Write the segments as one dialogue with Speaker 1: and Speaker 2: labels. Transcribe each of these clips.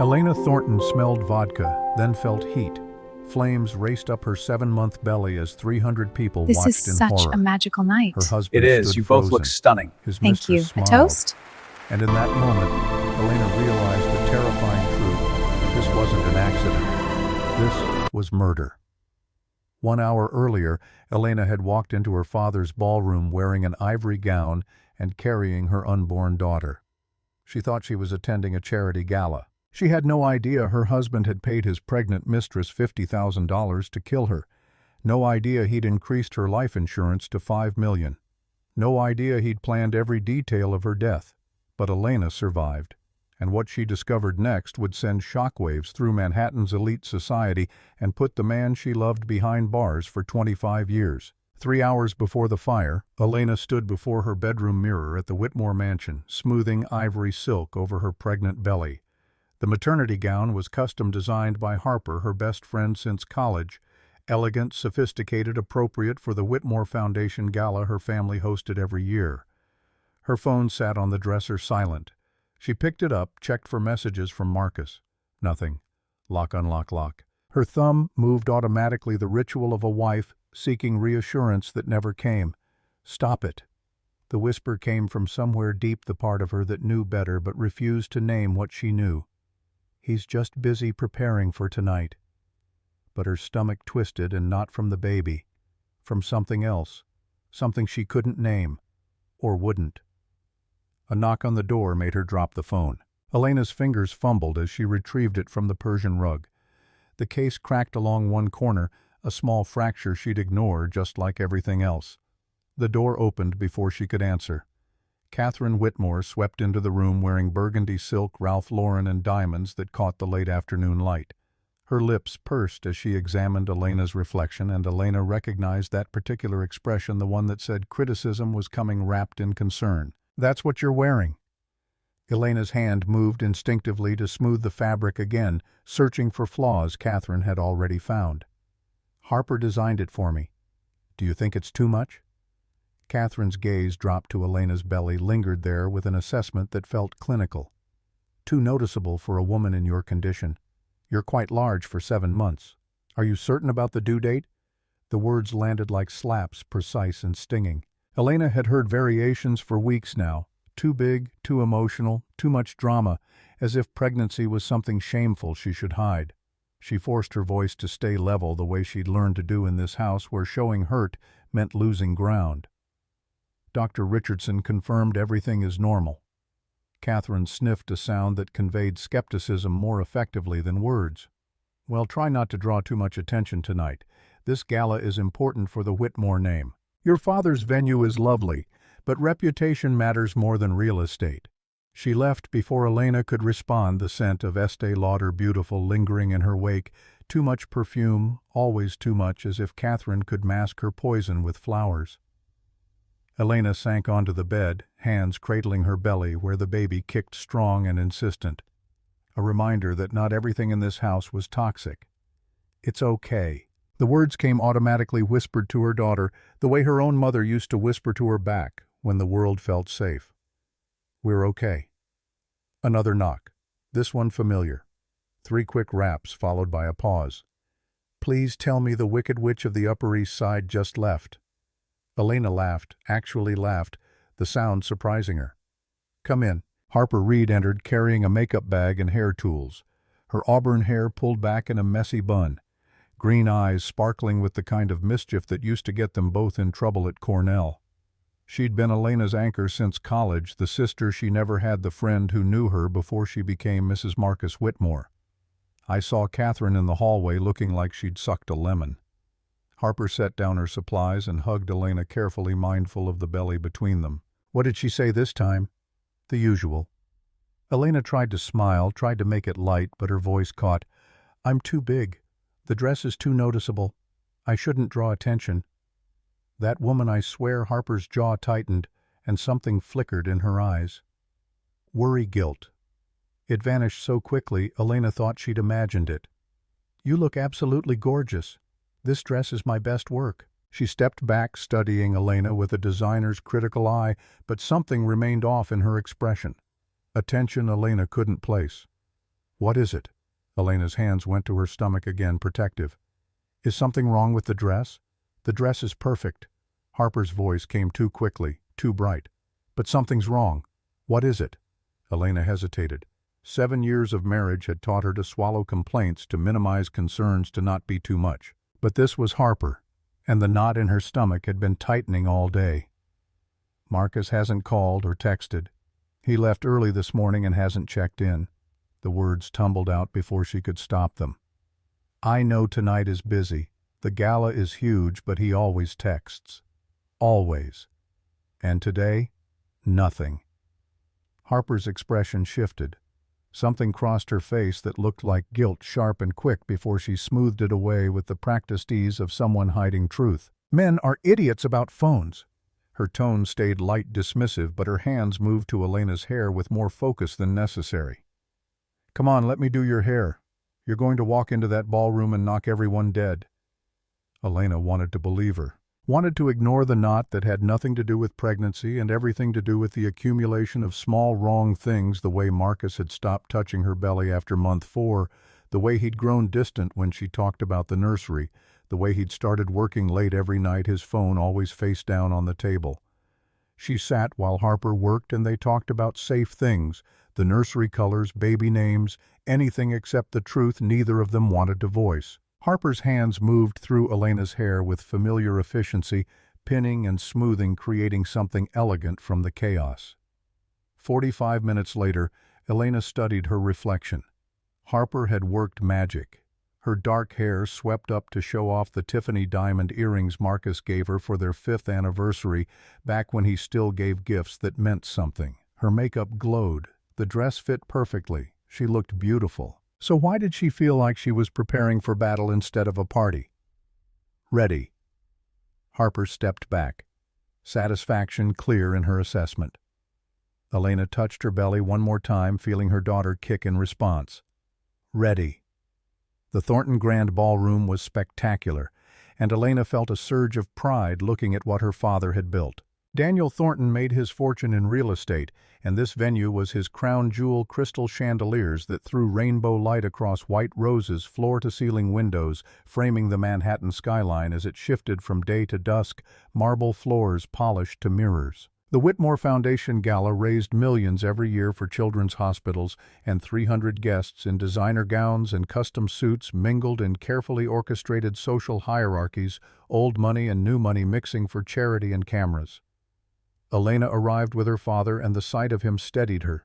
Speaker 1: Elena Thornton smelled vodka, then felt heat. Flames raced up her 7-month belly as 300 people
Speaker 2: This is
Speaker 1: watched in
Speaker 2: such
Speaker 1: horror.
Speaker 2: a magical night.
Speaker 1: Her husband
Speaker 3: It is.
Speaker 1: stood
Speaker 3: You
Speaker 1: frozen.
Speaker 3: both look stunning.
Speaker 1: His
Speaker 2: Thank you.
Speaker 1: mistress
Speaker 2: A
Speaker 1: smiled.
Speaker 2: toast?
Speaker 1: And in that moment, Elena realized the terrifying truth. This wasn't an accident. This was murder. 1 hour earlier, Elena had walked into her father's ballroom wearing an ivory gown and carrying her unborn daughter. She thought she was attending a charity gala. She had no idea her husband had paid his pregnant mistress $50,000 to kill her. No idea he'd increased her life insurance to $5 million. No idea he'd planned every detail of her death. But Elena survived, and what she discovered next would send shockwaves through Manhattan's elite society and put the man she loved behind bars for 25 years. 3 hours before the fire, Elena stood before her bedroom mirror at the Whitmore mansion, smoothing ivory silk over her pregnant belly. The maternity gown was custom designed by Harper, her best friend since college, elegant, sophisticated, appropriate for the Whitmore Foundation Gala her family hosted every year. Her phone sat on the dresser silent. She picked it up, checked for messages from Marcus. Nothing. Lock, unlock, lock. Her thumb moved automatically, the ritual of a wife seeking reassurance that never came. Stop it. The whisper came from somewhere deep, the part of her that knew better but refused to name what she knew. He's just busy preparing for tonight. But her stomach twisted, and not from the baby. From something else. Something she couldn't name. Or wouldn't. A knock on the door made her drop the phone. Elena's fingers fumbled as she retrieved it from the Persian rug. The case cracked along one corner, a small fracture she'd ignore, just like everything else. The door opened before she could answer. Catherine Whitmore swept into the room wearing burgundy silk, Ralph Lauren, and diamonds that caught the late afternoon light. Her lips pursed as she examined Elena's reflection, and Elena recognized that particular expression, the one that said criticism was coming wrapped in concern. "That's what you're wearing." Elena's hand moved instinctively to smooth the fabric again, searching for flaws Catherine had already found. "Harper designed it for me. Do you think it's too much?" Catherine's gaze dropped to Elena's belly, lingered there with an assessment that felt clinical. "Too noticeable for a woman in your condition. You're quite large for 7 months. Are you certain about the due date?" The words landed like slaps, precise and stinging. Elena had heard variations for weeks now. Too big, too emotional, too much drama, as if pregnancy was something shameful she should hide. She forced her voice to stay level, the way she'd learned to do in this house where showing hurt meant losing ground. Dr. Richardson confirmed everything is normal. Catherine sniffed a sound that conveyed skepticism more effectively than words. "Well, try not to draw too much attention tonight. This gala is important for the Whitmore name. Your father's venue is lovely, but reputation matters more than real estate." She left before Elena could respond, the scent of Estee Lauder Beautiful lingering in her wake. Too much perfume, always too much, as if Catherine could mask her poison with flowers. Elena sank onto the bed, hands cradling her belly where the baby kicked strong and insistent. A reminder that not everything in this house was toxic. "It's okay." The words came automatically whispered to her daughter, the way her own mother used to whisper to her back when the world felt safe. "We're okay." Another knock. This one familiar. 3 quick raps followed by a pause. "Please tell me the Wicked Witch of the Upper East Side just left." Elena laughed, actually laughed, the sound surprising her. "Come in." Harper Reed entered carrying a makeup bag and hair tools. Her auburn hair pulled back in a messy bun. Green eyes sparkling with the kind of mischief that used to get them both in trouble at Cornell. She'd been Elena's anchor since college, the sister she never had, the friend who knew her before she became Mrs. Marcus Whitmore. "I saw Catherine in the hallway looking like she'd sucked a lemon." Harper set down her supplies and hugged Elena, carefully mindful of the belly between them. "What did she say this time?" "The usual." Elena tried to smile, tried to make it light, but her voice caught. "I'm too big. The dress is too noticeable. I shouldn't draw attention." That woman, I swear. Harper's jaw tightened, and something flickered in her eyes. Worry, guilt. It vanished so quickly, Elena thought she'd imagined it. "You look absolutely gorgeous. This dress is my best work." She stepped back, studying Elena with a designer's critical eye, but something remained off in her expression. Attention Elena couldn't place. What is it? Elena's hands went to her stomach again, protective. Is something wrong with the dress? The dress is perfect. Harper's voice came too quickly, too bright. But something's wrong. What is it? Elena hesitated. 7 years of marriage had taught her to swallow complaints, to minimize concerns, to not be too much. But this was Harper, and the knot in her stomach had been tightening all day. Marcus hasn't called or texted. He left early this morning and hasn't checked in. The words tumbled out before she could stop them. I know tonight is busy. The gala is huge, but he always texts. Always. And today, nothing. Harper's expression shifted. Something crossed her face that looked like guilt, sharp and quick, before she smoothed it away with the practiced ease of someone hiding truth. Men are idiots about phones. Her tone stayed light, dismissive, but her hands moved to Elena's hair with more focus than necessary. Come on, let me do your hair. You're going to walk into that ballroom and knock everyone dead. Elena wanted to believe her. Wanted to ignore the knot that had nothing to do with pregnancy and everything to do with the accumulation of small wrong things, the way Marcus had stopped touching her belly after month 4, the way he'd grown distant when she talked about the nursery, the way he'd started working late every night, his phone always face down on the table. She sat while Harper worked and they talked about safe things, the nursery colors, baby names, anything except the truth neither of them wanted to voice. Harper's hands moved through Elena's hair with familiar efficiency, pinning and smoothing, creating something elegant from the chaos. 45 minutes later, Elena studied her reflection. Harper had worked magic. Her dark hair swept up to show off the Tiffany diamond earrings Marcus gave her for their 5th anniversary, back when he still gave gifts that meant something. Her makeup glowed. The dress fit perfectly. She looked beautiful. So why did she feel like she was preparing for battle instead of a party? Ready. Harper stepped back, satisfaction clear in her assessment. Elena touched her belly one more time, feeling her daughter kick in response. Ready. The Thornton Grand Ballroom was spectacular, and Elena felt a surge of pride looking at what her father had built. Daniel Thornton made his fortune in real estate, and this venue was his crown jewel, crystal chandeliers that threw rainbow light across white roses, floor-to-ceiling windows, framing the Manhattan skyline as it shifted from day to dusk, marble floors polished to mirrors. The Whitmore Foundation Gala raised millions every year for children's hospitals, and 300 guests in designer gowns and custom suits mingled in carefully orchestrated social hierarchies, old money and new money mixing for charity and cameras. Elena arrived with her father, and the sight of him steadied her.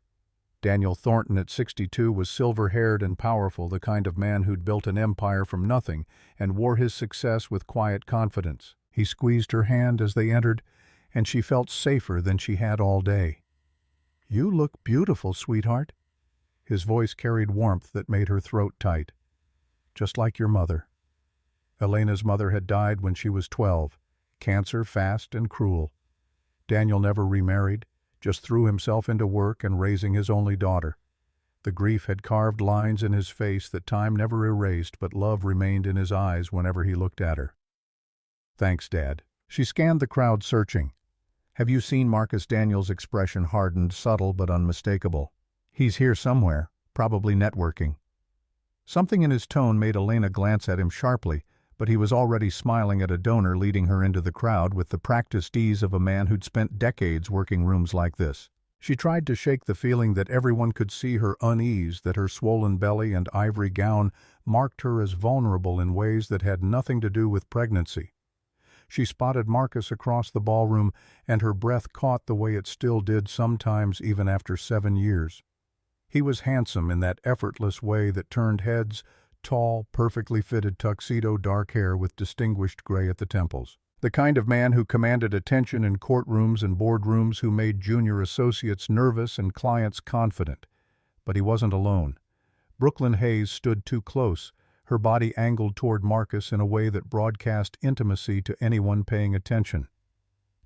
Speaker 1: Daniel Thornton at 62 was silver-haired and powerful, the kind of man who'd built an empire from nothing and wore his success with quiet confidence. He squeezed her hand as they entered, and she felt safer than she had all day. You look beautiful, sweetheart. His voice carried warmth that made her throat tight. Just like your mother. Elena's mother had died when she was 12. Cancer, fast and cruel. Daniel never remarried, just threw himself into work and raising his only daughter. The grief had carved lines in his face that time never erased, but love remained in his eyes whenever he looked at her. Thanks, Dad. She scanned the crowd, searching. Have you seen Marcus? Daniel's expression hardened, subtle but unmistakable. He's here somewhere, probably networking. Something in his tone made Elena glance at him sharply, but he was already smiling at a donor, leading her into the crowd with the practiced ease of a man who'd spent decades working rooms like this. She tried to shake the feeling that everyone could see her unease, that her swollen belly and ivory gown marked her as vulnerable in ways that had nothing to do with pregnancy. She spotted Marcus across the ballroom, and her breath caught the way it still did sometimes even after 7 years. He was handsome in that effortless way that turned heads, tall, perfectly fitted tuxedo, dark hair with distinguished gray at the temples. The kind of man who commanded attention in courtrooms and boardrooms, who made junior associates nervous and clients confident. But he wasn't alone. Brooklyn Hayes stood too close, her body angled toward Marcus in a way that broadcast intimacy to anyone paying attention.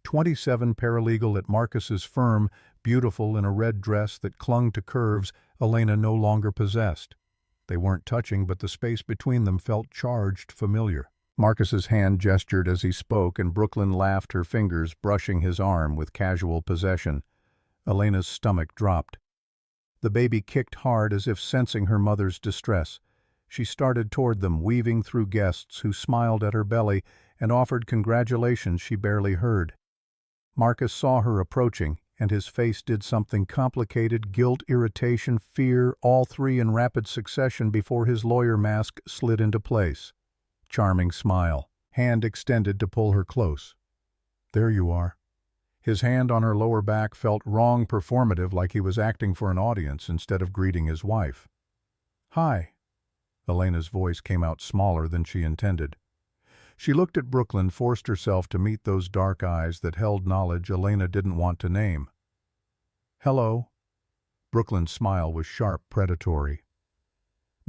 Speaker 1: 27 paralegal at Marcus's firm, beautiful in a red dress that clung to curves Elena no longer possessed. They weren't touching, but the space between them felt charged, familiar. Marcus's hand gestured as he spoke, and Brooklyn laughed, her fingers brushing his arm with casual possession. Elena's stomach dropped. The baby kicked hard as if sensing her mother's distress. She started toward them, weaving through guests who smiled at her belly and offered congratulations she barely heard. Marcus saw her approaching, and his face did something complicated: guilt, irritation, fear, all three in rapid succession before his lawyer mask slid into place. Charming smile. Hand extended to pull her close. There you are. His hand on her lower back felt wrong, performative, like he was acting for an audience instead of greeting his wife. Hi. Elena's voice came out smaller than she intended. She looked at Brooklyn, forced herself to meet those dark eyes that held knowledge Elena didn't want to name. Hello. Brooklyn's smile was sharp, predatory.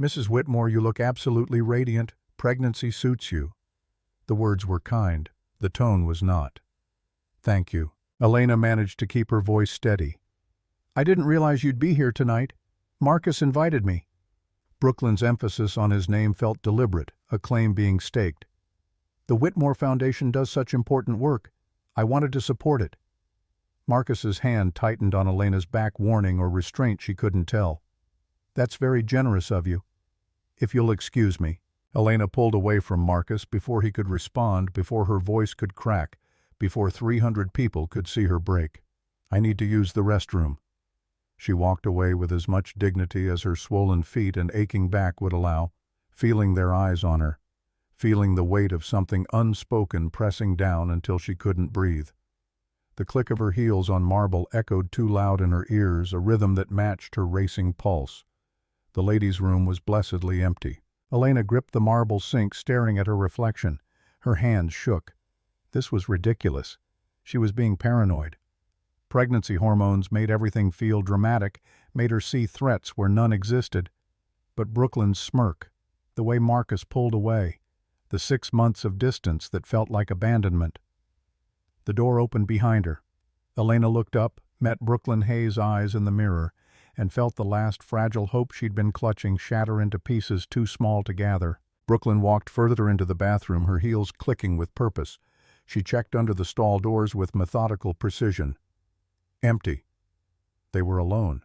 Speaker 1: Mrs. Whitmore, you look absolutely radiant. Pregnancy suits you. The words were kind. The tone was not. Thank you. Elena managed to keep her voice steady. I didn't realize you'd be here tonight. Marcus invited me. Brooklyn's emphasis on his name felt deliberate, a claim being staked. The Whitmore Foundation does such important work. I wanted to support it. Marcus's hand tightened on Elena's back, warning or restraint she couldn't tell. That's very generous of you. If you'll excuse me. Elena pulled away from Marcus before he could respond, before her voice could crack, before 300 people could see her break. I need to use the restroom. She walked away with as much dignity as her swollen feet and aching back would allow, feeling their eyes on her, feeling the weight of something unspoken pressing down until she couldn't breathe. The click of her heels on marble echoed too loud in her ears, a rhythm that matched her racing pulse. The ladies' room was blessedly empty. Elena gripped the marble sink, staring at her reflection. Her hands shook. This was ridiculous. She was being paranoid. Pregnancy hormones made everything feel dramatic, made her see threats where none existed. But Brooklyn's smirk, the way Marcus pulled away, the 6 months of distance that felt like abandonment. The door opened behind her. Elena looked up, met Brooklyn Hayes' eyes in the mirror, and felt the last fragile hope she'd been clutching shatter into pieces too small to gather. Brooklyn walked further into the bathroom, her heels clicking with purpose. She checked under the stall doors with methodical precision. Empty. They were alone.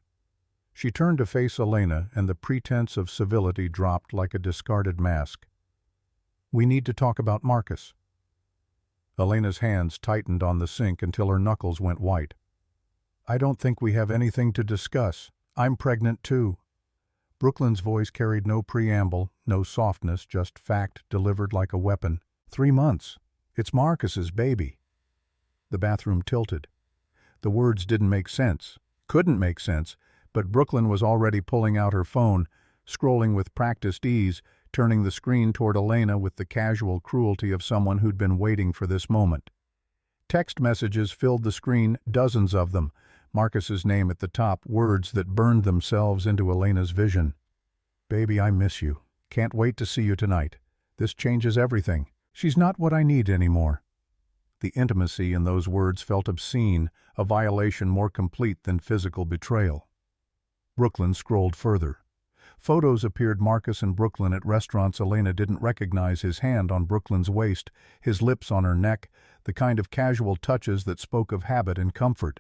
Speaker 1: She turned to face Elena, and the pretense of civility dropped like a discarded mask. We need to talk about Marcus. Elena's hands tightened on the sink until her knuckles went white. I don't think we have anything to discuss. I'm pregnant too. Brooklyn's voice carried no preamble, no softness, just fact delivered like a weapon. 3 months. It's Marcus's baby. The bathroom tilted. The words didn't make sense, couldn't make sense, but Brooklyn was already pulling out her phone, scrolling with practiced ease, turning the screen toward Elena with the casual cruelty of someone who'd been waiting for this moment. Text messages filled the screen, dozens of them, Marcus's name at the top, words that burned themselves into Elena's vision. Baby, I miss you. Can't wait to see you tonight. This changes everything. She's not what I need anymore. The intimacy in those words felt obscene, a violation more complete than physical betrayal. Brooklyn scrolled further. Photos appeared: Marcus and Brooklyn at restaurants. Elena didn't recognize his hand on Brooklyn's waist, his lips on her neck, the kind of casual touches that spoke of habit and comfort.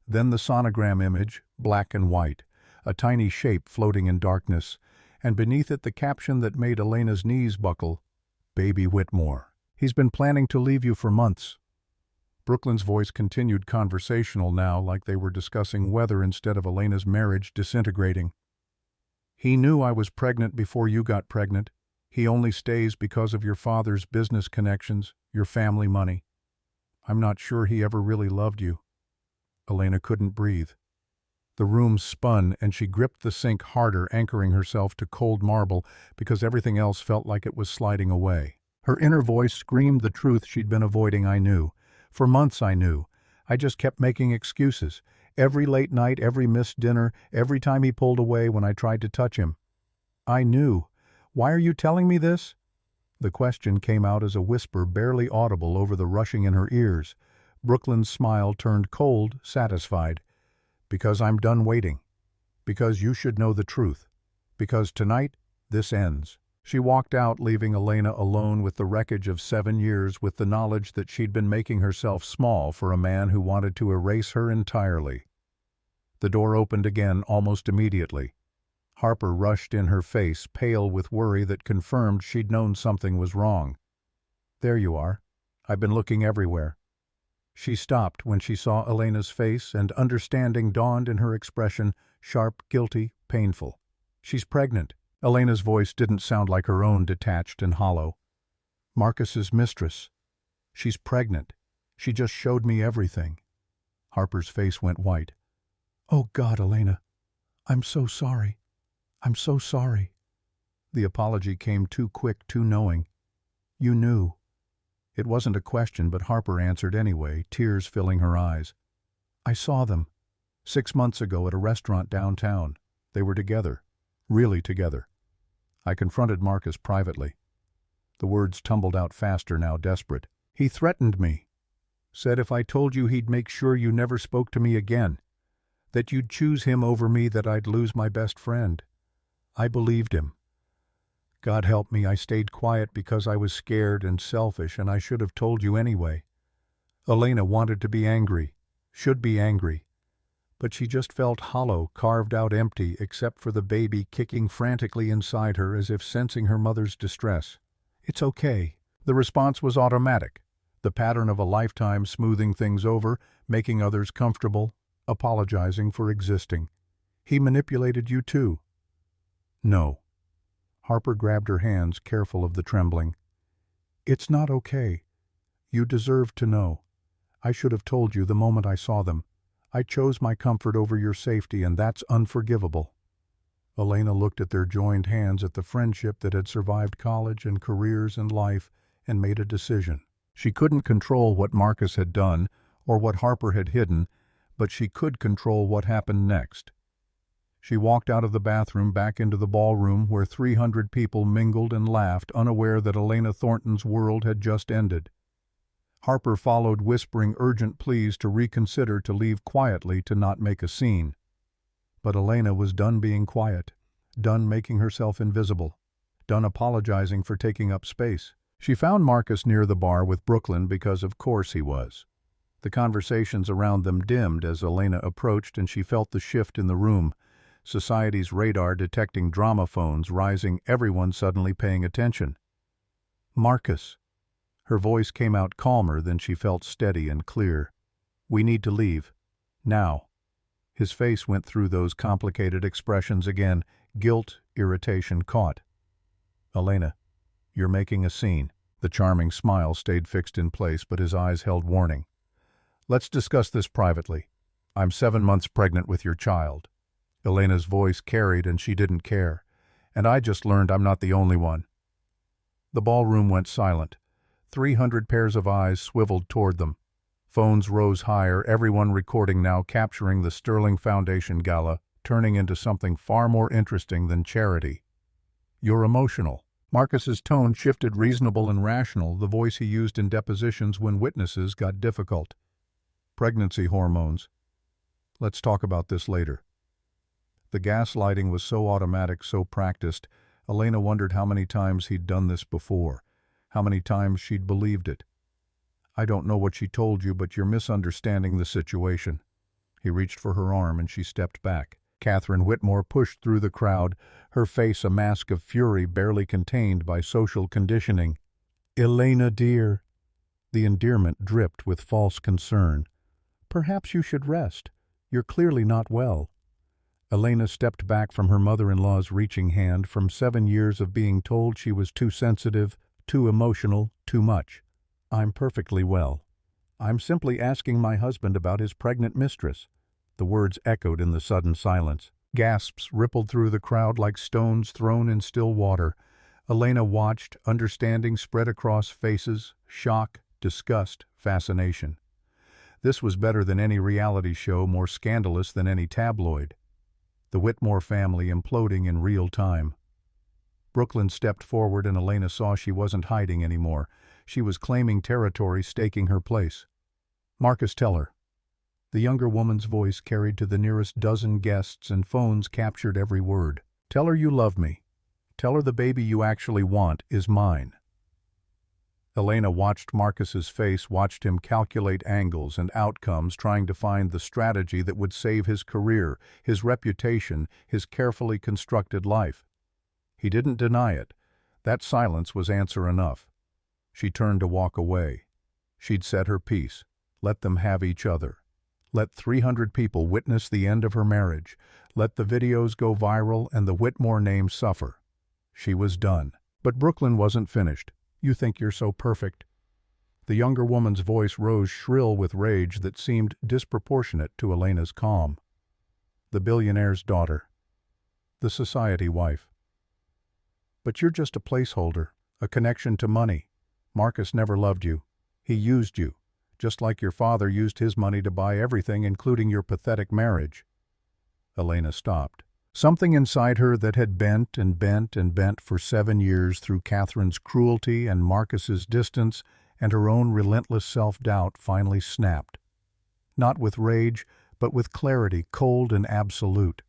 Speaker 1: Then the sonogram image, black and white, a tiny shape floating in darkness, and beneath it the caption that made Elena's knees buckle, Baby Whitmore. He's been planning to leave you for months. Brooklyn's voice continued conversational now, like they were discussing weather instead of Elena's marriage disintegrating. He knew I was pregnant before you got pregnant. He only stays because of your father's business connections, your family money. I'm not sure he ever really loved you. Elena couldn't breathe. The room spun, and she gripped the sink harder, anchoring herself to cold marble because everything else felt like it was sliding away. Her inner voice screamed the truth she'd been avoiding. I knew. For months I knew. I just kept making excuses. Every late night, every missed dinner, every time he pulled away when I tried to touch him. I knew. Why are you telling me this? The question came out as a whisper, barely audible over the rushing in her ears. Brooklyn's smile turned cold, satisfied. Because I'm done waiting. Because you should know the truth. Because tonight, this ends. She walked out, leaving Elena alone with the wreckage of 7 years, with the knowledge that she'd been making herself small for a man who wanted to erase her entirely. The door opened again almost immediately. Harper rushed in, her face pale with worry that confirmed she'd known something was wrong. "There you are. I've been looking everywhere." She stopped when she saw Elena's face, and understanding dawned in her expression, sharp, guilty, painful. "She's pregnant." Elena's voice didn't sound like her own, detached and hollow. "Marcus's mistress. She's pregnant. She just showed me everything." Harper's face went white. "Oh God, Elena, I'm so sorry. I'm so sorry." The apology came too quick, too knowing. "You knew." It wasn't a question, but Harper answered anyway, tears filling her eyes. "I saw them 6 months ago at a restaurant downtown. They were together. Really together. I confronted Marcus privately." The words tumbled out faster now, desperate. "He threatened me. Said if I told you he'd make sure you never spoke to me again. That you'd choose him over me, that I'd lose my best friend. I believed him. God help me, I stayed quiet because I was scared and selfish, and I should have told you anyway." Elena wanted to be angry, should be angry, but she just felt hollow, carved out empty, except for the baby kicking frantically inside her as if sensing her mother's distress. "It's okay." The response was automatic, the pattern of a lifetime, smoothing things over, making others comfortable, apologizing for existing. "He manipulated you too." "No." Harper grabbed her hands, careful of the trembling. "It's not okay. You deserve to know. I should have told you the moment I saw them. I chose my comfort over your safety, and that's unforgivable." Elena looked at their joined hands, at the friendship that had survived college and careers and life, and made a decision. She couldn't control what Marcus had done or what Harper had hidden, but she could control what happened next. She walked out of the bathroom back into the ballroom where 300 people mingled and laughed, unaware that Elena Thornton's world had just ended. Harper followed, whispering urgent pleas to reconsider, to leave quietly, to not make a scene. But Elena was done being quiet, done making herself invisible, done apologizing for taking up space. She found Marcus near the bar with Brooklyn, because of course he was. The conversations around them dimmed as Elena approached, and she felt the shift in the room. Society's radar detecting drama phones rising, everyone suddenly paying attention. "Marcus." Her voice came out calmer than she felt, steady and clear. "We need to leave. Now." His face went through those complicated expressions again, guilt, irritation, caught. "Elena, you're making a scene." The charming smile stayed fixed in place, but his eyes held warning. "Let's discuss this privately. I'm 7 months pregnant with your child." Elena's voice carried, and she didn't care. "And I just learned I'm not the only one." The ballroom went silent. 300 pairs of eyes swiveled toward them. Phones rose higher, everyone recording now, capturing the Sterling Foundation Gala, turning into something far more interesting than charity. "You're emotional." Marcus's tone shifted, reasonable and rational, the voice he used in depositions when witnesses got difficult. "Pregnancy hormones. Let's talk about this later." The gaslighting was so automatic, so practiced. Elena wondered how many times he'd done this before, how many times she'd believed it. "I don't know what she told you, but you're misunderstanding the situation." He reached for her arm, and she stepped back. Catherine Whitmore pushed through the crowd, her face a mask of fury barely contained by social conditioning. "Elena, dear." The endearment dripped with false concern. "Perhaps you should rest. You're clearly not well." Elena stepped back from her mother-in-law's reaching hand, from 7 years of being told she was too sensitive, too emotional, too much. "I'm perfectly well. I'm simply asking my husband about his pregnant mistress." The words echoed in the sudden silence. Gasps rippled through the crowd like stones thrown in still water. Elena watched, understanding spread across faces, shock, disgust, fascination. This was better than any reality show, more scandalous than any tabloid. The Whitmore family imploding in real time. Brooklyn stepped forward, and Elena saw she wasn't hiding anymore. She was claiming territory, staking her place. "Marcus, tell her." The younger woman's voice carried to the nearest dozen guests, and phones captured every word. "Tell her you love me. Tell her the baby you actually want is mine." Elena watched Marcus's face, watched him calculate angles and outcomes, trying to find the strategy that would save his career, his reputation, his carefully constructed life. He didn't deny it. That silence was answer enough. She turned to walk away. She'd said her piece. Let them have each other. Let 300 people witness the end of her marriage. Let the videos go viral and the Whitmore name suffer. She was done. But Brooklyn wasn't finished. You think you're so perfect. The younger woman's voice rose shrill with rage that seemed disproportionate to Elena's calm. The billionaire's daughter. The society wife. But you're just a placeholder, a connection to money. Marcus never loved you. He used you, just like your father used his money to buy everything, including your pathetic marriage. Elena stopped. Something inside her that had bent and bent and bent for 7 years through Catherine's cruelty and Marcus's distance and her own relentless self-doubt finally snapped. Not with rage, but with clarity, cold and absolute.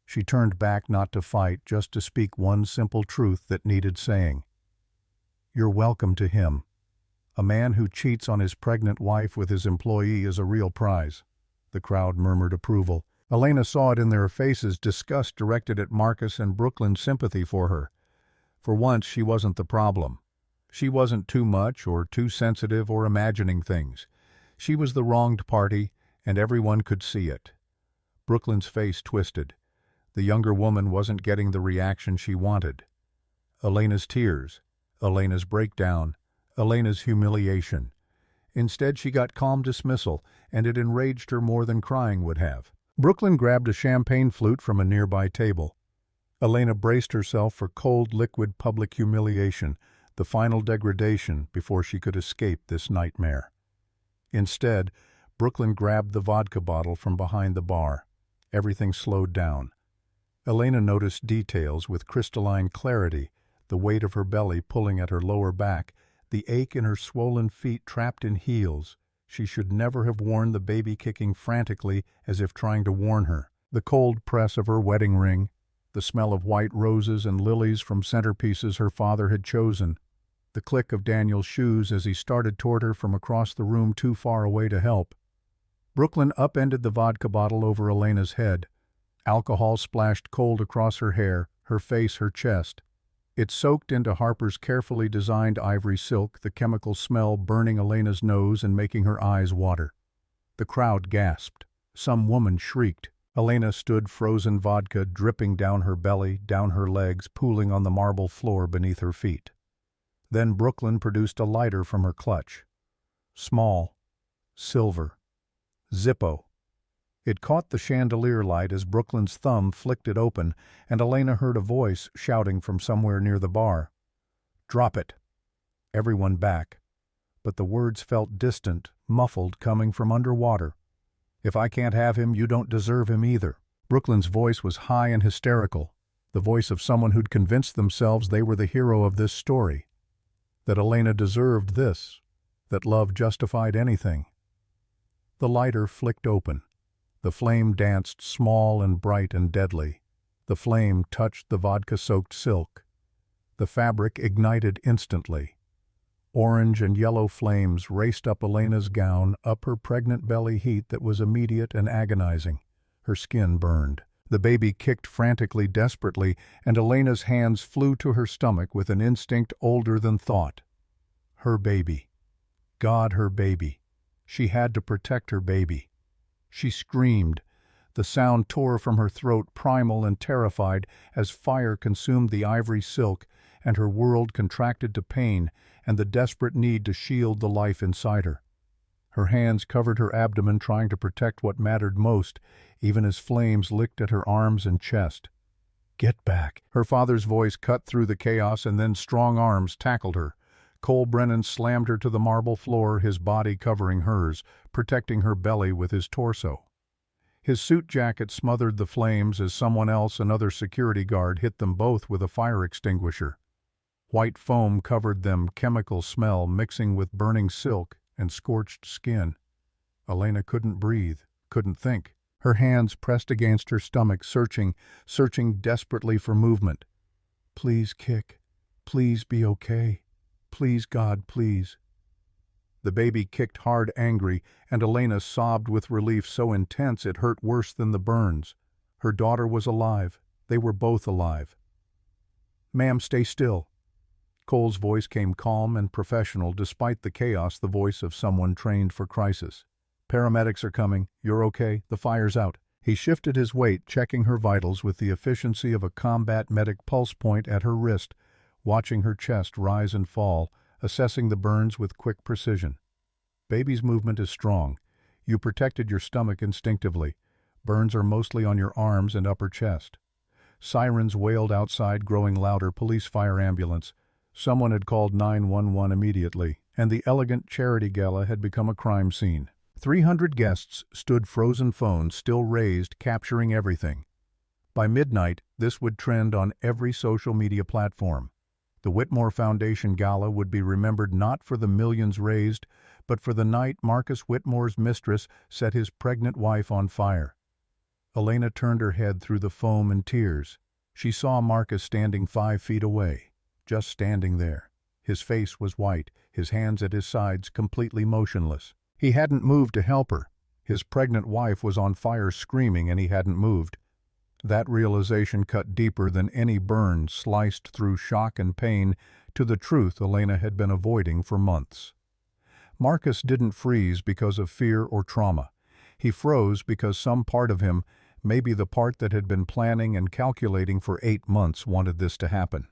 Speaker 1: She turned back not to fight, just to speak one simple truth that needed saying. You're welcome to him. A man who cheats on his pregnant wife with his employee is a real prize. The crowd murmured approval. Elena saw it in their faces, disgust directed at Marcus and Brooklyn's sympathy for her. For once, she wasn't the problem. She wasn't too much or too sensitive or imagining things. She was the wronged party, and everyone could see it. Brooklyn's face twisted. The younger woman wasn't getting the reaction she wanted. Elena's tears, Elena's breakdown, Elena's humiliation. Instead, she got calm dismissal, and it enraged her more than crying would have. Brooklyn grabbed a champagne flute from a nearby table. Elena braced herself for cold, liquid public humiliation, the final degradation before she could escape this nightmare. Instead, Brooklyn grabbed the vodka bottle from behind the bar. Everything slowed down. Elena noticed details with crystalline clarity, the weight of her belly pulling at her lower back, the ache in her swollen feet trapped in heels. She should never have worn the baby kicking frantically as if trying to warn her. The cold press of her wedding ring, the smell of white roses and lilies from centerpieces her father had chosen, the click of Daniel's shoes as he started toward her from across the room too far away to help. Brooklyn upended the vodka bottle over Elena's head. Alcohol splashed cold across her hair, her face, her chest. It soaked into Harper's carefully designed ivory silk, the chemical smell burning Elena's nose and making her eyes water. The crowd gasped. Some woman shrieked. Elena stood, frozen vodka dripping down her belly, down her legs, pooling on the marble floor beneath her feet. Then Brooklyn produced a lighter from her clutch. Small. Silver. Zippo. It caught the chandelier light as Brooklyn's thumb flicked it open, and Elena heard a voice shouting from somewhere near the bar. "Drop it." Everyone back. But the words felt distant, muffled, coming from underwater. "If I can't have him, you don't deserve him either." Brooklyn's voice was high and hysterical, the voice of someone who'd convinced themselves they were the hero of this story. That Elena deserved this, that love justified anything. The lighter flicked open. The flame danced small and bright and deadly. The flame touched the vodka-soaked silk. The fabric ignited instantly. Orange and yellow flames raced up Elena's gown, up her pregnant belly, heat that was immediate and agonizing. Her skin burned. The baby kicked frantically, desperately, and Elena's hands flew to her stomach with an instinct older than thought. Her baby. God, her baby. She had to protect her baby. She screamed. The sound tore from her throat, primal and terrified, as fire consumed the ivory silk, and her world contracted to pain and the desperate need to shield the life inside her. Her hands covered her abdomen, trying to protect what mattered most, even as flames licked at her arms and chest. "Get back!" Her father's voice cut through the chaos, and then strong arms tackled her. Cole Brennan slammed her to the marble floor, his body covering hers, protecting her belly with his torso. His suit jacket smothered the flames as someone else, another security guard, hit them both with a fire extinguisher. White foam covered them, chemical smell mixing with burning silk and scorched skin. Elena couldn't breathe, couldn't think. Her hands pressed against her stomach, searching desperately for movement. "Please kick. Please be okay." Please, God, please." The baby kicked hard, angry, and Elena sobbed with relief so intense it hurt worse than the burns. Her daughter was alive. They were both alive. "Ma'am, stay still." Cole's voice came calm and professional despite the chaos, the voice of someone trained for crisis. "Paramedics are coming. You're okay. The fire's out." He shifted his weight, checking her vitals with the efficiency of a combat medic pulse point at her wrist, watching her chest rise and fall, assessing the burns with quick precision. "Baby's movement is strong. You protected your stomach instinctively. Burns are mostly on your arms and upper chest." Sirens wailed outside, growing louder. Police, fire, ambulance. Someone had called 911 immediately, and the elegant charity gala had become a crime scene. 300 guests stood, frozen phones still raised, capturing everything. By midnight, this would trend on every social media platform. The Whitmore Foundation Gala would be remembered not for the millions raised, but for the night Marcus Whitmore's mistress set his pregnant wife on fire. Elena turned her head through the foam and tears. She saw Marcus standing 5 feet away, just standing there. His face was white, his hands at his sides completely motionless. He hadn't moved to help her. His pregnant wife was on fire screaming and he hadn't moved. That realization cut deeper than any burn, sliced through shock and pain to the truth Elena had been avoiding for months. Marcus didn't freeze because of fear or trauma. He froze because some part of him, maybe the part that had been planning and calculating for 8 months, wanted this to happen.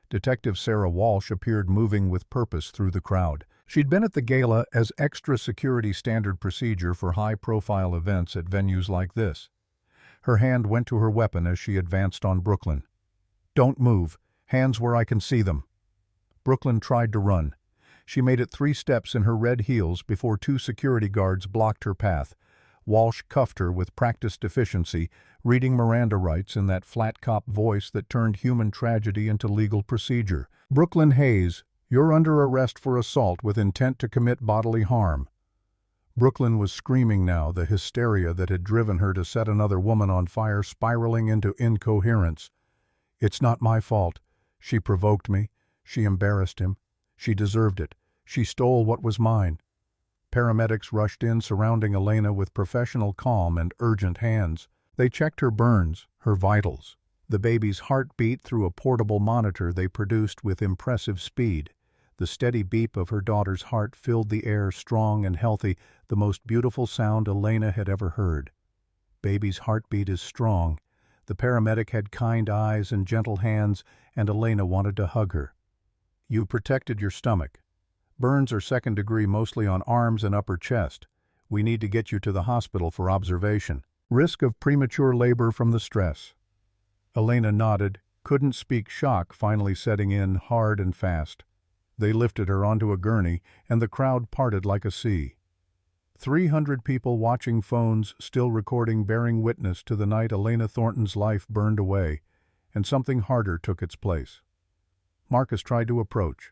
Speaker 1: Detective Sarah Walsh appeared, moving with purpose through the crowd. She'd been at the gala as extra security standard procedure for high-profile events at venues like this. Her hand went to her weapon as she advanced on Brooklyn. "Don't move. Hands where I can see them." Brooklyn tried to run. She made it 3 steps in her red heels before 2 security guards blocked her path. Walsh cuffed her with practiced efficiency, reading Miranda rights in that flat cop voice that turned human tragedy into legal procedure. "Brooklyn Hayes, you're under arrest for assault with intent to commit bodily harm." Brooklyn was screaming now, the hysteria that had driven her to set another woman on fire spiraling into incoherence. "It's not my fault. She provoked me. She embarrassed him. She deserved it. She stole what was mine." Paramedics rushed in, surrounding Elena with professional calm and urgent hands. They checked her burns, her vitals. The baby's heart beat through a portable monitor they produced with impressive speed. The steady beat of her daughter's heart filled the air, strong and healthy, the most beautiful sound Elena had ever heard. Baby's heartbeat is strong. The paramedic had kind eyes and gentle hands, and Elena wanted to hug her. "You protected your stomach. Burns are 2nd degree, mostly on arms and upper chest. We need to get you to the hospital for observation. Risk of premature labor from the stress." Elena nodded, couldn't speak, shock finally setting in hard and fast. They lifted her onto a gurney, and the crowd parted like a sea. 300 people watching, phones still recording, bearing witness to the night Elena Thornton's life burned away, and something harder took its place. Marcus tried to approach.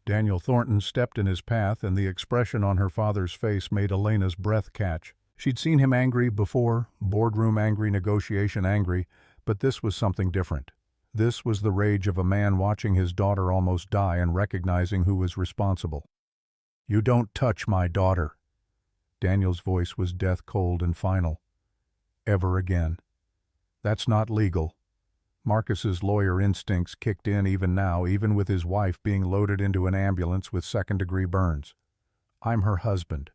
Speaker 1: Daniel Thornton stepped in his path, and the expression on her father's face made Elena's breath catch. She'd seen him angry before, boardroom angry, negotiation angry, but this was something different. This was the rage of a man watching his daughter almost die and recognizing who was responsible. "You don't touch my daughter." Daniel's voice was death-cold and final. "Ever again. That's not legal." Marcus's lawyer instincts kicked in even now, even with his wife being loaded into an ambulance with 2nd-degree burns. "I'm her husband.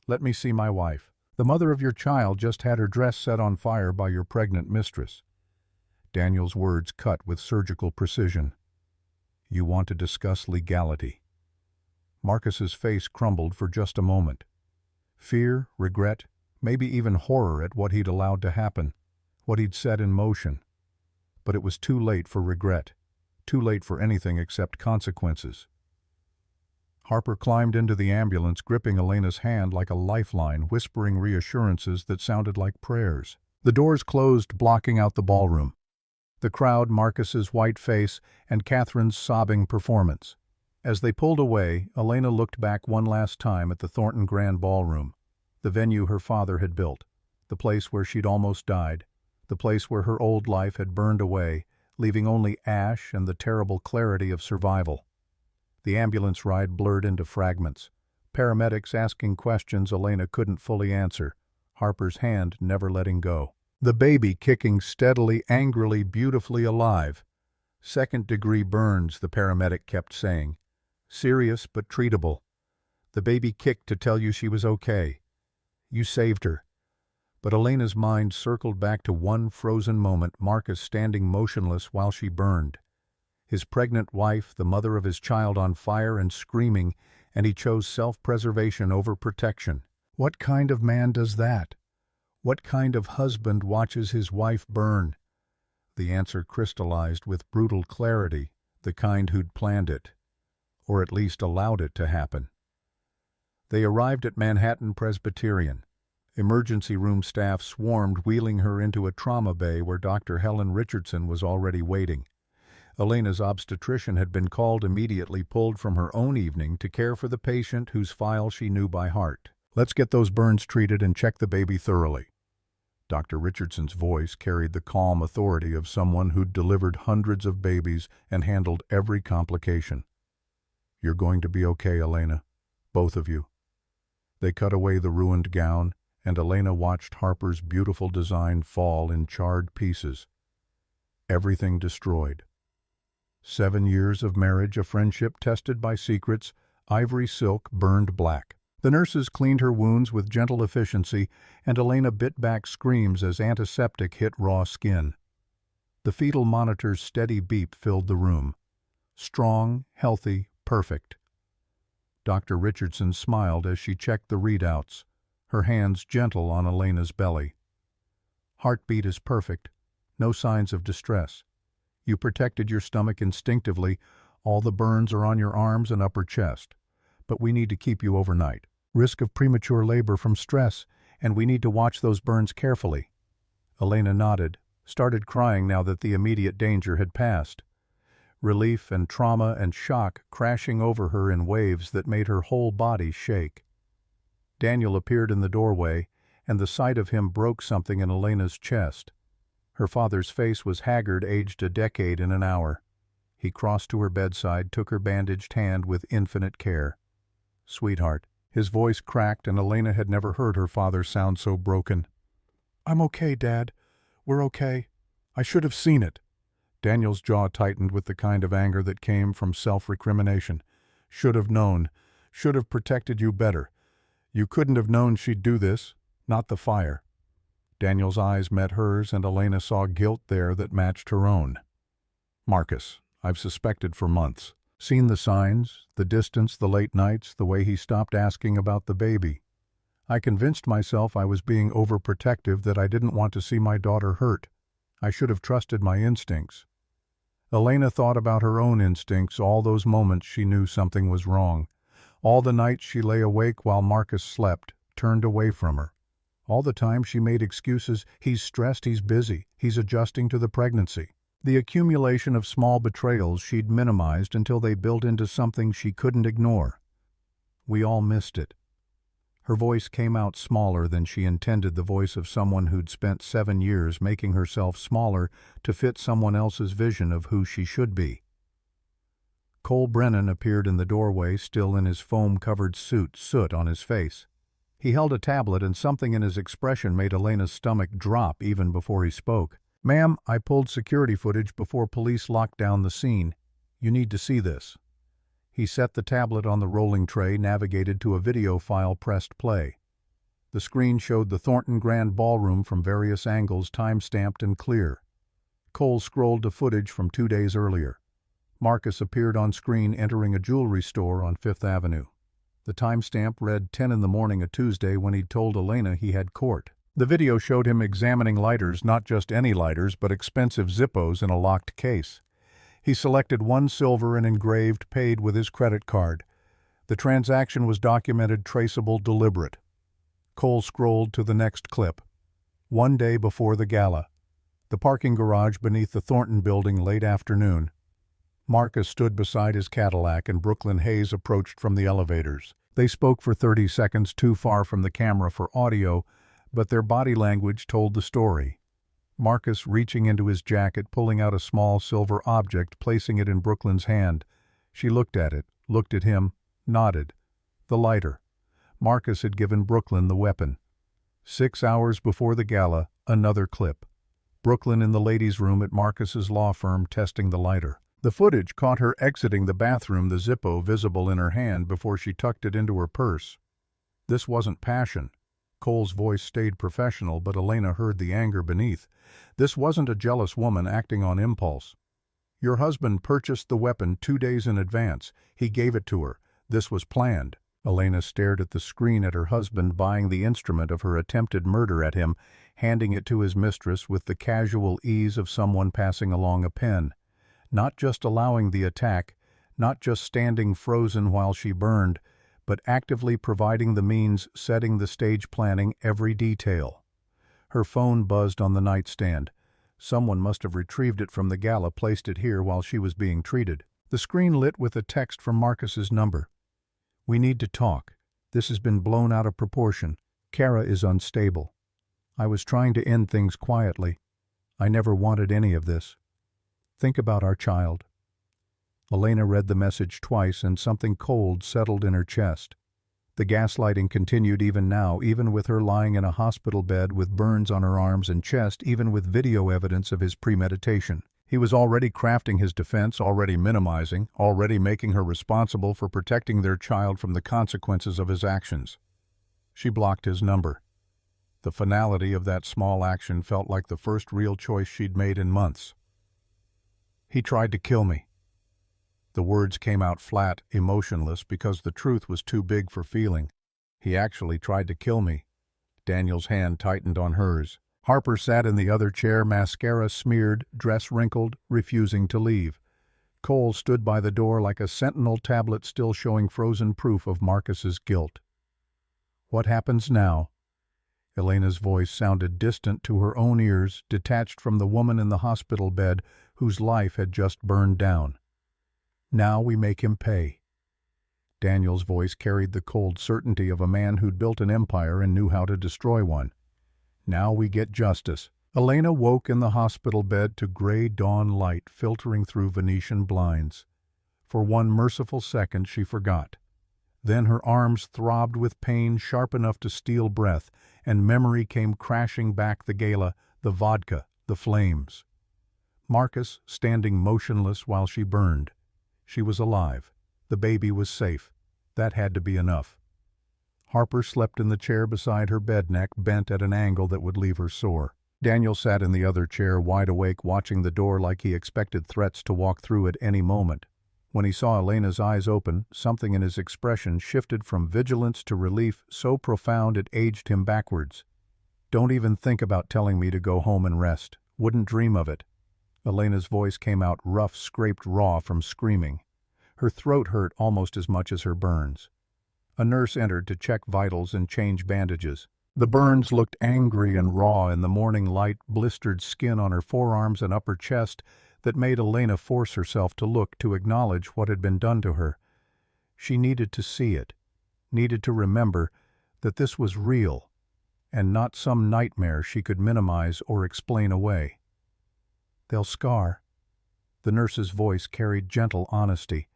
Speaker 1: Let me see my wife. The mother of your child just had her dress set on fire by your pregnant mistress." Daniel's words cut with surgical precision. "You want to discuss legality." Marcus's face crumbled for just a moment. Fear, regret, maybe even horror at what he'd allowed to happen, what he'd set in motion. But it was too late for regret, too late for anything except consequences. Harper climbed into the ambulance, gripping Elena's hand like a lifeline, whispering reassurances that sounded like prayers. The doors closed, blocking out the ballroom. The crowd, Marcus's white face, and Catherine's sobbing performance. As they pulled away, Elena looked back one last time at the Thornton Grand Ballroom, the venue her father had built, the place where she'd almost died, the place where her old life had burned away, leaving only ash and the terrible clarity of survival. The ambulance ride blurred into fragments. Paramedics asking questions Elena couldn't fully answer. Harper's hand never letting go. The baby kicking steadily, angrily, beautifully alive. Second-degree burns, the paramedic kept saying. Serious but treatable. The baby kicked to tell you she was okay. You saved her. But Elena's mind circled back to one frozen moment, Marcus standing motionless while she burned. His pregnant wife, the mother of his child, on fire and screaming, and he chose self-preservation over protection. What kind of man does that? What kind of husband watches his wife burn? The answer crystallized with brutal clarity, the kind who'd planned it, or at least allowed it to happen. They arrived at Manhattan Presbyterian. Emergency room staff swarmed, wheeling her into a trauma bay where Dr. Helen Richardson was already waiting. Elena's obstetrician had been called, immediately pulled from her own evening to care for the patient whose file she knew by heart. Let's get those burns treated and check the baby thoroughly. Dr. Richardson's voice carried the calm authority of someone who'd delivered hundreds of babies and handled every complication. You're going to be okay, Elena. Both of you. They cut away the ruined gown, and Elena watched Harper's beautiful design fall in charred pieces. Everything destroyed. 7 years of marriage, a friendship tested by secrets, ivory silk burned black. The nurses cleaned her wounds with gentle efficiency, and Elena bit back screams as antiseptic hit raw skin. The fetal monitor's steady beep filled the room. Strong, healthy, perfect. Dr. Richardson smiled as she checked the readouts, her hands gentle on Elena's belly. Heartbeat is perfect, no signs of distress. You protected your stomach instinctively, all the burns are on your arms and upper chest. But we need to keep you overnight. Risk of premature labor from stress, and we need to watch those burns carefully. Elena nodded, started crying now that the immediate danger had passed. Relief and trauma and shock crashing over her in waves that made her whole body shake. Daniel appeared in the doorway, and the sight of him broke something in Elena's chest. Her father's face was haggard, aged a decade in an hour. He crossed to her bedside, took her bandaged hand with infinite care. "Sweetheart." His voice cracked, and Elena had never heard her father sound so broken. "I'm okay, Dad. We're okay. I should have seen it." Daniel's jaw tightened with the kind of anger that came from self-recrimination. "Should have known. Should have protected you better. You couldn't have known she'd do this. Not the fire." Daniel's eyes met hers, and Elena saw guilt there that matched her own. "Marcus, I've suspected for months. Seen the signs, the distance, the late nights, the way he stopped asking about the baby. I convinced myself I was being overprotective, that I didn't want to see my daughter hurt. I should have trusted my instincts." Elena thought about her own instincts all those moments she knew something was wrong. All the nights she lay awake while Marcus slept, turned away from her. All the time she made excuses. He's stressed, he's busy, he's adjusting to the pregnancy. The accumulation of small betrayals she'd minimized until they built into something she couldn't ignore. We all missed it. Her voice came out smaller than she intended, the voice of someone who'd spent 7 years making herself smaller to fit someone else's vision of who she should be. Cole Brennan appeared in the doorway, still in his foam-covered suit, soot on his face. He held a tablet, and something in his expression made Elena's stomach drop even before he spoke. "Ma'am, I pulled security footage before police locked down the scene. You need to see this." He set the tablet on the rolling tray, navigated to a video file, pressed play. The screen showed the Thornton Grand Ballroom from various angles, time-stamped and clear. Cole scrolled to footage from 2 days earlier. Marcus appeared on screen entering a jewelry store on 5th Avenue. The timestamp read 10 in the morning, a Tuesday, when he'd told Elena he had court. The video showed him examining lighters, not just any lighters, but expensive Zippos in a locked case. He selected one silver and engraved, paid with his credit card. The transaction was documented, traceable, deliberate. Cole scrolled to the next clip. 1 day before the gala. The parking garage beneath the Thornton building, late afternoon. Marcus stood beside his Cadillac, and Brooklyn Hayes approached from the elevators. They spoke for 30 seconds, too far from the camera for audio, but their body language told the story. Marcus reaching into his jacket, pulling out a small silver object, placing it in Brooklyn's hand. She looked at it, looked at him, nodded. The lighter. Marcus had given Brooklyn the weapon. 6 hours before the gala, another clip. Brooklyn in the ladies' room at Marcus's law firm testing the lighter. The footage caught her exiting the bathroom, the Zippo visible in her hand before she tucked it into her purse. This wasn't passion. Cole's voice stayed professional, but Elena heard the anger beneath. This wasn't a jealous woman acting on impulse. Your husband purchased the weapon 2 days in advance. He gave it to her. This was planned. Elena stared at the screen at her husband buying the instrument of her attempted murder at him, handing it to his mistress with the casual ease of someone passing along a pen. Not just allowing the attack, not just standing frozen while she burned, but actively providing the means, setting the stage, planning every detail. Her phone buzzed on the nightstand. Someone must have retrieved it from the gala, placed it here while she was being treated. The screen lit with a text from Marcus's number. "We need to talk. This has been blown out of proportion. Kara is unstable. I was trying to end things quietly. I never wanted any of this. Think about our child." Elena read the message twice and something cold settled in her chest. The gaslighting continued even now, even with her lying in a hospital bed with burns on her arms and chest, even with video evidence of his premeditation. He was already crafting his defense, already minimizing, already making her responsible for protecting their child from the consequences of his actions. She blocked his number. The finality of that small action felt like the first real choice she'd made in months. "He tried to kill me." The words came out flat, emotionless, because the truth was too big for feeling. "He actually tried to kill me." Daniel's hand tightened on hers. Harper sat in the other chair, mascara smeared, dress wrinkled, refusing to leave. Cole stood by the door like a sentinel, tablet still showing frozen proof of Marcus's guilt. "What happens now?" Elena's voice sounded distant to her own ears, detached from the woman in the hospital bed whose life had just burned down. "Now we make him pay." Daniel's voice carried the cold certainty of a man who'd built an empire and knew how to destroy one. "Now we get justice." Elena woke in the hospital bed to gray dawn light filtering through Venetian blinds. For one merciful second she forgot. Then her arms throbbed with pain sharp enough to steal breath, and memory came crashing back: the gala, the vodka, the flames. Marcus standing motionless while she burned. She was alive. The baby was safe. That had to be enough. Harper slept in the chair beside her bed, neck bent at an angle that would leave her sore. Daniel sat in the other chair, wide awake, watching the door like he expected threats to walk through at any moment. When he saw Elena's eyes open, something in his expression shifted from vigilance to relief so profound it aged him backwards. "Don't even think about telling me to go home and rest. Wouldn't dream of it." Elena's voice came out rough, scraped raw from screaming. Her throat hurt almost as much as her burns. A nurse entered to check vitals and change bandages. The burns looked angry and raw in the morning light, blistered skin on her forearms and upper chest that made Elena force herself to look, to acknowledge what had been done to her. She needed to see it, needed to remember that this was real, and not some nightmare she could minimize or explain away. "They'll scar." The nurse's voice carried gentle honesty.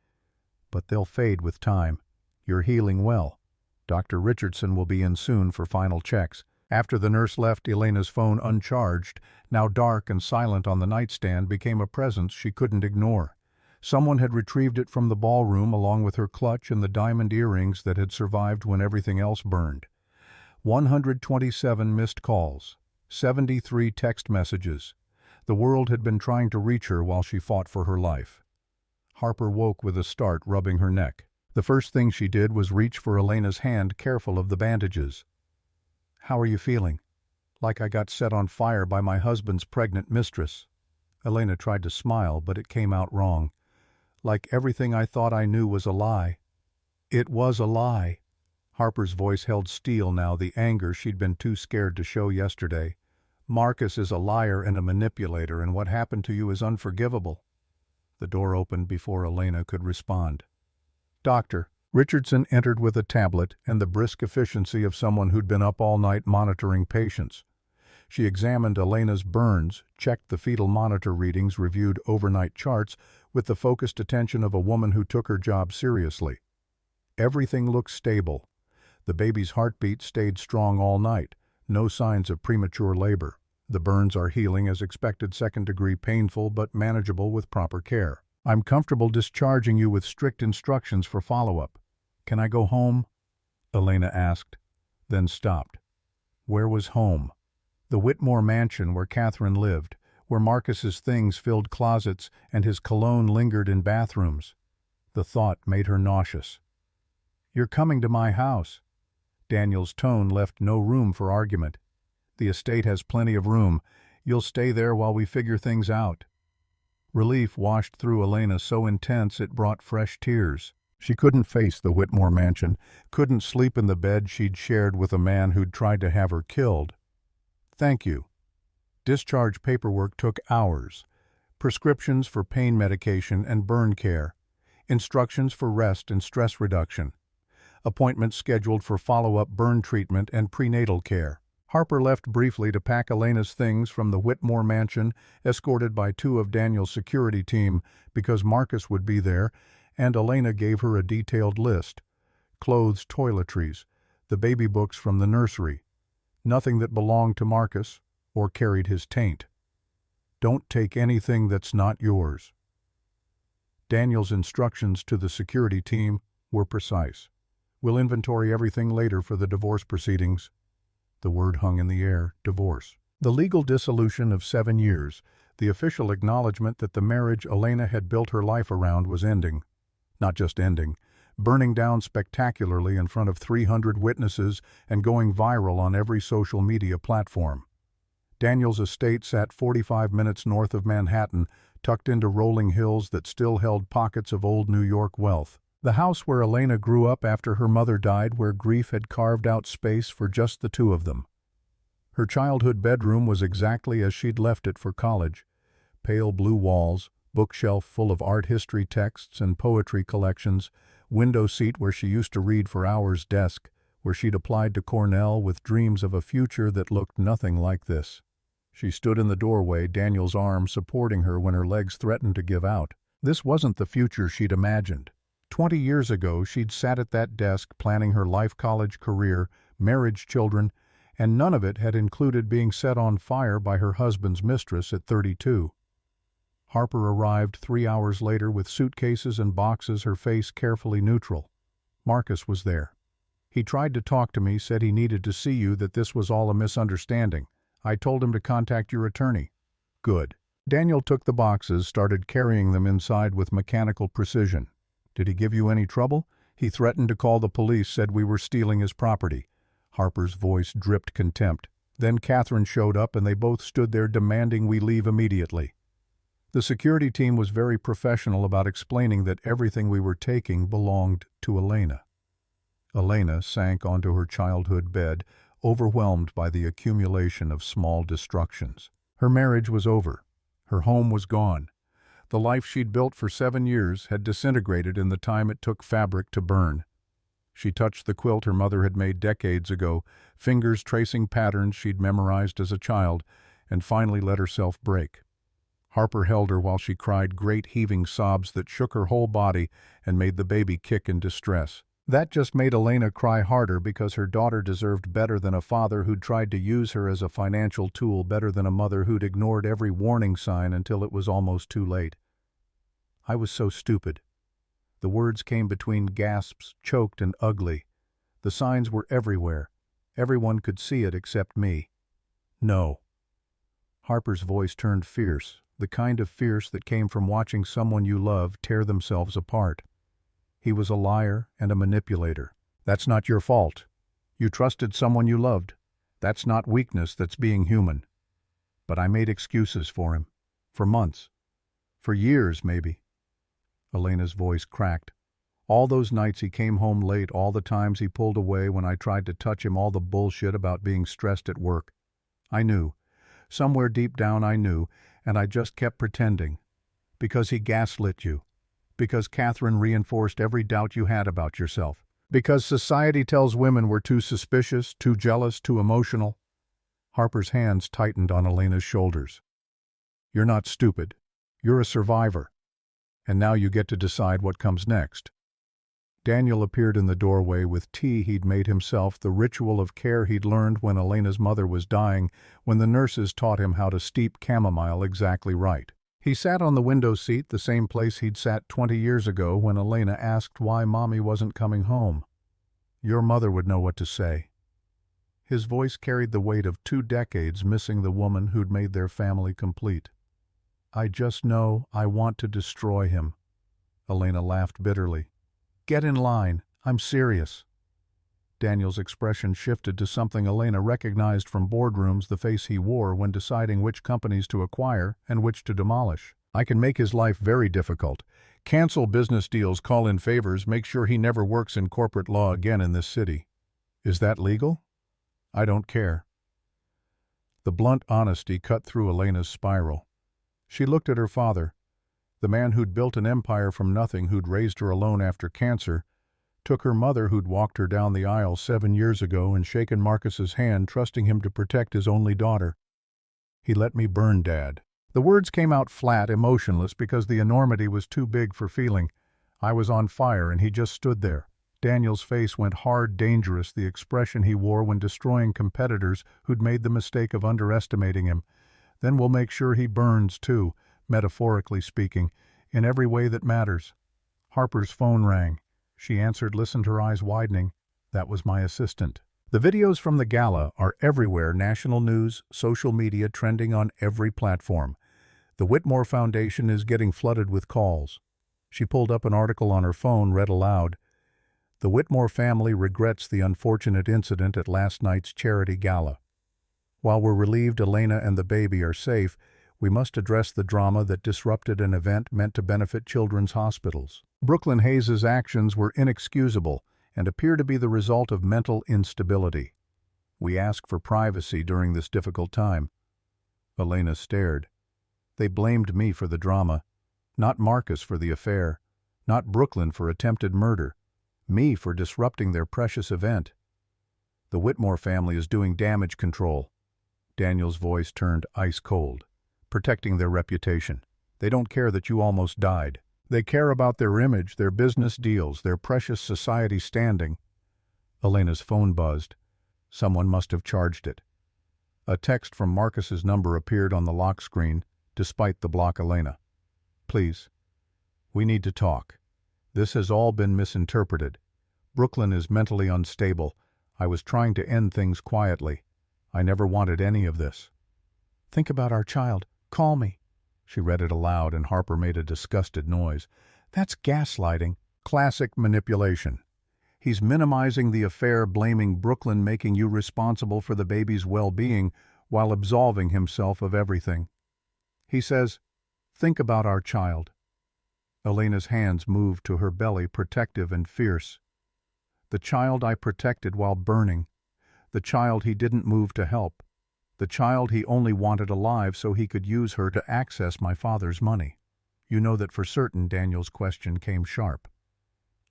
Speaker 1: "But they'll fade with time. You're healing well. Dr. Richardson will be in soon for final checks." After the nurse left, Elena's phone, uncharged, now dark and silent on the nightstand, became a presence she couldn't ignore. Someone had retrieved it from the ballroom along with her clutch and the diamond earrings that had survived when everything else burned. 127 missed calls, 73 text messages. The world had been trying to reach her while she fought for her life. Harper woke with a start, rubbing her neck. The first thing she did was reach for Elena's hand, careful of the bandages. "How are you feeling?" "Like I got set on fire by my husband's pregnant mistress." Elena tried to smile, but it came out wrong. "Like everything I thought I knew was a lie." "It was a lie." Harper's voice held steel now, the anger she'd been too scared to show yesterday. "Marcus is a liar and a manipulator, and what happened to you is unforgivable." The door opened before Elena could respond. "Doctor." Richardson entered with a tablet and the brisk efficiency of someone who'd been up all night monitoring patients. She examined Elena's burns, checked the fetal monitor readings, reviewed overnight charts with the focused attention of a woman who took her job seriously. Everything looked stable. The baby's heartbeat stayed strong all night. No signs of premature labor. The burns are healing as expected, second-degree painful but manageable with proper care. I'm comfortable discharging you with strict instructions for follow-up. Can I go home? Elena asked, then stopped. Where was home? The Whitmore mansion where Catherine lived, where Marcus's things filled closets and his cologne lingered in bathrooms. The thought made her nauseous. You're coming to my house. Daniel's tone left no room for argument. The estate has plenty of room. You'll stay there while we figure things out. Relief washed through Elena so intense it brought fresh tears. She couldn't face the Whitmore mansion, couldn't sleep in the bed she'd shared with a man who'd tried to have her killed. Thank you. Discharge paperwork took hours. Prescriptions for pain medication and burn care. Instructions for rest and stress reduction. Appointments scheduled for follow-up burn treatment and prenatal care. Harper left briefly to pack Elena's things from the Whitmore mansion, escorted by 2 of Daniel's security team because Marcus would be there, and Elena gave her a detailed list. Clothes, toiletries, the baby books from the nursery. Nothing that belonged to Marcus or carried his taint. Don't take anything that's not yours. Daniel's instructions to the security team were precise. We'll inventory everything later for the divorce proceedings. The word hung in the air, divorce. The legal dissolution of 7 years, the official acknowledgement that the marriage Elena had built her life around was ending. Not just ending, burning down spectacularly in front of 300 witnesses and going viral on every social media platform. Daniel's estate sat 45 minutes north of Manhattan, tucked into rolling hills that still held pockets of old New York wealth. The house where Elena grew up after her mother died, where grief had carved out space for just the 2 of them. Her childhood bedroom was exactly as she'd left it for college. Pale blue walls, bookshelf full of art history texts and poetry collections, window seat where she used to read for hours, desk where she'd applied to Cornell with dreams of a future that looked nothing like this. She stood in the doorway, Daniel's arm supporting her when her legs threatened to give out. This wasn't the future she'd imagined. 20 years ago, she'd sat at that desk planning her life, college career, marriage, children, and none of it had included being set on fire by her husband's mistress at 32. Harper arrived 3 hours later with suitcases and boxes, her face carefully neutral. Marcus was there. He tried to talk to me, said he needed to see you, that this was all a misunderstanding. I told him to contact your attorney. Good. Daniel took the boxes, started carrying them inside with mechanical precision. Did he give you any trouble? He threatened to call the police, said we were stealing his property. Harper's voice dripped contempt. Then Catherine showed up and they both stood there demanding we leave immediately. The security team was very professional about explaining that everything we were taking belonged to Elena. Elena sank onto her childhood bed, overwhelmed by the accumulation of small destructions. Her marriage was over. Her home was gone. The life she'd built for 7 years had disintegrated in the time it took fabric to burn. She touched the quilt her mother had made decades ago, fingers tracing patterns she'd memorized as a child, and finally let herself break. Harper held her while she cried great heaving sobs that shook her whole body and made the baby kick in distress. That just made Elena cry harder because her daughter deserved better than a father who'd tried to use her as a financial tool, better than a mother who'd ignored every warning sign until it was almost too late. I was so stupid. The words came between gasps, choked and ugly. The signs were everywhere. Everyone could see it except me. No. Harper's voice turned fierce, the kind of fierce that came from watching someone you love tear themselves apart. He was a liar and a manipulator. That's not your fault. You trusted someone you loved. That's not weakness, that's being human. But I made excuses for him. For months. For years, maybe. Elena's voice cracked. All those nights he came home late, all the times he pulled away when I tried to touch him, all the bullshit about being stressed at work. I knew. Somewhere deep down I knew, and I just kept pretending. Because he gaslit you. Because Catherine reinforced every doubt you had about yourself. Because society tells women we're too suspicious, too jealous, too emotional. Harper's hands tightened on Elena's shoulders. "You're not stupid. You're a survivor. And now you get to decide what comes next." Daniel appeared in the doorway with tea he'd made himself, the ritual of care he'd learned when Elena's mother was dying, when the nurses taught him how to steep chamomile exactly right. He sat on the window seat, the same place he'd sat 20 years ago when Elena asked why Mommy wasn't coming home. Your mother would know what to say. His voice carried the weight of 2 decades missing the woman who'd made their family complete. "I just know I want to destroy him." Elena laughed bitterly. "Get in line. I'm serious." Daniel's expression shifted to something Elena recognized from boardrooms, the face he wore when deciding which companies to acquire and which to demolish. "I can make his life very difficult. Cancel business deals, call in favors, make sure he never works in corporate law again in this city." "Is that legal?" "I don't care." The blunt honesty cut through Elena's spiral. She looked at her father, the man who'd built an empire from nothing, who'd raised her alone after cancer, took her mother who'd walked her down the aisle 7 years ago and shaken Marcus's hand, trusting him to protect his only daughter. "He let me burn, Dad." The words came out flat, emotionless, because the enormity was too big for feeling. I was on fire and he just stood there. Daniel's face went hard, dangerous, the expression he wore when destroying competitors who'd made the mistake of underestimating him. "Then we'll make sure he burns, too, metaphorically speaking, in every way that matters." Harper's phone rang. She answered, listened, her eyes widening. That was my assistant. The videos from the gala are everywhere, national news, social media, trending on every platform. The Whitmore Foundation is getting flooded with calls. She pulled up an article on her phone, read aloud. "The Whitmore family regrets the unfortunate incident at last night's charity gala. While we're relieved Elena and the baby are safe, we must address the drama that disrupted an event meant to benefit children's hospitals. Brooklyn Hayes's actions were inexcusable and appear to be the result of mental instability. We ask for privacy during this difficult time." Elena stared. "They blamed me for the drama, not Marcus for the affair, not Brooklyn for attempted murder, me for disrupting their precious event. The Whitmore family is doing damage control." Daniel's voice turned ice cold. "Protecting their reputation. They don't care that you almost died. They care about their image, their business deals, their precious society standing." Elena's phone buzzed. Someone must have charged it. A text from Marcus's number appeared on the lock screen, despite the block. "Elena, please. We need to talk. This has all been misinterpreted. Brooklyn is mentally unstable. I was trying to end things quietly. I never wanted any of this." "Think about our child. Call me." She read it aloud, and Harper made a disgusted noise. "That's gaslighting. Classic manipulation. He's minimizing the affair, blaming Brooklyn, making you responsible for the baby's well-being, while absolving himself of everything. He says, 'Think about our child.'" Elena's hands moved to her belly, protective and fierce. "The child I protected while burning. The child he didn't move to help. The child he only wanted alive so he could use her to access my father's money." "You know that for certain?" Daniel's question came sharp.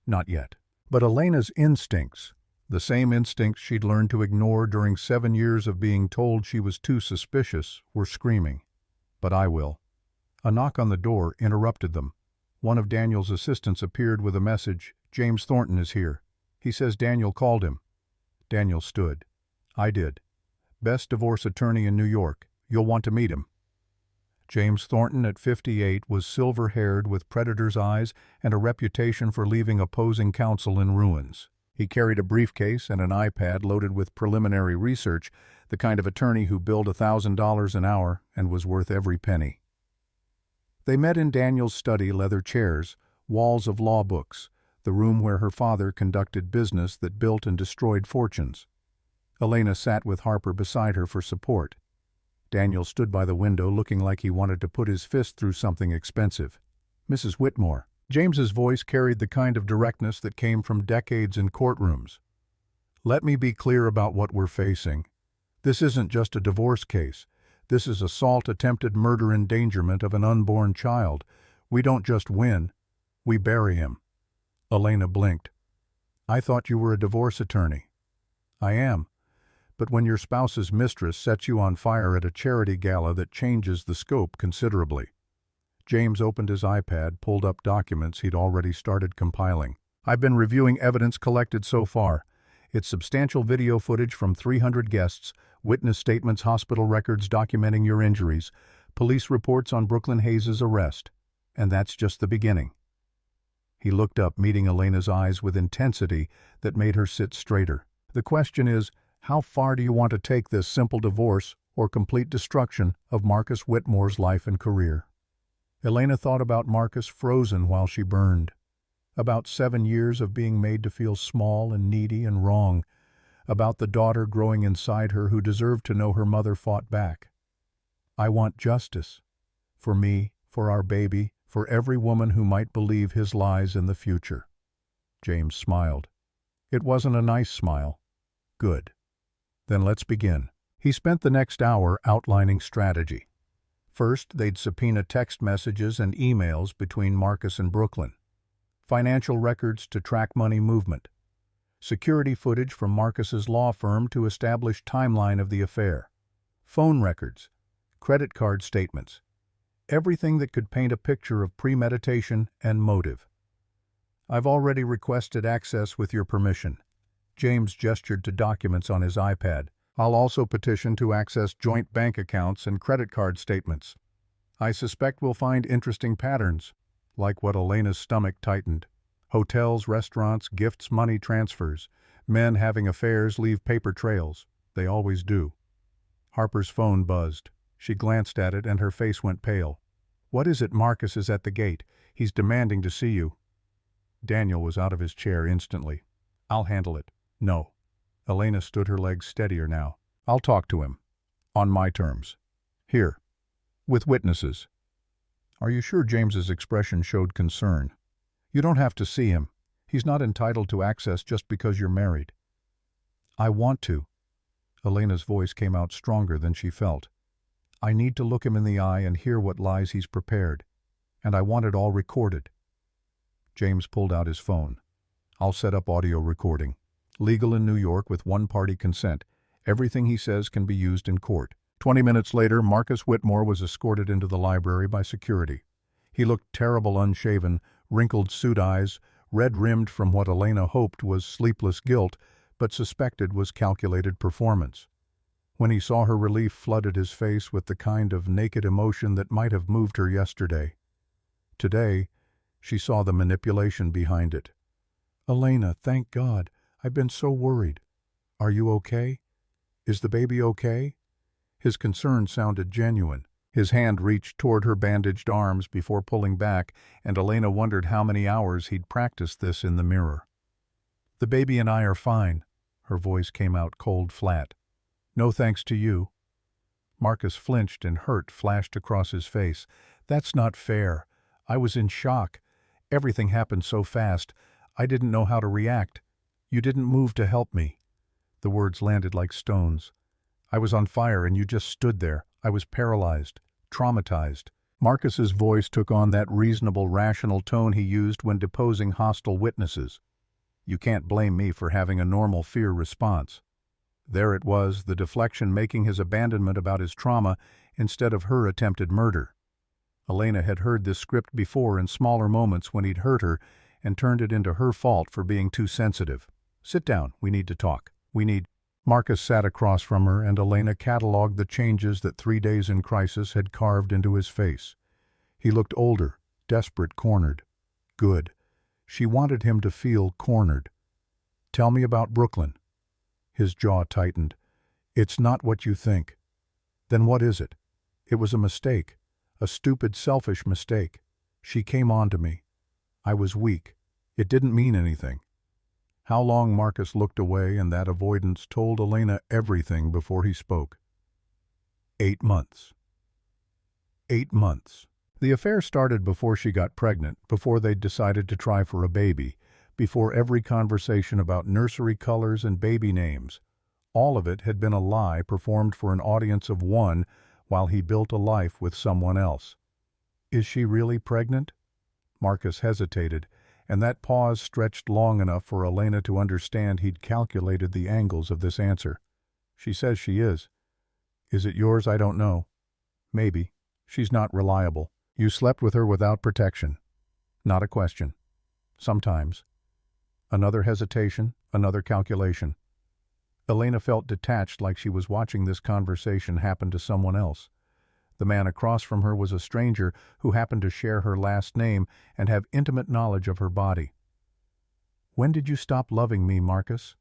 Speaker 1: "Not yet." But Elena's instincts, the same instincts she'd learned to ignore during 7 years of being told she was too suspicious, were screaming. "But I will." A knock on the door interrupted them. One of Daniel's assistants appeared with a message. "James Thornton is here. He says Daniel called him." Daniel stood. "I did. Best divorce attorney in New York. You'll want to meet him." James Thornton, at 58, was silver-haired with predator's eyes and a reputation for leaving opposing counsel in ruins. He carried a briefcase and an iPad loaded with preliminary research, the kind of attorney who billed $1,000 an hour and was worth every penny. They met in Daniel's study, leather chairs, walls of law books, the room where her father conducted business that built and destroyed fortunes. Elena sat with Harper beside her for support. Daniel stood by the window looking like he wanted to put his fist through something expensive. "Mrs. Whitmore." James's voice carried the kind of directness that came from decades in courtrooms. "Let me be clear about what we're facing. This isn't just a divorce case. This is assault, attempted murder, endangerment of an unborn child. We don't just win, we bury him." Elena blinked. "I thought you were a divorce attorney." "I am. but when your spouse's mistress sets you on fire at a charity gala, that changes the scope considerably. James opened his iPad, pulled up documents he'd already started compiling. I've been reviewing evidence collected so far. It's substantial video footage from 300 guests, witness statements, hospital records documenting your injuries, police reports on Brooklyn Hayes' arrest. And that's just the beginning. He looked up, meeting Elena's eyes with intensity that made her sit straighter. The question is, how far do you want to take this: simple divorce or complete destruction of Marcus Whitmore's life and career? Elena thought about Marcus, frozen while she burned. About 7 years of being made to feel small and needy and wrong. About the daughter growing inside her who deserved to know her mother fought back. I want justice. For me, for our baby, for every woman who might believe his lies in the future. James smiled. It wasn't a nice smile. Good. Then let's begin. He spent the next hour outlining strategy. First, they'd subpoena text messages and emails between Marcus and Brooklyn. Financial records to track money movement. Security footage from Marcus's law firm to establish timeline of the affair. Phone records. Credit card statements. Everything that could paint a picture of premeditation and motive. I've already requested access with your permission. James gestured to documents on his iPad. I'll also petition to access joint bank accounts and credit card statements. I suspect we'll find interesting patterns, like what Elena's stomach tightened. Hotels, restaurants, gifts, money transfers. Men having affairs leave paper trails. They always do. Harper's phone buzzed. She glanced at it and her face went pale. What is it? Marcus is at the gate. He's demanding to see you. Daniel was out of his chair instantly. I'll handle it. No. Elena stood her legs steadier now. I'll talk to him. On my terms. Here. With witnesses. Are you sure? James's expression showed concern. You don't have to see him. He's not entitled to access just because you're married. I want to. Elena's voice came out stronger than she felt. I need to look him in the eye and hear what lies he's prepared. And I want it all recorded. James pulled out his phone. I'll set up audio recording. Legal in New York with one-party consent. Everything he says can be used in court. 20 minutes later, Marcus Whitmore was escorted into the library by security. He looked terrible, unshaven, wrinkled suit eyes, red-rimmed from what Elena hoped was sleepless guilt, but suspected was calculated performance. When he saw her, relief flooded his face with the kind of naked emotion that might have moved her yesterday. Today, she saw the manipulation behind it. Elena, thank God. I've been so worried. Are you okay? Is the baby okay? His concern sounded genuine. His hand reached toward her bandaged arms before pulling back, and Elena wondered how many hours he'd practiced this in the mirror. The baby and I are fine. Her voice came out cold, flat. No thanks to you. Marcus flinched and hurt flashed across his face. That's not fair. I was in shock. Everything happened so fast. I didn't know how to react. You didn't move to help me. The words landed like stones. I was on fire and you just stood there. I was paralyzed, traumatized. Marcus's voice took on that reasonable, rational tone he used when deposing hostile witnesses. You can't blame me for having a normal fear response. There it was, the deflection making his abandonment about his trauma instead of her attempted murder. Elena had heard this script before in smaller moments when he'd hurt her and turned it into her fault for being too sensitive. Sit down, we need to talk. Marcus sat across from her and Elena catalogued the changes that 3 days in crisis had carved into his face. He looked older, desperate, cornered. Good. She wanted him to feel cornered. Tell me about Brooklyn. His jaw tightened. It's not what you think. Then what is it? It was a mistake. A stupid, selfish mistake. She came on to me. I was weak. It didn't mean anything. How long? Marcus looked away, and that avoidance told Elena everything before he spoke. 8 months. 8 months. The affair started before she got pregnant, before they'd decided to try for a baby, before every conversation about nursery colors and baby names. All of it had been a lie performed for an audience of one while he built a life with someone else. Is she really pregnant? Marcus hesitated, and that pause stretched long enough for Elena to understand he'd calculated the angles of this answer. She says she is. Is it yours? I don't know. Maybe. She's not reliable. You slept with her without protection. Not a question. Sometimes. Another hesitation, another calculation. Elena felt detached, like she was watching this conversation happen to someone else. The man across from her was a stranger who happened to share her last name and have intimate knowledge of her body. When did you stop loving me, Marcus?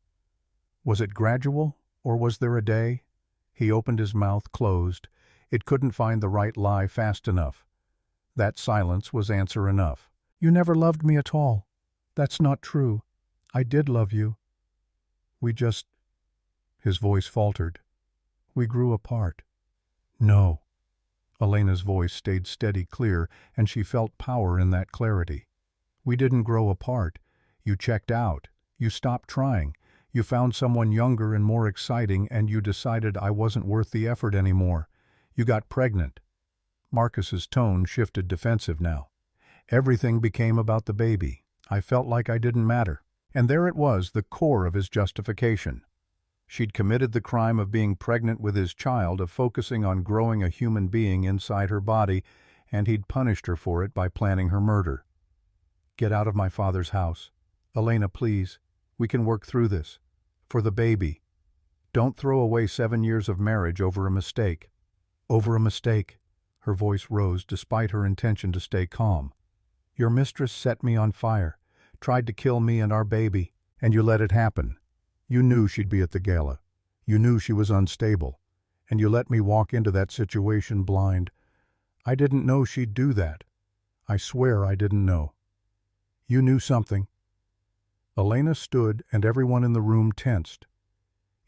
Speaker 1: Was it gradual, or was there a day? He opened his mouth, closed. It couldn't find the right lie fast enough. That silence was answer enough. You never loved me at all. That's not true. I did love you. We just... His voice faltered. We grew apart. No. Elena's voice stayed steady, clear, and she felt power in that clarity. We didn't grow apart. You checked out. You stopped trying. You found someone younger and more exciting, and you decided I wasn't worth the effort anymore. You got pregnant. Marcus's tone shifted defensive now. Everything became about the baby. I felt like I didn't matter. And there it was, the core of his justification. She'd committed the crime of being pregnant with his child, of focusing on growing a human being inside her body, and he'd punished her for it by planning her murder. Get out of my father's house. Elena, please. We can work through this. For the baby. Don't throw away 7 years of marriage over a mistake. Over a mistake. Her voice rose despite her intention to stay calm. Your mistress set me on fire, tried to kill me and our baby, and you let it happen. You knew she'd be at the gala. You knew she was unstable, and you let me walk into that situation blind. I didn't know she'd do that. I swear I didn't know. You knew something. Elena stood, and everyone in the room tensed.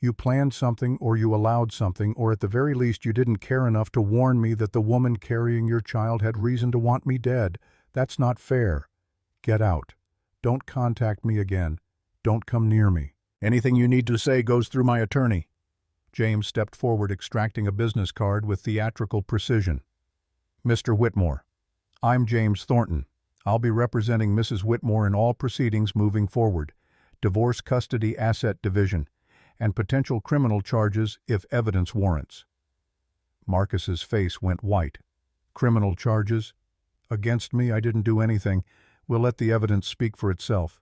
Speaker 1: You planned something, or you allowed something, or at the very least you didn't care enough to warn me that the woman carrying your child had reason to want me dead. That's not fair. Get out. Don't contact me again. Don't come near me. Anything you need to say goes through my attorney. James stepped forward, extracting a business card with theatrical precision. Mr. Whitmore, I'm James Thornton. I'll be representing Mrs. Whitmore in all proceedings moving forward, divorce custody asset division, and potential criminal charges if evidence warrants. Marcus's face went white. Criminal charges? Against me? I didn't do anything. We'll let the evidence speak for itself.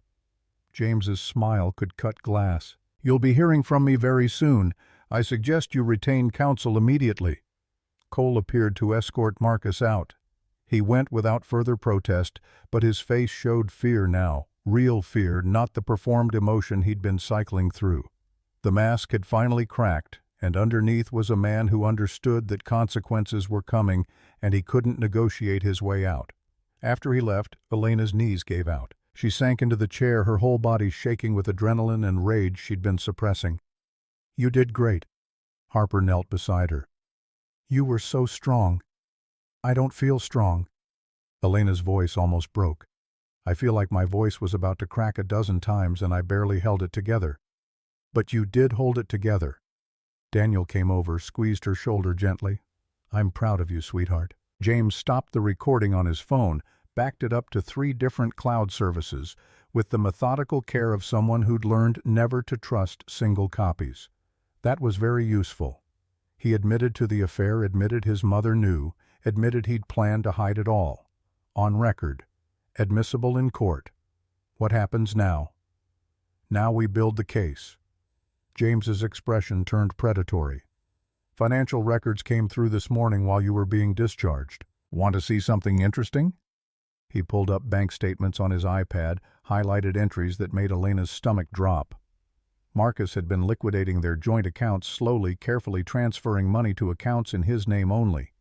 Speaker 1: James's smile could cut glass. You'll be hearing from me very soon. I suggest you retain counsel immediately. Cole appeared to escort Marcus out. He went without further protest, but his face showed fear now, real fear, not the performed emotion he'd been cycling through. The mask had finally cracked, and underneath was a man who understood that consequences were coming, and he couldn't negotiate his way out. After he left, Elena's knees gave out. She sank into the chair, her whole body shaking with adrenaline and rage she'd been suppressing. You did great. Harper knelt beside her. You were so strong. I don't feel strong. Elena's voice almost broke. I feel like my voice was about to crack a dozen times and I barely held it together. But you did hold it together. Daniel came over, squeezed her shoulder gently. I'm proud of you, sweetheart. James stopped the recording on his phone, backed it up to 3 different cloud services, with the methodical care of someone who'd learned never to trust single copies. That was very useful. He admitted to the affair, admitted his mother knew, admitted he'd planned to hide it all. On record. Admissible in court. What happens now? Now we build the case. James's expression turned predatory. Financial records came through this morning while you were being discharged. Want to see something interesting? He pulled up bank statements on his iPad, highlighted entries that made Elena's stomach drop. Marcus had been liquidating their joint accounts slowly, carefully transferring money to accounts in his name only.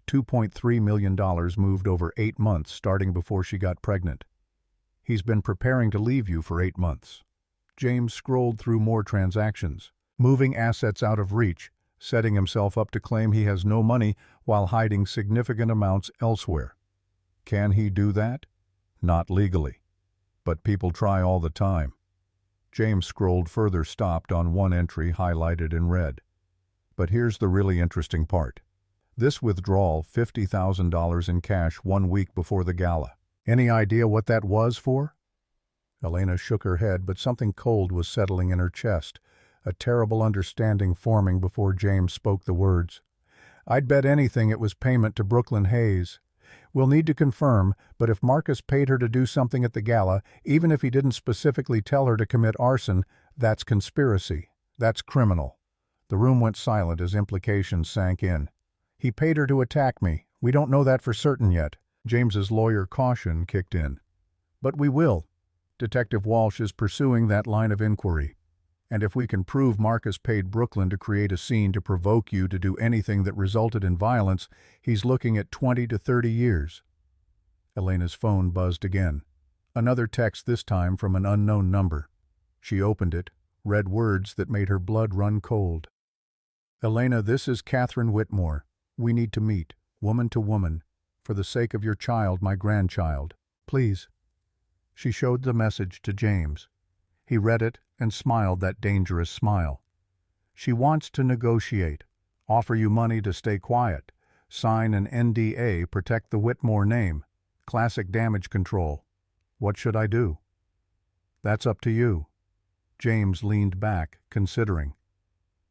Speaker 1: $2.3 million moved over 8 months, starting before she got pregnant. He's been preparing to leave you for 8 months. James scrolled through more transactions, moving assets out of reach, setting himself up to claim he has no money while hiding significant amounts elsewhere. Can he do that? Not legally. But people try all the time. James scrolled further, stopped on one entry highlighted in red. But here's the really interesting part. This withdrawal, $50,000 in cash 1 week before the gala. Any idea what that was for? Elena shook her head, but something cold was settling in her chest, a terrible understanding forming before James spoke the words. "I'd bet anything it was payment to Brooklyn Hayes. We'll need to confirm, but if Marcus paid her to do something at the gala, even if he didn't specifically tell her to commit arson, that's conspiracy. That's criminal." The room went silent as implications sank in. "He paid her to attack me. We don't know that for certain yet." James's lawyer caution kicked in. "But we will. Detective Walsh is pursuing that line of inquiry. And if we can prove Marcus paid Brooklyn to create a scene to provoke you to do anything that resulted in violence, he's looking at 20 to 30 years. Elena's phone buzzed again. Another text, this time from an unknown number. She opened it, read words that made her blood run cold. "Elena, this is Catherine Whitmore. We need to meet, woman to woman, for the sake of your child, my grandchild. Please." She showed the message to James. He read it and smiled that dangerous smile. "She wants to negotiate, offer you money to stay quiet, sign an NDA, protect the Whitmore name, classic damage control. What should I do?" "That's up to you." James leaned back, considering.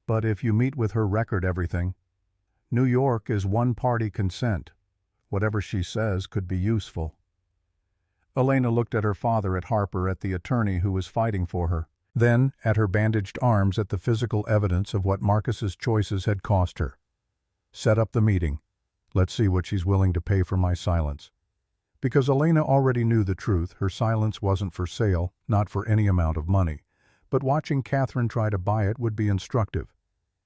Speaker 1: "But if you meet with her, record everything. New York is one-party consent. Whatever she says could be useful." Elena looked at her father, at Harper, at the attorney who was fighting for her. Then, at her bandaged arms, at the physical evidence of what Marcus's choices had cost her. "Set up the meeting. Let's see what she's willing to pay for my silence." Because Elena already knew the truth, her silence wasn't for sale, not for any amount of money. But watching Catherine try to buy it would be instructive.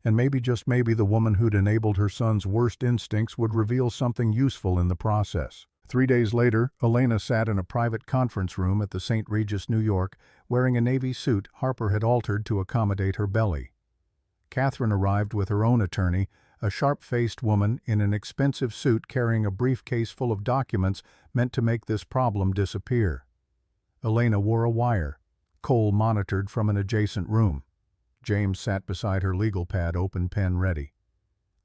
Speaker 1: And maybe, just maybe, the woman who'd enabled her son's worst instincts would reveal something useful in the process. 3 days later, Elena sat in a private conference room at the St. Regis, New York, wearing a navy suit Harper had altered to accommodate her belly. Catherine arrived with her own attorney, a sharp-faced woman in an expensive suit carrying a briefcase full of documents meant to make this problem disappear. Elena wore a wire. Cole monitored from an adjacent room. James sat beside her legal pad, open pen ready.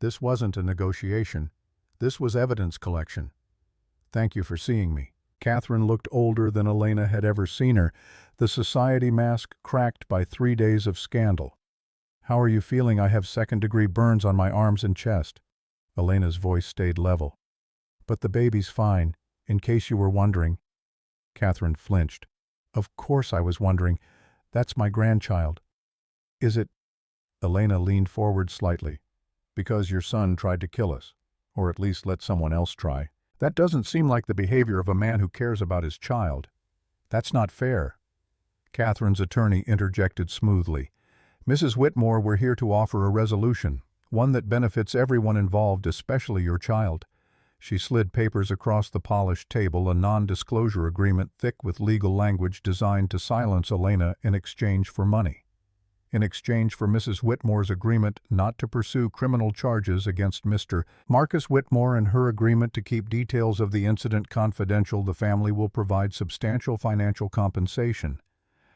Speaker 1: This wasn't a negotiation. This was evidence collection. "Thank you for seeing me." Catherine looked older than Elena had ever seen her, the society mask cracked by 3 days of scandal. "How are you feeling? I have second-degree burns on my arms and chest." Elena's voice stayed level. "But the baby's fine, in case you were wondering." Catherine flinched. "Of course I was wondering. That's my grandchild." "Is it?" Elena leaned forward slightly. "Because your son tried to kill us, or at least let someone else try. That doesn't seem like the behavior of a man who cares about his child. That's not fair." Catherine's attorney interjected smoothly. "Mrs. Whitmore, we're here to offer a resolution, one that benefits everyone involved, especially your child." She slid papers across the polished table, a non-disclosure agreement thick with legal language designed to silence Elena in exchange for money. In exchange for Mrs. Whitmore's agreement not to pursue criminal charges against Mr. Marcus Whitmore and her agreement to keep details of the incident confidential, the family will provide substantial financial compensation.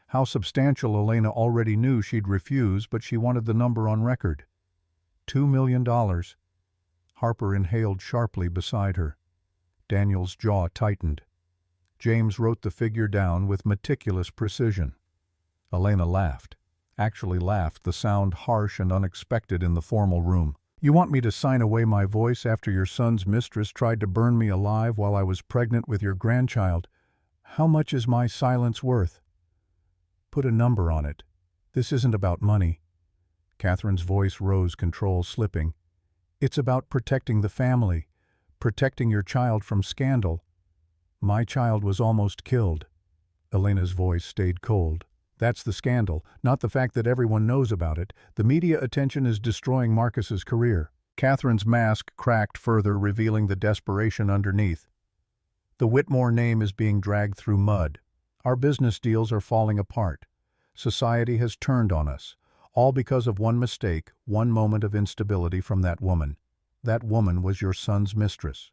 Speaker 1: How substantial Elena already knew she'd refuse, but she wanted the number on record. $2 million. Harper inhaled sharply beside her. Daniel's jaw tightened. James wrote the figure down with meticulous precision. Elena laughed. Actually laughed, the sound harsh and unexpected in the formal room. "You want me to sign away my voice after your son's mistress tried to burn me alive while I was pregnant with your grandchild? How much is my silence worth?" "Put a number on it. This isn't about money." Catherine's voice rose, control slipping. "It's about protecting the family, protecting your child from scandal. My child was almost killed." Elena's voice stayed cold. "That's the scandal, not the fact that everyone knows about it. The media attention is destroying Marcus's career." Catherine's mask cracked further, revealing the desperation underneath. "The Whitmore name is being dragged through mud. Our business deals are falling apart. Society has turned on us, all because of one mistake, one moment of instability from that woman. That woman was your son's mistress."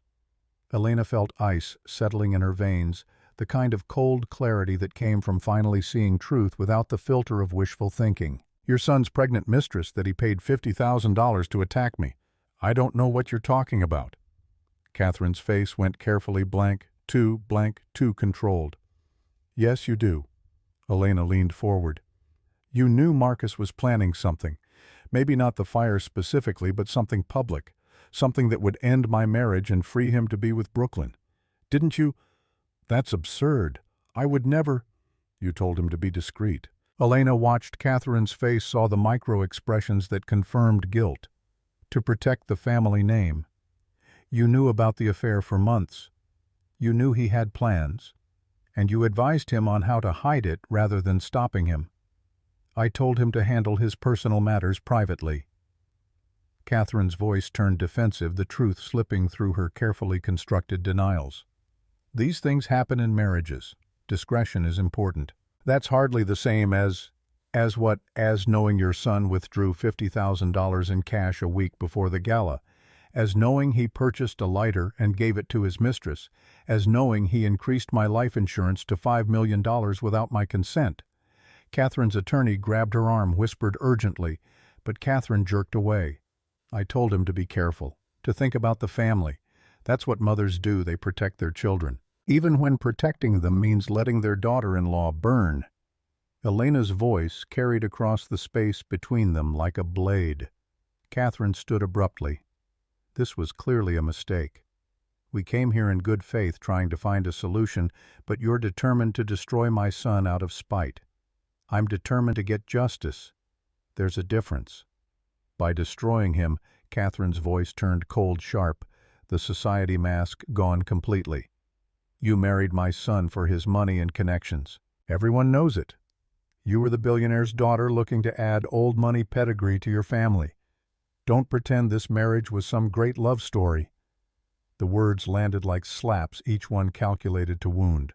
Speaker 1: Elena felt ice settling in her veins, the kind of cold clarity that came from finally seeing truth without the filter of wishful thinking. "Your son's pregnant mistress that he paid $50,000 to attack me. I don't know what you're talking about." Catherine's face went carefully blank, too controlled. "Yes, you do." Elena leaned forward. You knew Marcus was planning something. Maybe not the fire specifically, but something public. Something that would end my marriage and free him to be with Brooklyn. Didn't you? That's absurd. I would never. You told him to be discreet. Elena watched Catherine's face, saw the micro-expressions that confirmed guilt. To protect the family name. You knew about the affair for months. You knew he had plans. And you advised him on how to hide it rather than stopping him. I told him to handle his personal matters privately. Catherine's voice turned defensive, the truth slipping through her carefully constructed denials. These things happen in marriages. Discretion is important. That's hardly the same as knowing your son withdrew $50,000 in cash a week before the gala, as knowing he purchased a lighter and gave it to his mistress, as knowing he increased my life insurance to $5 million without my consent. Catherine's attorney grabbed her arm, whispered urgently, but Catherine jerked away. I told him to be careful, to think about the family. That's what mothers do, they protect their children. Even when protecting them means letting their daughter-in-law burn. Elena's voice carried across the space between them like a blade. Catherine stood abruptly. This was clearly a mistake. We came here in good faith trying to find a solution, but you're determined to destroy my son out of spite. I'm determined to get justice. There's a difference. By destroying him, Catherine's voice turned cold sharp, the society mask gone completely. You married my son for his money and connections. Everyone knows it. You were the billionaire's daughter looking to add old money pedigree to your family. Don't pretend this marriage was some great love story. The words landed like slaps, each one calculated to wound.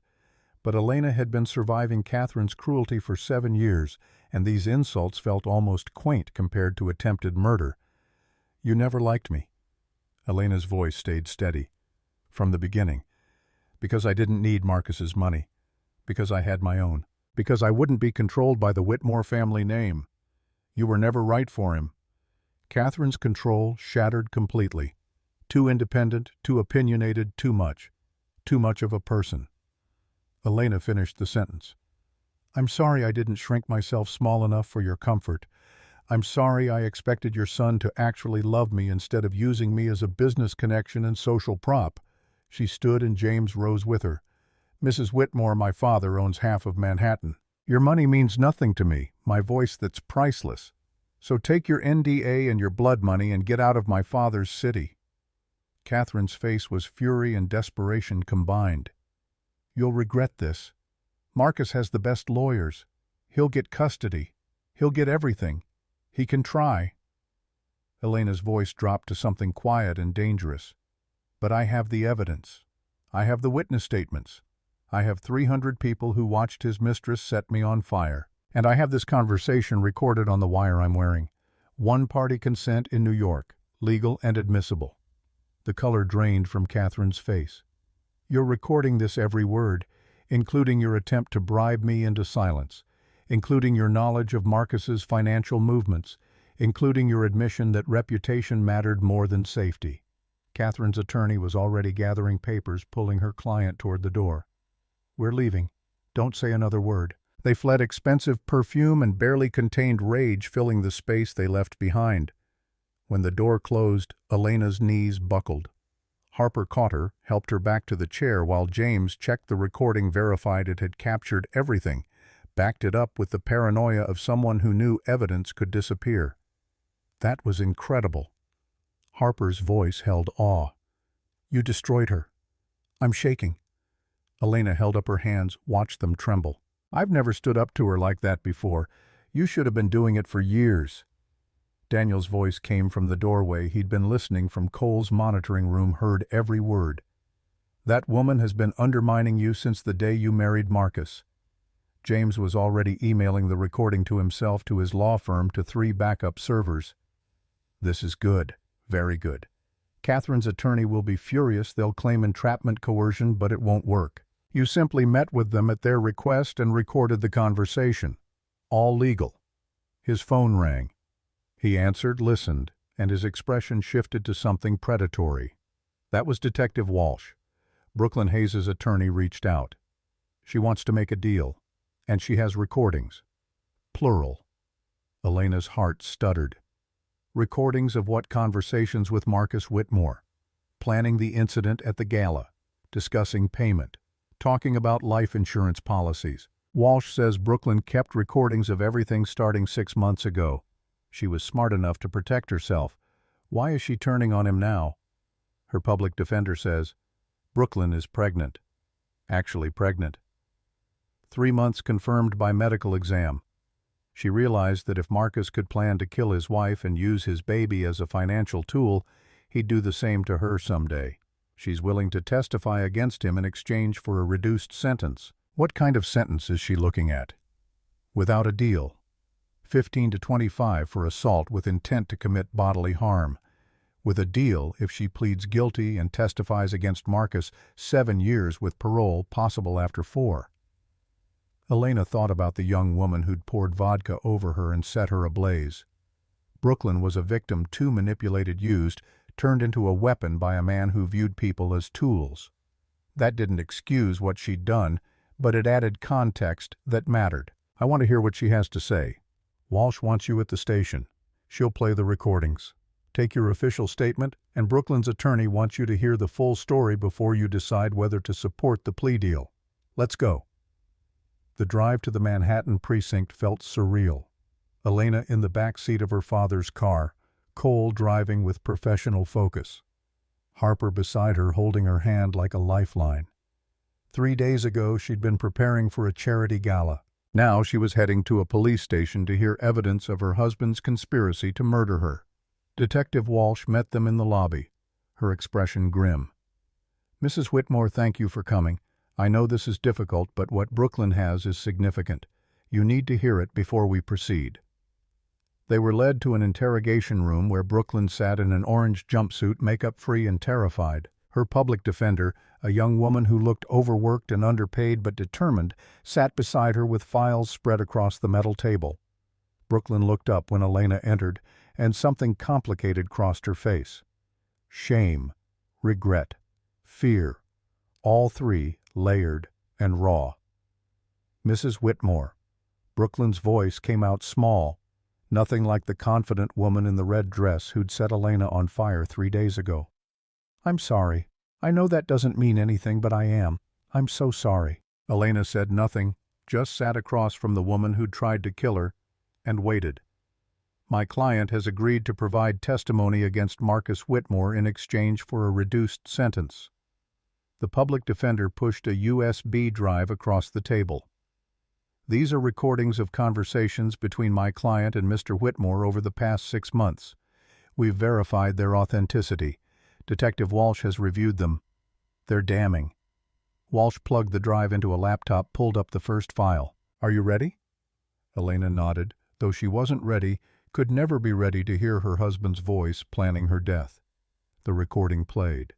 Speaker 1: But Elena had been surviving Catherine's cruelty for 7 years, and these insults felt almost quaint compared to attempted murder. You never liked me. Elena's voice stayed steady. From the beginning. Because I didn't need Marcus's money. Because I had my own. Because I wouldn't be controlled by the Whitmore family name. You were never right for him. Catherine's control shattered completely. Too independent, too opinionated, too much. Too much of a person. Elena finished the sentence. I'm sorry I didn't shrink myself small enough for your comfort. I'm sorry I expected your son to actually love me instead of using me as a business connection and social prop. She stood and James rose with her. Mrs. Whitmore, my father, owns half of Manhattan. Your money means nothing to me, my voice that's priceless. So take your NDA and your blood money and get out of my father's city. Catherine's face was fury and desperation combined. You'll regret this. Marcus has the best lawyers. He'll get custody. He'll get everything. He can try. Elena's voice dropped to something quiet and dangerous. But I have the evidence. I have the witness statements. I have 300 people who watched his mistress set me on fire. And I have this conversation recorded on the wire I'm wearing. One-party consent in New York, legal and admissible. The color drained from Catherine's face. You're recording this every word, including your attempt to bribe me into silence, including your knowledge of Marcus's financial movements, including your admission that reputation mattered more than safety. Catherine's attorney was already gathering papers, pulling her client toward the door. We're leaving. Don't say another word. They fled, expensive perfume and barely contained rage filling the space they left behind. When the door closed, Elena's knees buckled. Harper caught her, helped her back to the chair while James checked the recording, verified it had captured everything, backed it up with the paranoia of someone who knew evidence could disappear. That was incredible. Harper's voice held awe. You destroyed her. I'm shaking. Elena held up her hands, watched them tremble. I've never stood up to her like that before. You should have been doing it for years. Daniel's voice came from the doorway. He'd been listening from Cole's monitoring room, heard every word. That woman has been undermining you since the day you married Marcus. James was already emailing the recording to himself, to his law firm, to 3 backup servers. This is good. Very good. Catherine's attorney will be furious. They'll claim entrapment, coercion, but it won't work. You simply met with them at their request and recorded the conversation. All legal. His phone rang. He answered, listened, and his expression shifted to something predatory. That was Detective Walsh. Brooklyn Hayes' attorney reached out. She wants to make a deal, and she has recordings. Plural. Elena's heart stuttered. Recordings of what conversations with Marcus Whitmore, planning the incident at the gala, discussing payment, talking about life insurance policies. Walsh says Brooklyn kept recordings of everything starting 6 months ago. She was smart enough to protect herself. Why is she turning on him now? Her public defender says, Brooklyn is pregnant. Actually pregnant. 3 months confirmed by medical exam. She realized that if Marcus could plan to kill his wife and use his baby as a financial tool, he'd do the same to her someday. She's willing to testify against him in exchange for a reduced sentence. What kind of sentence is she looking at? Without a deal. 15 to 25 for assault with intent to commit bodily harm. With a deal, if she pleads guilty and testifies against Marcus, 7 years with parole, possible after 4. Elena thought about the young woman who'd poured vodka over her and set her ablaze. Brooklyn was a victim too manipulated, used, turned into a weapon by a man who viewed people as tools. That didn't excuse what she'd done, but it added context that mattered. I want to hear what she has to say. Walsh wants you at the station. She'll play the recordings. Take your official statement, and Brooklyn's attorney wants you to hear the full story before you decide whether to support the plea deal. Let's go. The drive to the Manhattan precinct felt surreal. Elena in the back seat of her father's car, Cole driving with professional focus. Harper beside her holding her hand like a lifeline. 3 days ago she'd been preparing for a charity gala. Now she was heading to a police station to hear evidence of her husband's conspiracy to murder her. Detective Walsh met them in the lobby, her expression grim. Mrs. Whitmore, thank you for coming. I know this is difficult, but what Brooklyn has is significant. You need to hear it before we proceed. They were led to an interrogation room where Brooklyn sat in an orange jumpsuit, makeup-free and terrified. Her public defender, a young woman who looked overworked and underpaid but determined, sat beside her with files spread across the metal table. Brooklyn looked up when Elena entered, and something complicated crossed her face. Shame, regret, fear, all three layered and raw. Mrs. Whitmore. Brooklyn's voice came out small, nothing like the confident woman in the red dress who'd set Elena on fire 3 days ago. I'm sorry. I know that doesn't mean anything, but I am. I'm so sorry. Elena said nothing, just sat across from the woman who'd tried to kill her, and waited. My client has agreed to provide testimony against Marcus Whitmore in exchange for a reduced sentence. The public defender pushed a USB drive across the table. These are recordings of conversations between my client and Mr. Whitmore over the past 6 months. We've verified their authenticity. Detective Walsh has reviewed them. They're damning. Walsh plugged the drive into a laptop, pulled up the first file. Are you ready? Elena nodded, though she wasn't ready, could never be ready to hear her husband's voice planning her death. The recording played.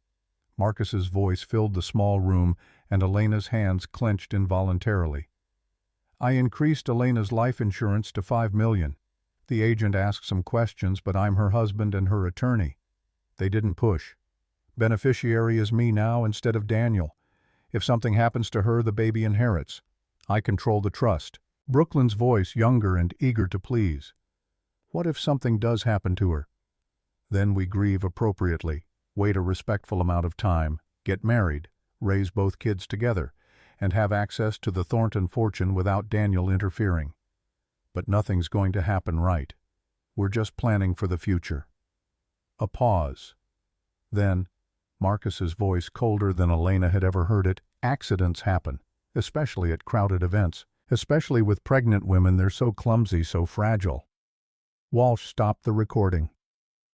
Speaker 1: Marcus's voice filled the small room, and Elena's hands clenched involuntarily. I increased Elena's life insurance to $5 million. The agent asked some questions, but I'm her husband and her attorney. They didn't push. Beneficiary is me now instead of Daniel. If something happens to her, the baby inherits. I control the trust. Brooklyn's voice younger and eager to please. What if something does happen to her? Then we grieve appropriately, wait a respectful amount of time, get married, raise both kids together, and have access to the Thornton fortune without Daniel interfering. But nothing's going to happen right. We're just planning for the future. A pause. Then, Marcus's voice colder than Elena had ever heard it, accidents happen, especially at crowded events, especially with pregnant women. They're so clumsy, so fragile. Walsh stopped the recording.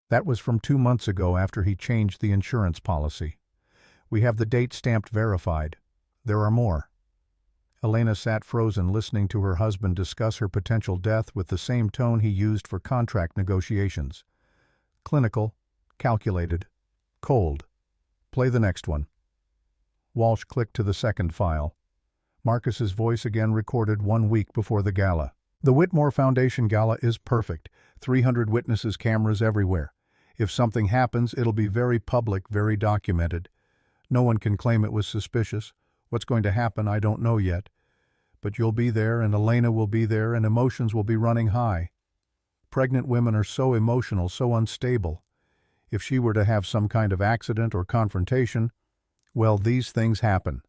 Speaker 1: That was from 2 months ago after he changed the insurance policy. We have the date stamped verified. There are more. Elena sat frozen, listening to her husband discuss her potential death with the same tone he used for contract negotiations. Clinical, calculated, cold. Play the next one. Walsh clicked to the second file. Marcus's voice again, recorded 1 week before the gala. The Whitmore Foundation gala is perfect. 300 witnesses, cameras everywhere. If something happens, it'll be very public, very documented. No one can claim it was suspicious. What's going to happen, I don't know yet. But you'll be there, and Elena will be there, and emotions will be running high. Pregnant women are so emotional, so unstable. If she were to have some kind of accident or confrontation, well, these things happen.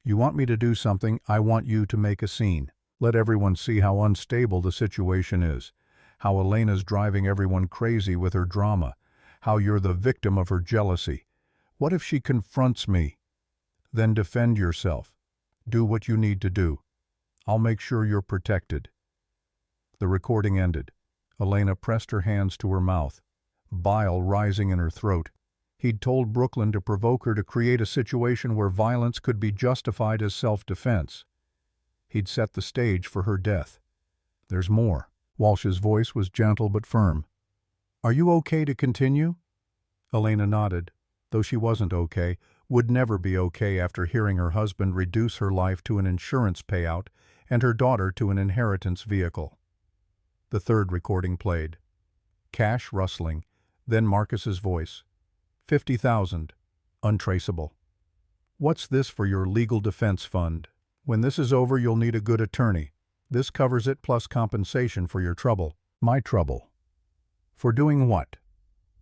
Speaker 1: You want me to do something, I want you to make a scene. Let everyone see how unstable the situation is, how Elena's driving everyone crazy with her drama, how you're the victim of her jealousy. What if she confronts me? Then defend yourself. Do what you need to do. I'll make sure you're protected." The recording ended. Elena pressed her hands to her mouth, bile rising in her throat. He'd told Brooklyn to provoke her to create a situation where violence could be justified as self-defense. He'd set the stage for her death. "There's more." Walsh's voice was gentle but firm. "Are you okay to continue?" Elena nodded, though she wasn't okay, would never be okay after hearing her husband reduce her life to an insurance payout and her daughter to an inheritance vehicle. The third recording played. Cash rustling, then Marcus's voice. 50,000, untraceable. "What's this for your legal defense fund? When this is over, you'll need a good attorney. This covers it plus compensation for your trouble." "My trouble." "For doing what?"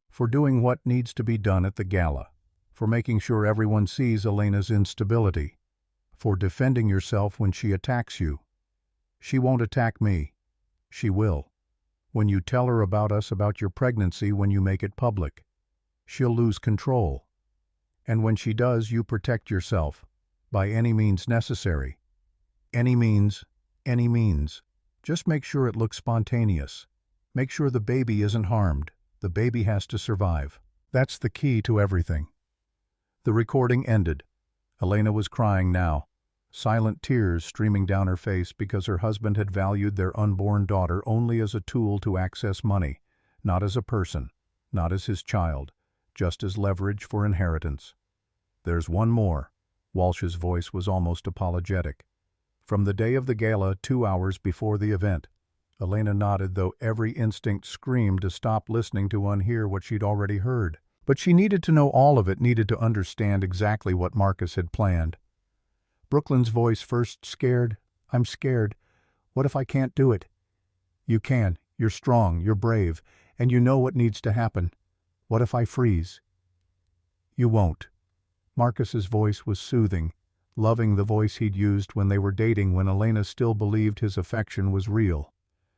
Speaker 1: "For doing what needs to be done at the gala. For making sure everyone sees Elena's instability. For defending yourself when she attacks you." "She won't attack me." "She will. When you tell her about us, about your pregnancy, when you make it public. She'll lose control. And when she does, you protect yourself. By any means necessary." "Any means, any means. Just make sure it looks spontaneous. Make sure the baby isn't harmed. The baby has to survive. That's the key to everything." The recording ended. Elena was crying now, silent tears streaming down her face because her husband had valued their unborn daughter only as a tool to access money, not as a person, not as his child, just as leverage for inheritance. "There's one more." Walsh's voice was almost apologetic. "From the day of the gala, 2 hours before the event." Elena nodded, though every instinct screamed to stop listening to unhear what she'd already heard. But she needed to know all of it, needed to understand exactly what Marcus had planned. Brooklyn's voice first scared. "I'm scared. What if I can't do it?" "You can. You're strong, you're brave, and you know what needs to happen. What if I freeze?" "You won't." Marcus's voice was soothing, loving, the voice he'd used when they were dating, when Elena still believed his affection was real.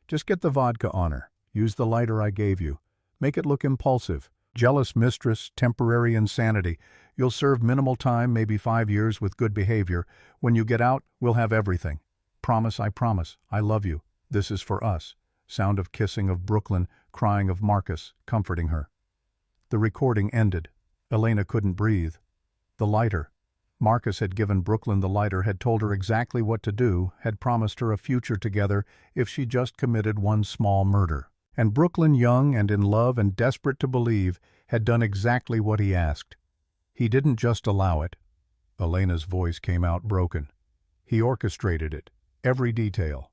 Speaker 1: "Just get the vodka on her. Use the lighter I gave you. Make it look impulsive. Jealous mistress, temporary insanity. You'll serve minimal time, maybe 5 years with good behavior. When you get out, we'll have everything. Promise, I promise. I love you. This is for us." Sound of kissing of Brooklyn, crying of Marcus, comforting her. The recording ended. Elena couldn't breathe. The lighter. Marcus had given Brooklyn the lighter, had told her exactly what to do, had promised her a future together if she just committed one small murder. And Brooklyn, young and in love and desperate to believe, had done exactly what he asked. He didn't just allow it. Elena's voice came out broken. He orchestrated it, every detail.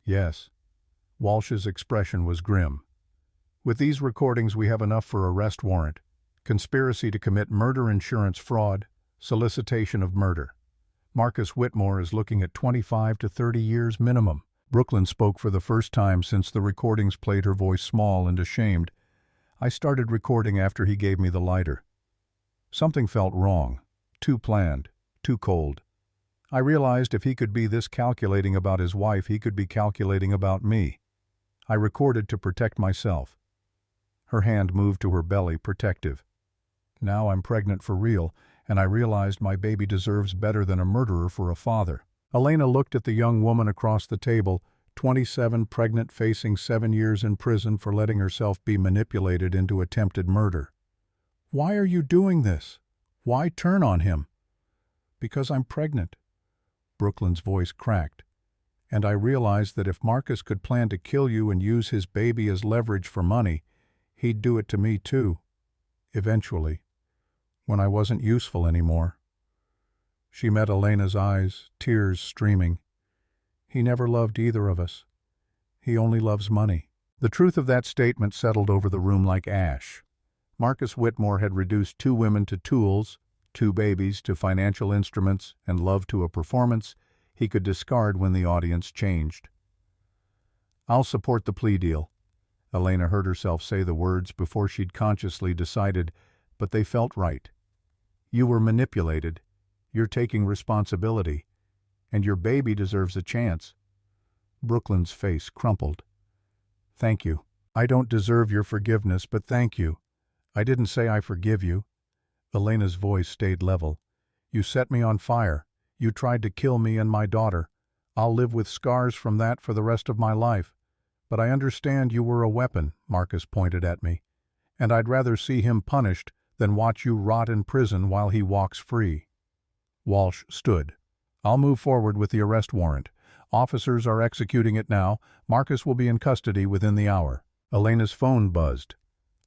Speaker 1: Yes. Walsh's expression was grim. "With these recordings we have enough for arrest warrant. Conspiracy to commit murder, insurance fraud, solicitation of murder. Marcus Whitmore is looking at 25 to 30 years minimum." Brooklyn spoke for the first time since the recordings played, her voice small and ashamed. "I started recording after he gave me the lighter. Something felt wrong, too planned, too cold. I realized if he could be this calculating about his wife, he could be calculating about me. I recorded to protect myself." Her hand moved to her belly, protective. "Now I'm pregnant for real, and I realized my baby deserves better than a murderer for a father." Elena looked at the young woman across the table, 27, pregnant, facing 7 years in prison for letting herself be manipulated into attempted murder. "Why are you doing this? Why turn on him?" "Because I'm pregnant." Brooklyn's voice cracked. "And I realized that if Marcus could plan to kill you and use his baby as leverage for money, he'd do it to me too. Eventually. When I wasn't useful anymore." She met Elena's eyes, tears streaming. "He never loved either of us. He only loves money." The truth of that statement settled over the room like ash. Marcus Whitmore had reduced 2 women to tools, 2 babies to financial instruments, and love to a performance he could discard when the audience changed. "I'll support the plea deal. Elena heard herself say the words before she'd consciously decided, but they felt right. You were manipulated. You're taking responsibility. And your baby deserves a chance. Brooklyn's face crumpled. Thank you. I don't deserve your forgiveness, but thank you. I didn't say I forgive you. Elena's voice stayed level. You set me on fire. You tried to kill me and my daughter. I'll live with scars from that for the rest of my life. But I understand you were a weapon, Marcus pointed at me. And I'd rather see him punished than watch you rot in prison while he walks free. Walsh stood. I'll move forward with the arrest warrant. Officers are executing it now. Marcus will be in custody within the hour. Elena's phone buzzed.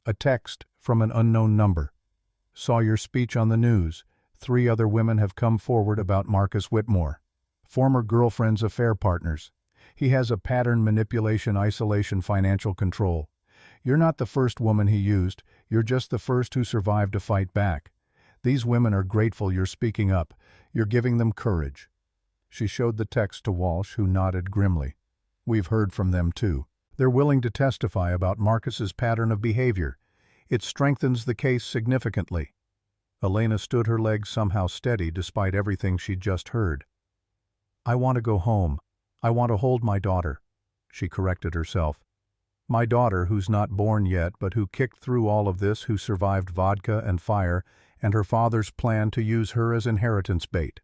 Speaker 1: A text from an unknown number. Saw your speech on the news. 3 other women have come forward about Marcus Whitmore. Former girlfriends, affair partners. He has a pattern: manipulation, isolation, financial control. You're not the first woman he used. You're just the first who survived to fight back. These women are grateful you're speaking up. You're giving them courage. She showed the text to Walsh, who nodded grimly. We've heard from them too. They're willing to testify about Marcus's pattern of behavior. It strengthens the case significantly. Elena stood, her legs somehow steady despite everything she'd just heard. I want to go home. I want to hold my daughter. She corrected herself. My daughter, who's not born yet, but who kicked through all of this, who survived vodka and fire, and her father's plan to use her as inheritance bait.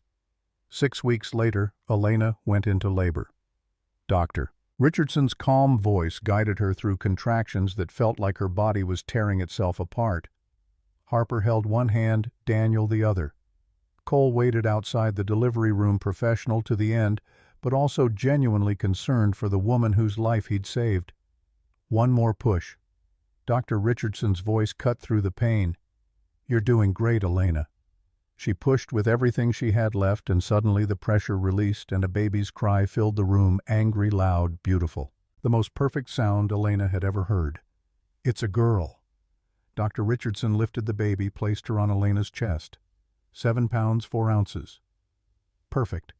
Speaker 1: 6 weeks later, Elena went into labor. Doctor. Richardson's calm voice guided her through contractions that felt like her body was tearing itself apart. Harper held one hand, Daniel the other. Cole waited outside the delivery room, professional to the end, but also genuinely concerned for the woman whose life he'd saved. One more push. Dr. Richardson's voice cut through the pain. You're doing great, Elena. She pushed with everything she had left, and suddenly the pressure released and a baby's cry filled the room, angry, loud, beautiful. The most perfect sound Elena had ever heard. It's a girl. Dr. Richardson lifted the baby, placed her on Elena's chest. 7 pounds, 4 ounces. Perfect.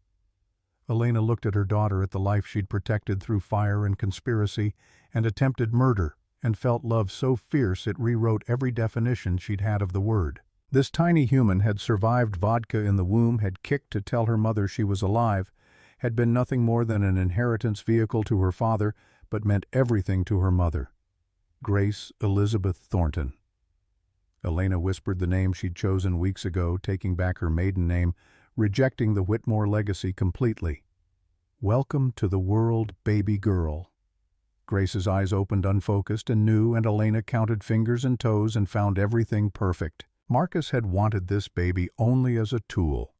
Speaker 1: Elena looked at her daughter, at the life she'd protected through fire and conspiracy and attempted murder, and felt love so fierce it rewrote every definition she'd had of the word. This tiny human had survived vodka in the womb, had kicked to tell her mother she was alive, had been nothing more than an inheritance vehicle to her father, but meant everything to her mother. Grace Elizabeth Thornton. Elena whispered the name she'd chosen weeks ago, taking back her maiden name, rejecting the Whitmore legacy completely. Welcome to the world, baby girl. Grace's eyes opened unfocused and new, and Elena counted fingers and toes and found everything perfect. Marcus had wanted this baby only as a tool.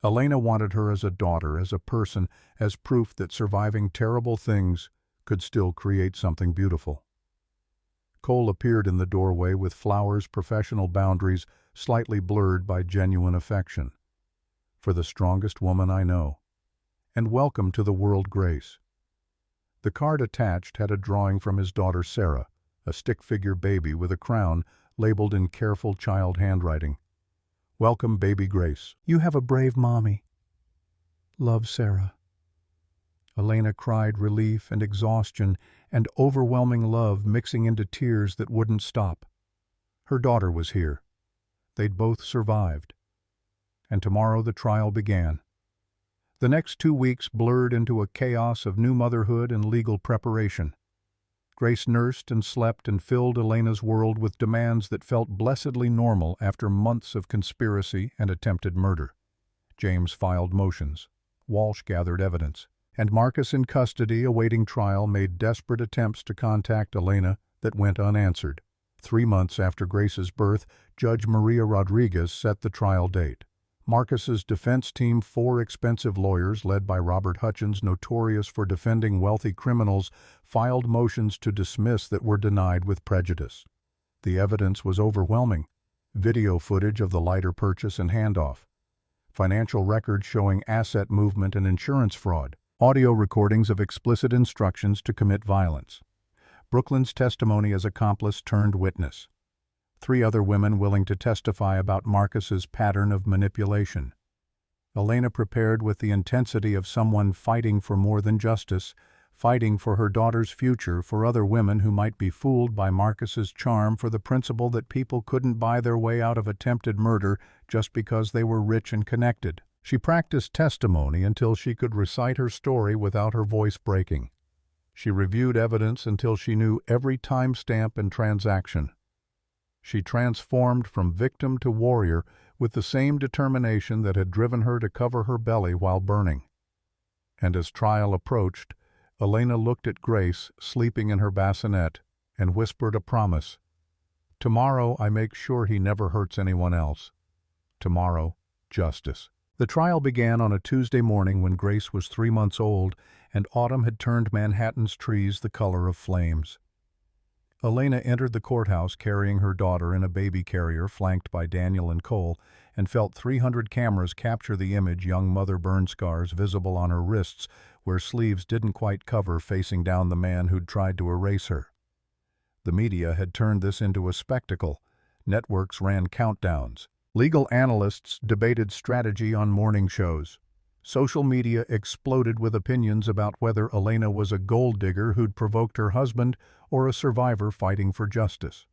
Speaker 1: Elena wanted her as a daughter, as a person, as proof that surviving terrible things could still create something beautiful. Cole appeared in the doorway with flowers, professional boundaries slightly blurred by genuine affection. For the strongest woman I know. And welcome to the world, Grace. The card attached had a drawing from his daughter Sarah, a stick-figure baby with a crown labeled in careful child handwriting. Welcome, baby Grace. You have a brave mommy. Love, Sarah. Elena cried, relief and exhaustion and overwhelming love mixing into tears that wouldn't stop. Her daughter was here. They'd both survived. And tomorrow the trial began. The next 2 weeks blurred into a chaos of new motherhood and legal preparation. Grace nursed and slept and filled Elena's world with demands that felt blessedly normal after months of conspiracy and attempted murder. James filed motions. Walsh gathered evidence. And Marcus, in custody awaiting trial, made desperate attempts to contact Elena that went unanswered. 3 months after Grace's birth, Judge Maria Rodriguez set the trial date. Marcus's defense team, 4 expensive lawyers led by Robert Hutchins, notorious for defending wealthy criminals, filed motions to dismiss that were denied with prejudice. The evidence was overwhelming. Video footage of the lighter purchase and handoff. Financial records showing asset movement and insurance fraud. Audio recordings of explicit instructions to commit violence. Brooklyn's testimony as accomplice turned witness. 3 other women willing to testify about Marcus's pattern of manipulation. Elena prepared with the intensity of someone fighting for more than justice, fighting for her daughter's future, for other women who might be fooled by Marcus's charm, for the principle that people couldn't buy their way out of attempted murder just because they were rich and connected. She practiced testimony until she could recite her story without her voice breaking. She reviewed evidence until she knew every timestamp and transaction. She transformed from victim to warrior with the same determination that had driven her to cover her belly while burning. And as trial approached, Elena looked at Grace sleeping in her bassinet and whispered a promise. "Tomorrow I make sure he never hurts anyone else. Tomorrow, justice." The trial began on a Tuesday morning when Grace was 3 months old and autumn had turned Manhattan's trees the color of flames. Elena entered the courthouse carrying her daughter in a baby carrier flanked by Daniel and Cole, and felt 300 cameras capture the image young mother burn scars visible on her wrists where sleeves didn't quite cover, facing down the man who'd tried to erase her. The media had turned this into a spectacle. Networks ran countdowns. Legal analysts debated strategy on morning shows. Social media exploded with opinions about whether Elena was a gold digger who'd provoked her husband or a survivor fighting for justice.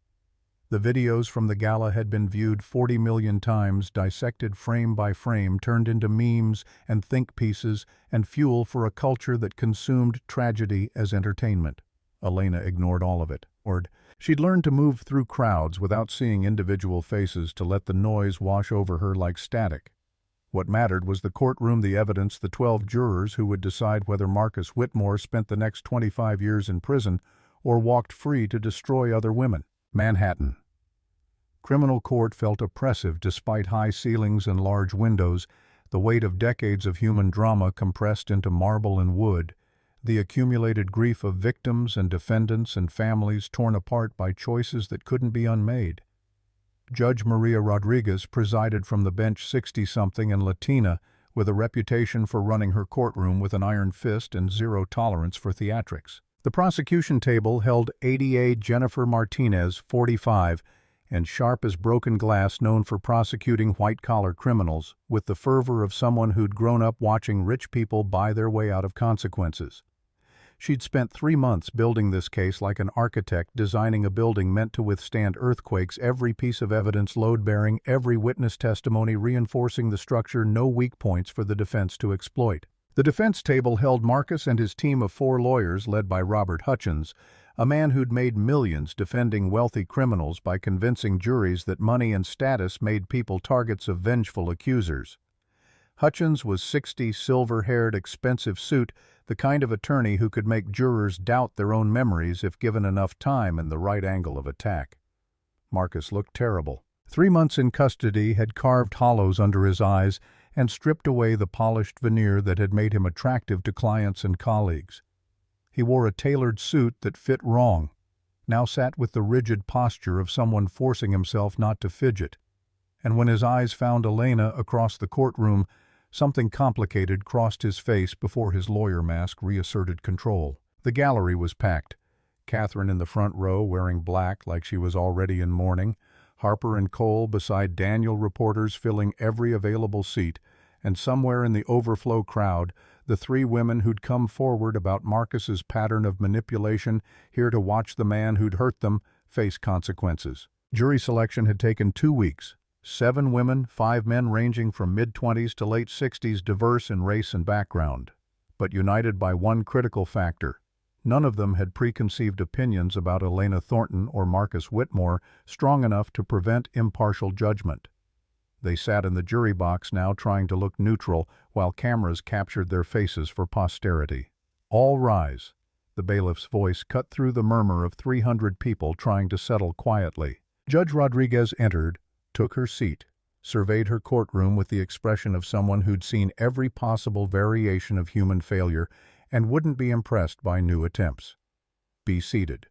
Speaker 1: The videos from the gala had been viewed 40 million times, dissected frame by frame, turned into memes and think pieces, and fuel for a culture that consumed tragedy as entertainment. Elena ignored all of it. She'd learned to move through crowds without seeing individual faces, to let the noise wash over her like static. What mattered was the courtroom, the evidence, the 12 jurors who would decide whether Marcus Whitmore spent the next 25 years in prison or walked free to destroy other women. Manhattan. Criminal court felt oppressive despite high ceilings and large windows, the weight of decades of human drama compressed into marble and wood, the accumulated grief of victims and defendants and families torn apart by choices that couldn't be unmade. Judge Maria Rodriguez presided from the bench, 60-something and Latina, with a reputation for running her courtroom with an iron fist and zero tolerance for theatrics. The prosecution table held ADA Jennifer Martinez, 45, and sharp as broken glass, known for prosecuting white-collar criminals, with the fervor of someone who'd grown up watching rich people buy their way out of consequences. She'd spent 3 months building this case like an architect designing a building meant to withstand earthquakes, every piece of evidence load-bearing, every witness testimony reinforcing the structure, no weak points for the defense to exploit. The defense table held Marcus and his team of 4 lawyers led by Robert Hutchins, a man who'd made millions defending wealthy criminals by convincing juries that money and status made people targets of vengeful accusers. Hutchins was 60, silver-haired, expensive suit, the kind of attorney who could make jurors doubt their own memories if given enough time and the right angle of attack. Marcus looked terrible. 3 months in custody had carved hollows under his eyes and stripped away the polished veneer that had made him attractive to clients and colleagues. He wore a tailored suit that fit wrong, now sat with the rigid posture of someone forcing himself not to fidget. And when his eyes found Elena across the courtroom, something complicated crossed his face before his lawyer mask reasserted control. The gallery was packed. Catherine in the front row wearing black like she was already in mourning, Harper and Cole beside Daniel, reporters filling every available seat, and somewhere in the overflow crowd, the 3 women who'd come forward about Marcus's pattern of manipulation, here to watch the man who'd hurt them face consequences. Jury selection had taken 2 weeks. 7 women, 5 men ranging from mid-20s to late 60s, diverse in race and background, but united by one critical factor. None of them had preconceived opinions about Elena Thornton or Marcus Whitmore strong enough to prevent impartial judgment. They sat in the jury box now trying to look neutral while cameras captured their faces for posterity. "All rise." The bailiff's voice cut through the murmur of 300 people trying to settle quietly. Judge Rodriguez entered, took her seat, surveyed her courtroom with the expression of someone who'd seen every possible variation of human failure and wouldn't be impressed by new attempts. "Be seated.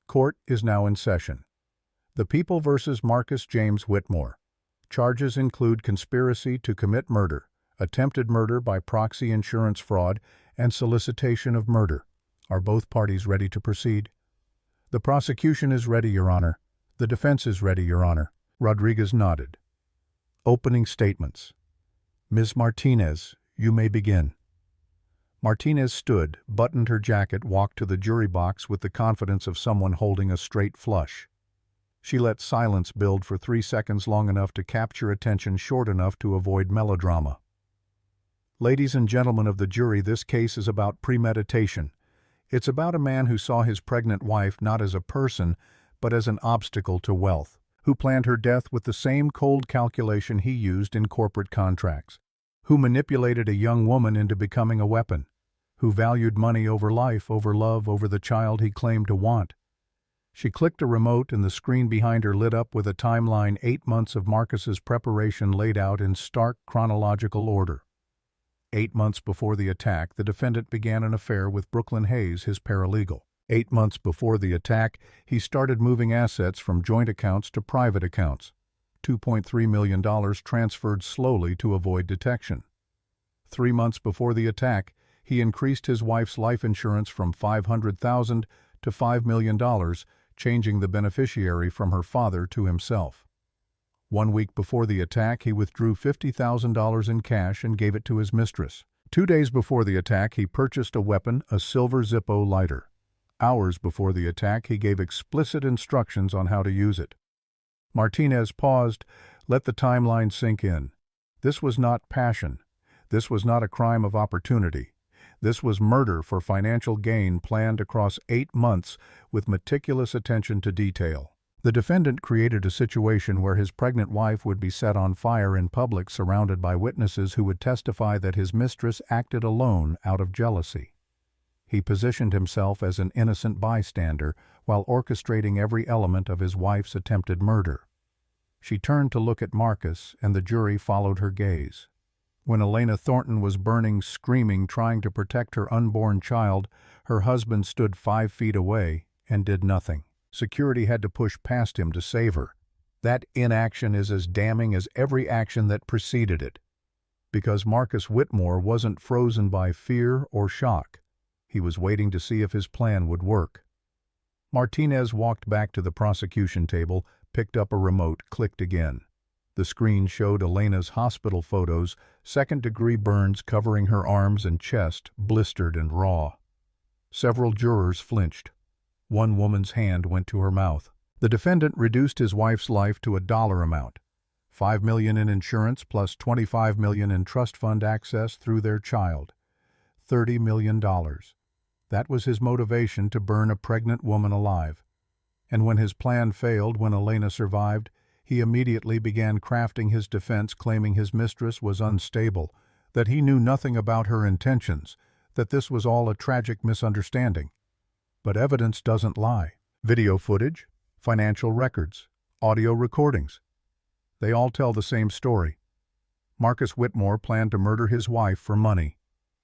Speaker 1: Court is now in session. The People versus Marcus James Whitmore. Charges include conspiracy to commit murder, attempted murder by proxy insurance fraud, and solicitation of murder. Are both parties ready to proceed?" "The prosecution is ready, Your Honor. The defense is ready, Your Honor." Rodriguez nodded. Opening statements. Ms. Martinez, you may begin. Martinez stood, buttoned her jacket, walked to the jury box with the confidence of someone holding a straight flush. She let silence build for 3 seconds, long enough to capture attention, short enough to avoid melodrama. Ladies and gentlemen of the jury, this case is about premeditation. It's about a man who saw his pregnant wife not as a person, but as an obstacle to wealth, who planned her death with the same cold calculation he used in corporate contracts, who manipulated a young woman into becoming a weapon, who valued money over life, over love, over the child he claimed to want. She clicked a remote and the screen behind her lit up with a timeline, 8 months of Marcus's preparation laid out in stark chronological order. 8 months before the attack, the defendant began an affair with Brooklyn Hayes, his paralegal. 8 months before the attack, he started moving assets from joint accounts to private accounts. $2.3 million transferred slowly to avoid detection. 3 months before the attack, he increased his wife's life insurance from $500,000 to $5 million, changing the beneficiary from her father to himself. 1 week before the attack, he withdrew $50,000 in cash and gave it to his mistress. 2 days before the attack, he purchased a weapon, a silver Zippo lighter. Hours before the attack, he gave explicit instructions on how to use it. Martinez paused, let the timeline sink in. This was not passion. This was not a crime of opportunity. This was murder for financial gain planned across 8 months with meticulous attention to detail. The defendant created a situation where his pregnant wife would be set on fire in public, surrounded by witnesses who would testify that his mistress acted alone out of jealousy. He positioned himself as an innocent bystander while orchestrating every element of his wife's attempted murder. She turned to look at Marcus, and the jury followed her gaze. When Elena Thornton was burning, screaming, trying to protect her unborn child, her husband stood 5 feet away and did nothing. Security had to push past him to save her. That inaction is as damning as every action that preceded it. Because Marcus Whitmore wasn't frozen by fear or shock. He was waiting to see if his plan would work. Martinez walked back to the prosecution table, picked up a remote, clicked again. The screen showed Elena's hospital photos, second-degree burns covering her arms and chest, blistered and raw. Several jurors flinched. One woman's hand went to her mouth. The defendant reduced his wife's life to a dollar amount. $5 million in insurance plus $25 million in trust fund access through their child. $30 million. That was his motivation to burn a pregnant woman alive. And when his plan failed, when Elena survived, he immediately began crafting his defense, claiming his mistress was unstable, that he knew nothing about her intentions, that this was all a tragic misunderstanding. But evidence doesn't lie. Video footage, financial records, audio recordings. They all tell the same story. Marcus Whitmore planned to murder his wife for money.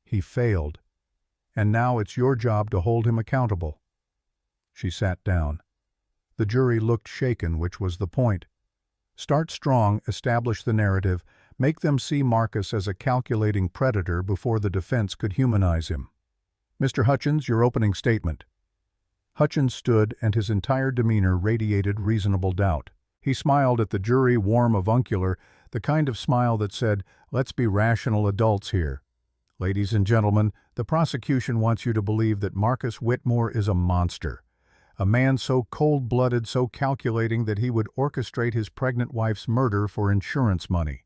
Speaker 1: He failed. And now it's your job to hold him accountable. She sat down. The jury looked shaken, which was the point. Start strong, establish the narrative, make them see Marcus as a calculating predator before the defense could humanize him. Mr. Hutchins, your opening statement. Hutchins stood, and his entire demeanor radiated reasonable doubt. He smiled at the jury, warm, avuncular, the kind of smile that said, "Let's be rational adults here. Ladies and gentlemen, the prosecution wants you to believe that Marcus Whitmore is a monster. A man so cold-blooded, so calculating that he would orchestrate his pregnant wife's murder for insurance money.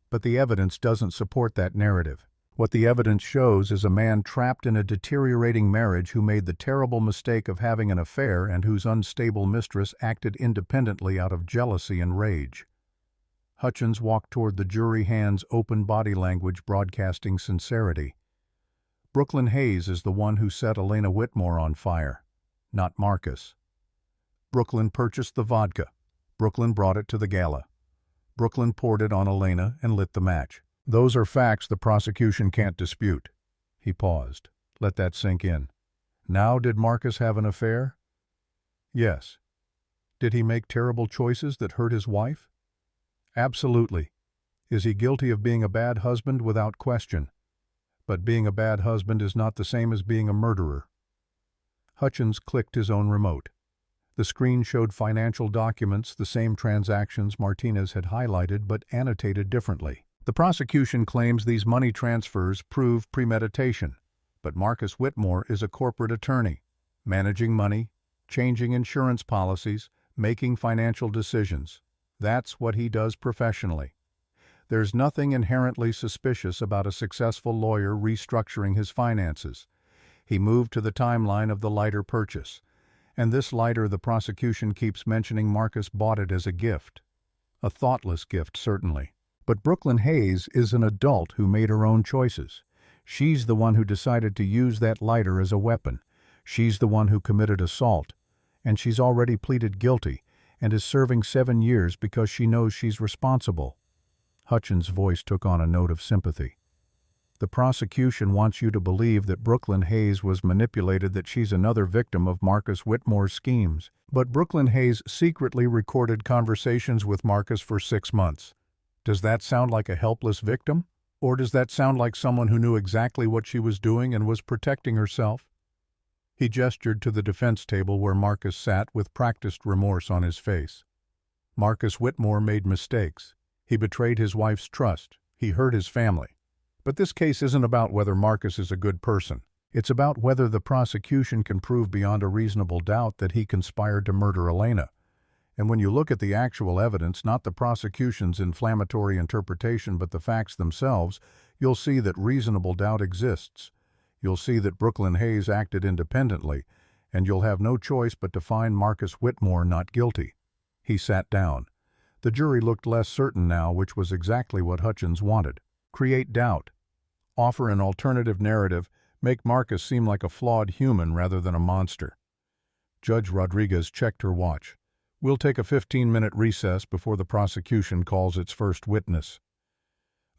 Speaker 1: But the evidence doesn't support that narrative. What the evidence shows is a man trapped in a deteriorating marriage who made the terrible mistake of having an affair and whose unstable mistress acted independently out of jealousy and rage." Hutchins walked toward the jury, hands open, body language broadcasting sincerity. "Brooklyn Hayes is the one who set Elena Whitmore on fire. Not Marcus. Brooklyn purchased the vodka. Brooklyn brought it to the Gala. Brooklyn poured it on Elena and lit the match. Those are facts the prosecution can't dispute." He paused. Let that sink in. Now, did Marcus have an affair? Yes. Did he make terrible choices that hurt his wife? Absolutely. Is he guilty of being a bad husband? Without question. But being a bad husband is not the same as being a murderer. Hutchins clicked his own remote. The screen showed financial documents, the same transactions Martinez had highlighted but annotated differently. The prosecution claims these money transfers prove premeditation. But Marcus Whitmore is a corporate attorney, managing money, changing insurance policies, making financial decisions. That's what he does professionally. There's nothing inherently suspicious about a successful lawyer restructuring his finances. He moved to the timeline of the lighter purchase. And this lighter the prosecution keeps mentioning Marcus bought it as a gift. A thoughtless gift, certainly. But Brooklyn Hayes is an adult who made her own choices. She's the one who decided to use that lighter as a weapon. She's the one who committed assault. And she's already pleaded guilty and is serving 7 years because she knows she's responsible. Hutchins' voice took on a note of sympathy. The prosecution wants you to believe that Brooklyn Hayes was manipulated, that she's another victim of Marcus Whitmore's schemes. But Brooklyn Hayes secretly recorded conversations with Marcus for 6 months. Does that sound like a helpless victim? Or does that sound like someone who knew exactly what she was doing and was protecting herself? He gestured to the defense table where Marcus sat with practiced remorse on his face. Marcus Whitmore made mistakes. He betrayed his wife's trust. He hurt his family. But this case isn't about whether Marcus is a good person. It's about whether the prosecution can prove beyond a reasonable doubt that he conspired to murder Elena. And when you look at the actual evidence, not the prosecution's inflammatory interpretation but the facts themselves, you'll see that reasonable doubt exists. You'll see that Brooklyn Hayes acted independently, and you'll have no choice but to find Marcus Whitmore not guilty. He sat down. The jury looked less certain now, which was exactly what Hutchins wanted. Create doubt. Offer an alternative narrative. Make Marcus seem like a flawed human rather than a monster. Judge Rodriguez checked her watch. We'll take a 15-minute recess before the prosecution calls its first witness.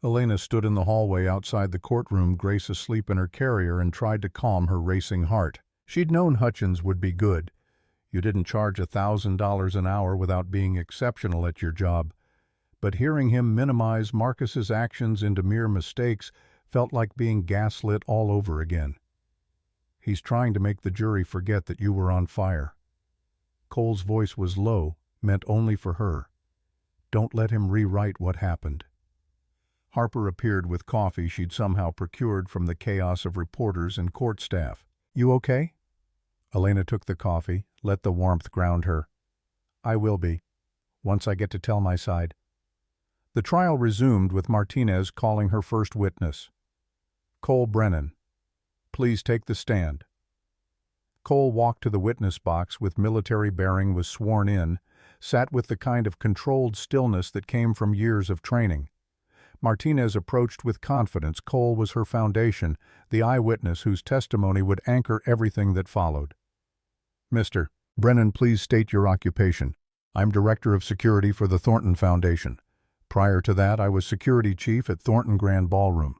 Speaker 1: Elena stood in the hallway outside the courtroom, Grace asleep in her carrier, and tried to calm her racing heart. She'd known Hutchins would be good. You didn't charge $1,000 an hour without being exceptional at your job. But hearing him minimize Marcus's actions into mere mistakes felt like being gaslit all over again. He's trying to make the jury forget that you were on fire. Cole's voice was low, meant only for her. Don't let him rewrite what happened. Harper appeared with coffee she'd somehow procured from the chaos of reporters and court staff. You okay? Elena took the coffee, let the warmth ground her. I will be, once I get to tell my side. The trial resumed with Martinez calling her first witness. Cole Brennan, please take the stand. Cole walked to the witness box with military bearing, was sworn in, sat with the kind of controlled stillness that came from years of training. Martinez approached with confidence. Cole was her foundation, the eyewitness whose testimony would anchor everything that followed. Mr. Brennan, please state your occupation. I'm Director of Security for the Thornton Foundation. Prior to that, I was Security Chief at Thornton Grand Ballroom.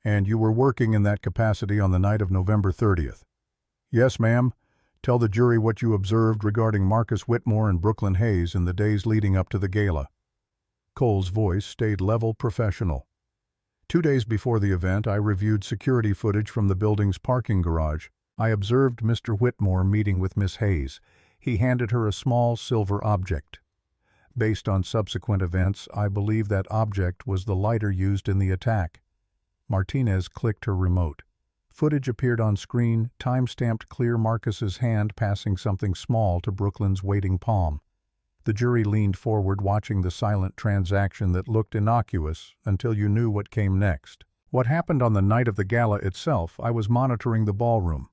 Speaker 1: And you were working in that capacity on the night of November 30th. Yes, ma'am. Tell the jury what you observed regarding Marcus Whitmore and Brooklyn Hayes in the days leading up to the gala. Cole's voice stayed level, professional. 2 days before the event, I reviewed security footage from the building's parking garage. I observed Mr. Whitmore meeting with Miss Hayes. He handed her a small silver object. Based on subsequent events, I believe that object was the lighter used in the attack. Martinez clicked her remote. Footage appeared on screen, time-stamped clear, Marcus's hand passing something small to Brooklyn's waiting palm. The jury leaned forward, watching the silent transaction that looked innocuous until you knew what came next. What happened on the night of the gala itself, I was monitoring the ballroom.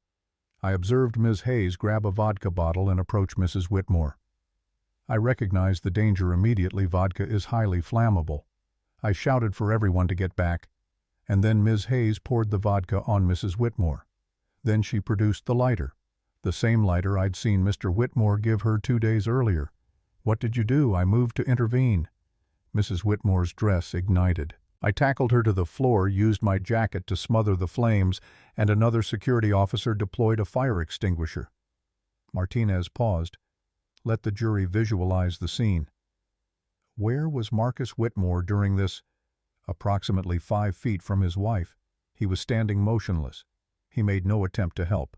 Speaker 1: I observed Ms. Hayes grab a vodka bottle and approach Mrs. Whitmore. I recognized the danger immediately. Vodka is highly flammable. I shouted for everyone to get back, and then Ms. Hayes poured the vodka on Mrs. Whitmore. Then she produced the lighter, the same lighter I'd seen Mr. Whitmore give her 2 days earlier. What did you do? I moved to intervene. Mrs. Whitmore's dress ignited. I tackled her to the floor, used my jacket to smother the flames, and another security officer deployed a fire extinguisher. Martinez paused. Let the jury visualize the scene. Where was Marcus Whitmore during this? Approximately 5 feet from his wife. He was standing motionless. He made no attempt to help.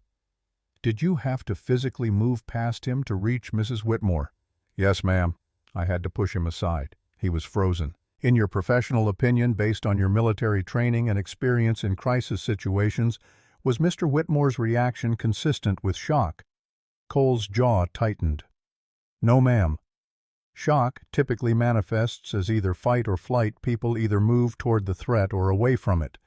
Speaker 1: Did you have to physically move past him to reach Mrs. Whitmore? Yes, ma'am. I had to push him aside. He was frozen. In your professional opinion, based on your military training and experience in crisis situations, Was Mr. Whitmore's reaction consistent with shock? Cole's jaw tightened. No, ma'am. Shock typically manifests as either fight or flight. People either move toward the threat or away from it.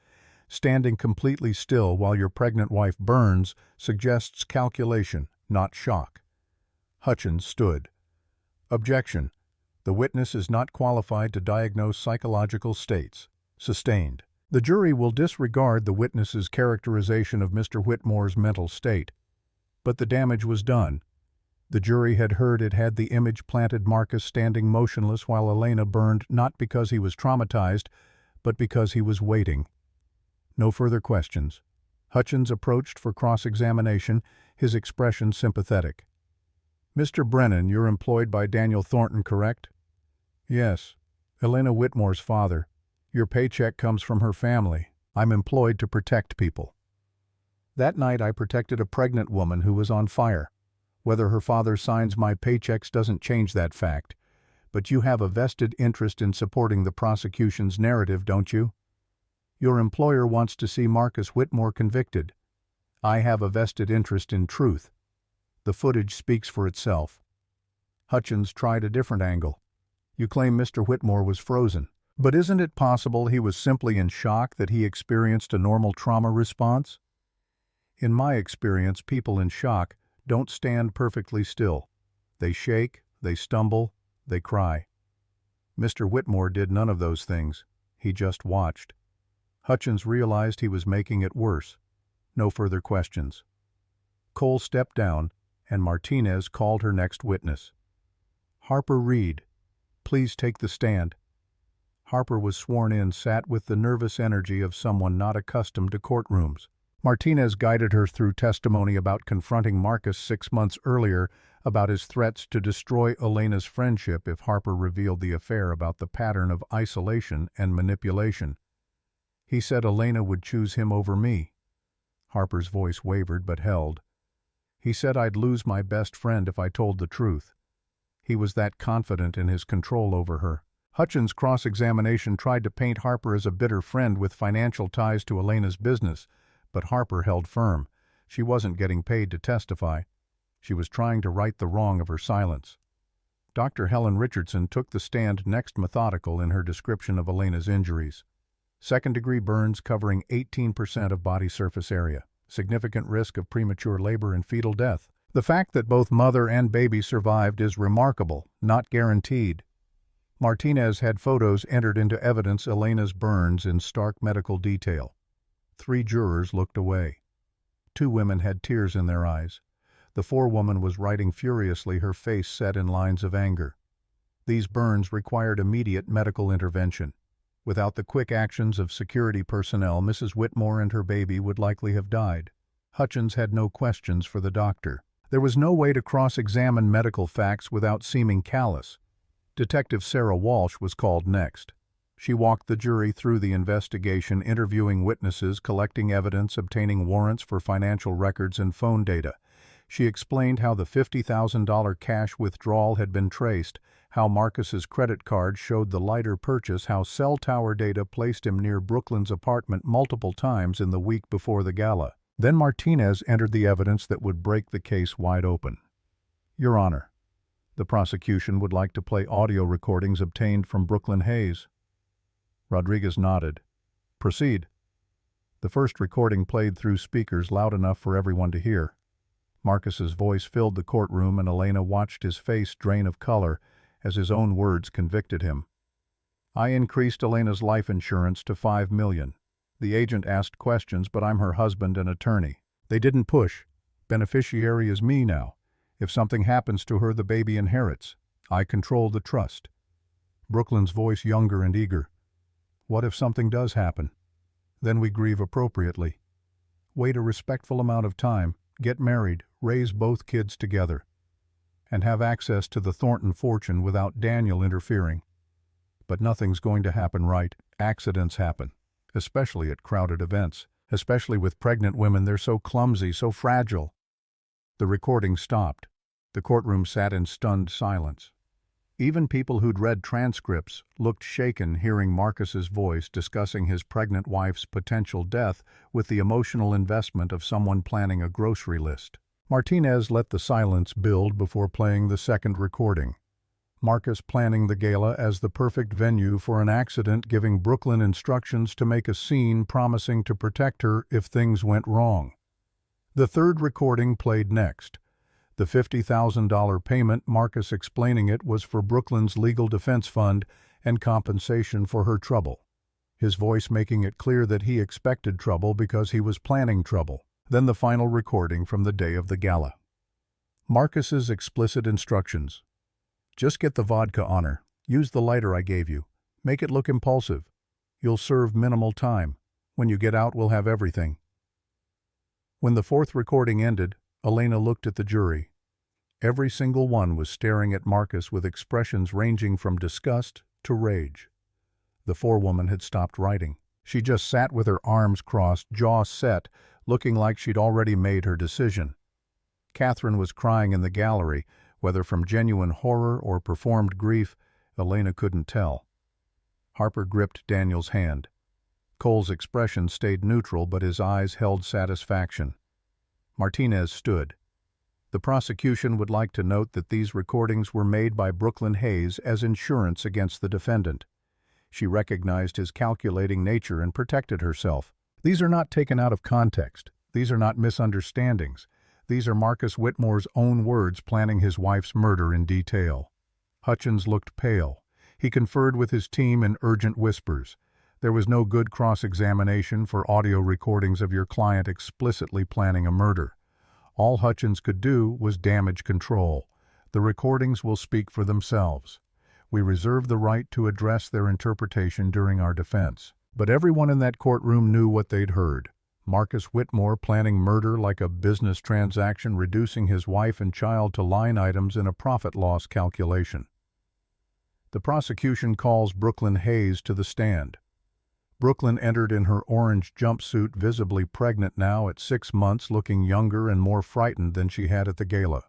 Speaker 1: Standing completely still while your pregnant wife burns suggests calculation, not shock. Hutchins stood. Objection. The witness is not qualified to diagnose psychological states. Sustained. The jury will disregard the witness's characterization of Mr. Whitmore's mental state. But the damage was done. The jury had heard it had the image planted Marcus standing motionless while Elena burned, not because he was traumatized, but because he was waiting. No further questions. Hutchins approached for cross-examination, his expression sympathetic. Mr. Brennan, you're employed by Daniel Thornton, correct? Yes. Elena Whitmore's father. Your paycheck comes from her family. I'm employed to protect people. That night I protected a pregnant woman who was on fire. Whether her father signs my paychecks doesn't change that fact. But you have a vested interest in supporting the prosecution's narrative, don't you? Your employer wants to see Marcus Whitmore convicted. I have a vested interest in truth. The footage speaks for itself. Hutchins tried a different angle. You claim Mr. Whitmore was frozen. But isn't it possible he was simply in shock, that he experienced a normal trauma response? In my experience, people in shock don't stand perfectly still. They shake, they stumble, they cry. Mr. Whitmore did none of those things. He just watched. Hutchins realized he was making it worse. No further questions. Cole stepped down, and Martinez called her next witness. Harper Reed, please take the stand. Harper was sworn in, sat with the nervous energy of someone not accustomed to courtrooms. Martinez guided her through testimony about confronting Marcus 6 months earlier, about his threats to destroy Elena's friendship if Harper revealed the affair, about the pattern of isolation and manipulation. He said Elena would choose him over me. Harper's voice wavered but held. He said I'd lose my best friend if I told the truth. He was that confident in his control over her. Hutchins' cross-examination tried to paint Harper as a bitter friend with financial ties to Elena's business, but Harper held firm. She wasn't getting paid to testify. She was trying to right the wrong of her silence. Dr. Helen Richardson took the stand next, methodical in her description of Elena's injuries. Second-degree burns covering 18% of body surface area. Significant risk of premature labor and fetal death. The fact that both mother and baby survived is remarkable, not guaranteed. Martinez had photos entered into evidence Elena's burns in stark medical detail. 3 jurors looked away. 2 women had tears in their eyes. The forewoman was writing furiously, her face set in lines of anger. These burns required immediate medical intervention. Without the quick actions of security personnel, Mrs. Whitmore and her baby would likely have died. Hutchins had no questions for the doctor. There was no way to cross-examine medical facts without seeming callous. Detective Sarah Walsh was called next. She walked the jury through the investigation, interviewing witnesses, collecting evidence, obtaining warrants for financial records and phone data. She explained how the $50,000 cash withdrawal had been traced, how Marcus's credit card showed the lighter purchase, how cell tower data placed him near Brooklyn's apartment multiple times in the week before the gala. Then Martinez entered the evidence that would break the case wide open. Your Honor, the prosecution would like to play audio recordings obtained from Brooklyn Hayes. Rodriguez nodded. Proceed. The first recording played through speakers loud enough for everyone to hear. Marcus's voice filled the courtroom, and Elena watched his face drain of color as his own words convicted him. I increased Elena's life insurance to $5 million. The agent asked questions, but I'm her husband and attorney. They didn't push. Beneficiary is me now. If something happens to her, the baby inherits. I control the trust. Brooklyn's voice younger and eager. What if something does happen? Then we grieve appropriately. Wait a respectful amount of time, get married, raise both kids together, and have access to the Thornton fortune without Daniel interfering. But nothing's going to happen right. Accidents happen, especially at crowded events, especially with pregnant women. They're so clumsy, so fragile. The recording stopped. The courtroom sat in stunned silence. Even people who'd read transcripts looked shaken hearing Marcus's voice discussing his pregnant wife's potential death with the emotional investment of someone planning a grocery list. Martinez let the silence build before playing the second recording. Marcus planning the gala as the perfect venue for an accident, giving Brooklyn instructions to make a scene, promising to protect her if things went wrong. The third recording played next. The $50,000 payment, Marcus explaining it was for Brooklyn's legal defense fund and compensation for her trouble. His voice making it clear that he expected trouble because he was planning trouble. Then the final recording from the day of the gala. Marcus's explicit instructions. Just get the vodka on her. Use the lighter I gave you. Make it look impulsive. You'll serve minimal time. When you get out, we'll have everything. When the fourth recording ended, Elena looked at the jury. Every single one was staring at Marcus with expressions ranging from disgust to rage. The forewoman had stopped writing. She just sat with her arms crossed, jaw set, looking like she'd already made her decision. Catherine was crying in the gallery, whether from genuine horror or performed grief, Elena couldn't tell. Harper gripped Daniel's hand. Cole's expression stayed neutral, but his eyes held satisfaction. Martinez stood. The prosecution would like to note that these recordings were made by Brooklyn Hayes as insurance against the defendant. She recognized his calculating nature and protected herself. These are not taken out of context. These are not misunderstandings. These are Marcus Whitmore's own words planning his wife's murder in detail. Hutchins looked pale. He conferred with his team in urgent whispers. There was no good cross-examination for audio recordings of your client explicitly planning a murder. All Hutchins could do was damage control. The recordings will speak for themselves. We reserve the right to address their interpretation during our defense. But everyone in that courtroom knew what they'd heard. Marcus Whitmore planning murder like a business transaction, reducing his wife and child to line items in a profit-loss calculation. The prosecution calls Brooklyn Hayes to the stand. Brooklyn entered in her orange jumpsuit, visibly pregnant now at 6 months, looking younger and more frightened than she had at the gala.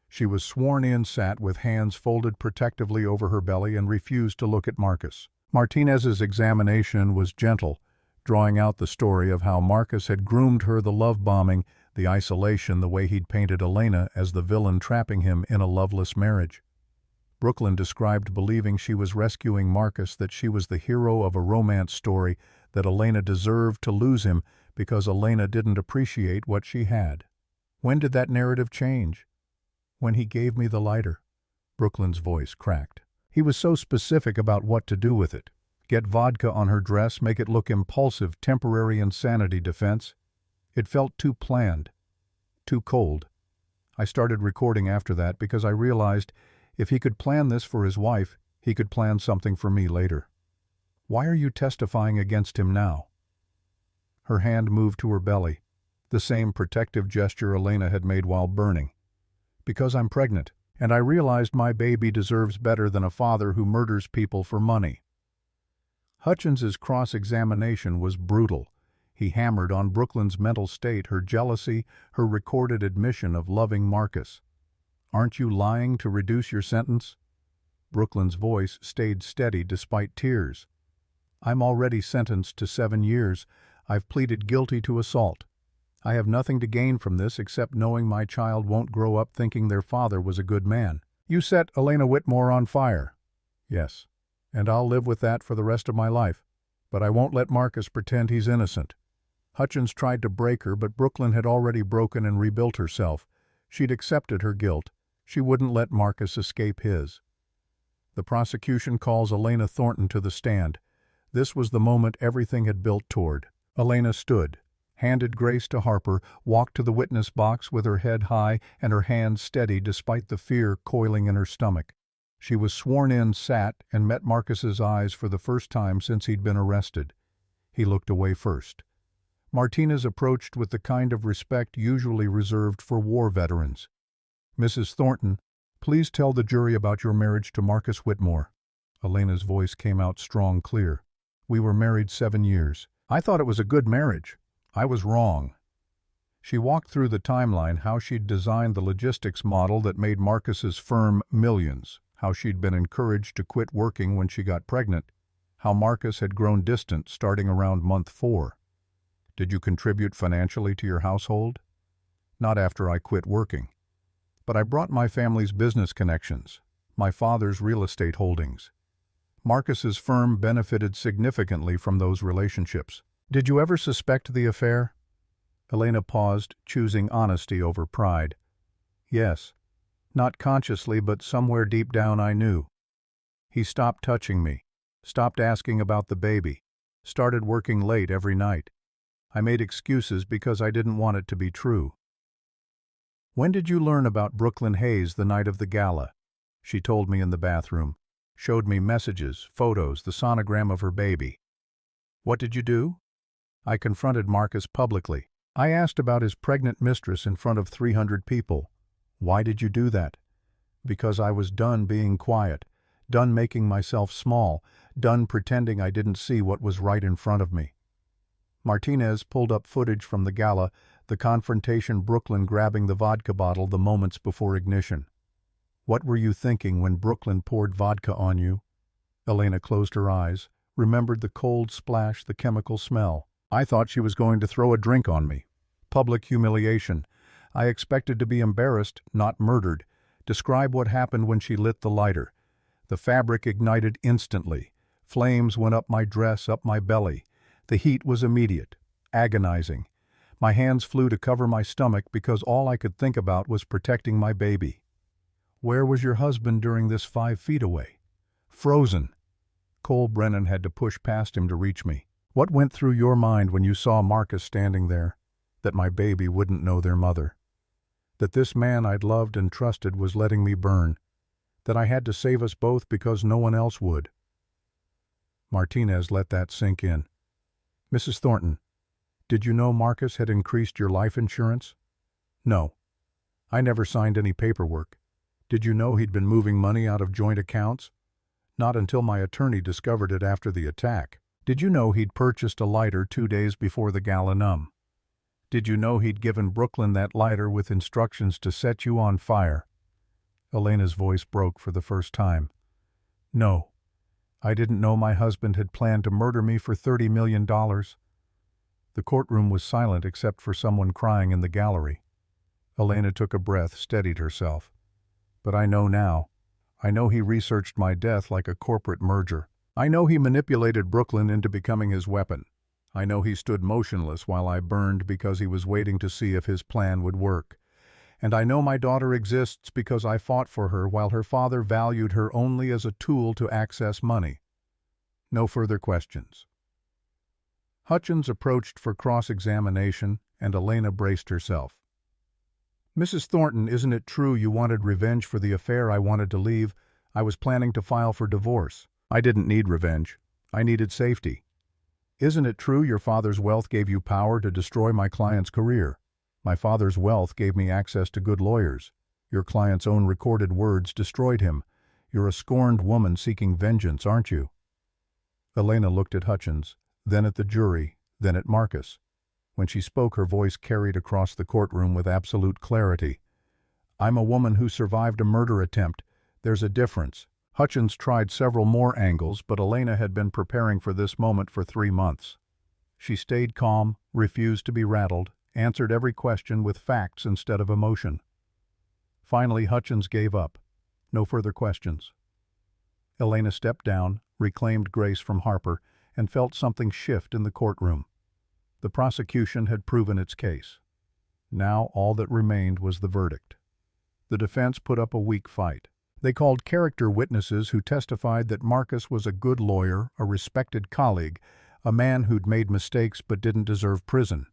Speaker 1: She was sworn in, sat with hands folded protectively over her belly, and refused to look at Marcus. Martinez's examination was gentle, drawing out the story of how Marcus had groomed her, the love bombing, the isolation, the way he'd painted Elena as the villain trapping him in a loveless marriage. Brooklyn described believing she was rescuing Marcus, that she was the hero of a romance story, that Elena deserved to lose him because Elena didn't appreciate what she had. When did that narrative change? When he gave me the lighter. Brooklyn's voice cracked. He was so specific about what to do with it. Get vodka on her dress, make it look impulsive, temporary insanity defense. It felt too planned, too cold. I started recording after that because I realized if he could plan this for his wife, he could plan something for me later. Why are you testifying against him now? Her hand moved to her belly, the same protective gesture Elena had made while burning. Because I'm pregnant, and I realized my baby deserves better than a father who murders people for money. Hutchins's cross-examination was brutal. He hammered on Brooklyn's mental state, her jealousy, her recorded admission of loving Marcus. Aren't you lying to reduce your sentence? Brooklyn's voice stayed steady despite tears. I'm already sentenced to 7 years. I've pleaded guilty to assault. I have nothing to gain from this except knowing my child won't grow up thinking their father was a good man. You set Elena Whitmore on fire. Yes, and I'll live with that for the rest of my life. But I won't let Marcus pretend he's innocent. Hutchins tried to break her, but Brooklyn had already broken and rebuilt herself. She'd accepted her guilt. She wouldn't let Marcus escape his. The prosecution calls Elena Thornton to the stand. This was the moment everything had built toward. Elena stood, handed Grace to Harper, walked to the witness box with her head high and her hands steady despite the fear coiling in her stomach. She was sworn in, sat, and met Marcus's eyes for the first time since he'd been arrested. He looked away first. Martinez approached with the kind of respect usually reserved for war veterans. Mrs. Thornton, please tell the jury about your marriage to Marcus Whitmore. Elena's voice came out strong, clear. We were married 7 years. I thought it was a good marriage. I was wrong. She walked through the timeline, how she'd designed the logistics model that made Marcus's firm millions, how she'd been encouraged to quit working when she got pregnant, how Marcus had grown distant starting around month 4. Did you contribute financially to your household? Not after I quit working. But I brought my family's business connections, my father's real estate holdings. Marcus's firm benefited significantly from those relationships. Did you ever suspect the affair? Elena paused, choosing honesty over pride. Yes. Not consciously, but somewhere deep down I knew. He stopped touching me, stopped asking about the baby, started working late every night. I made excuses because I didn't want it to be true. When did you learn about Brooklyn Hayes the night of the gala? She told me in the bathroom, showed me messages, photos, the sonogram of her baby. What did you do? I confronted Marcus publicly. I asked about his pregnant mistress in front of 300 people. Why did you do that? Because I was done being quiet, done making myself small, done pretending I didn't see what was right in front of me. Martinez pulled up footage from the gala, the confrontation, Brooklyn grabbing the vodka bottle the moments before ignition. What were you thinking when Brooklyn poured vodka on you? Elena closed her eyes, remembered the cold splash, the chemical smell. I thought she was going to throw a drink on me. Public humiliation. I expected to be embarrassed, not murdered. Describe what happened when she lit the lighter. The fabric ignited instantly. Flames went up my dress, up my belly. The heat was immediate, agonizing. My hands flew to cover my stomach because all I could think about was protecting my baby. Where was your husband during this 5 feet away? Frozen. Cole Brennan had to push past him to reach me. What went through your mind when you saw Marcus standing there? That my baby wouldn't know their mother. That this man I'd loved and trusted was letting me burn. That I had to save us both because no one else would. Martinez let that sink in. Mrs. Thornton, did you know Marcus had increased your life insurance? No. I never signed any paperwork. Did you know he'd been moving money out of joint accounts? Not until my attorney discovered it after the attack. Did you know he'd purchased a lighter 2 days before the Gala? Did you know he'd given Brooklyn that lighter with instructions to set you on fire? Elena's voice broke for the first time. No. I didn't know my husband had planned to murder me for $30 million. The courtroom was silent except for someone crying in the gallery. Elena took a breath, steadied herself. But I know now. I know he researched my death like a corporate merger. I know he manipulated Brooklyn into becoming his weapon. I know he stood motionless while I burned because he was waiting to see if his plan would work. And I know my daughter exists because I fought for her while her father valued her only as a tool to access money. No further questions. Hutchins approached for cross-examination, and Elena braced herself. Mrs. Thornton, isn't it true you wanted revenge for the affair I wanted to leave? I was planning to file for divorce. I didn't need revenge. I needed safety. Isn't it true your father's wealth gave you power to destroy my client's career? My father's wealth gave me access to good lawyers. Your client's own recorded words destroyed him. You're a scorned woman seeking vengeance, aren't you? Elena looked at Hutchins, then at the jury, then at Marcus. When she spoke, her voice carried across the courtroom with absolute clarity. I'm a woman who survived a murder attempt. There's a difference. Hutchins tried several more angles, but Elena had been preparing for this moment for 3 months. She stayed calm, refused to be rattled, answered every question with facts instead of emotion. Finally, Hutchins gave up. No further questions. Elena stepped down, reclaimed grace from Harper, and felt something shift in the courtroom. The prosecution had proven its case. Now all that remained was the verdict. The defense put up a weak fight. They called character witnesses who testified that Marcus was a good lawyer, a respected colleague, a man who'd made mistakes but didn't deserve prison.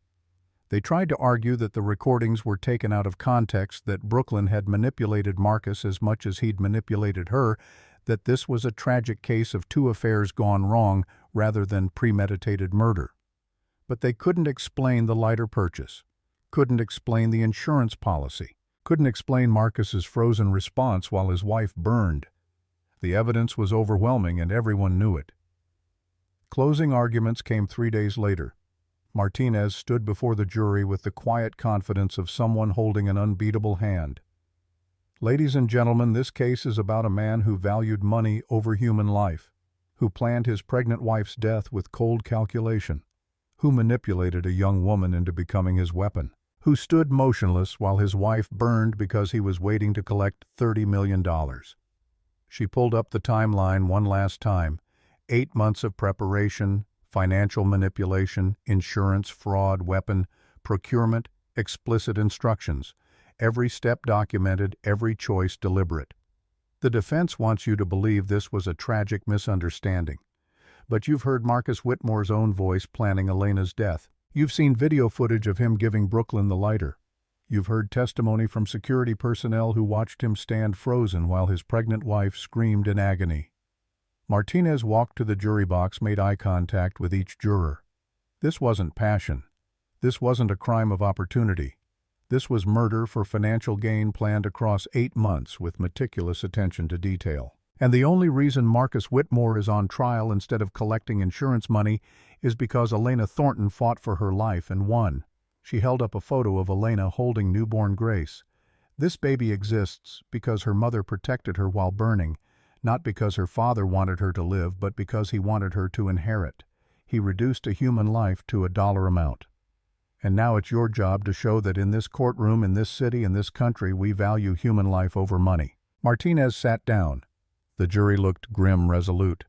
Speaker 1: They tried to argue that the recordings were taken out of context, that Brooklyn had manipulated Marcus as much as he'd manipulated her, that this was a tragic case of 2 affairs gone wrong rather than premeditated murder. But they couldn't explain the lighter purchase, couldn't explain the insurance policy, couldn't explain Marcus's frozen response while his wife burned. The evidence was overwhelming and everyone knew it. Closing arguments came 3 days later. Martinez stood before the jury with the quiet confidence of someone holding an unbeatable hand. Ladies and gentlemen, this case is about a man who valued money over human life, who planned his pregnant wife's death with cold calculation, who manipulated a young woman into becoming his weapon, who stood motionless while his wife burned because he was waiting to collect $30 million. She pulled up the timeline one last time. 8 months of preparation, financial manipulation, insurance, fraud, weapon, procurement, explicit instructions. Every step documented, every choice deliberate. The defense wants you to believe this was a tragic misunderstanding. But you've heard Marcus Whitmore's own voice planning Elena's death. You've seen video footage of him giving Brooklyn the lighter. You've heard testimony from security personnel who watched him stand frozen while his pregnant wife screamed in agony. Martinez walked to the jury box, made eye contact with each juror. This wasn't passion. This wasn't a crime of opportunity. This was murder for financial gain planned across 8 months with meticulous attention to detail. And the only reason Marcus Whitmore is on trial instead of collecting insurance money is because Elena Thornton fought for her life and won. She held up a photo of Elena holding newborn Grace. This baby exists because her mother protected her while burning, not because her father wanted her to live, but because he wanted her to inherit. He reduced a human life to a dollar amount. And now it's your job to show that in this courtroom, in this city, in this country, we value human life over money. Martinez sat down. The jury looked grim, resolute.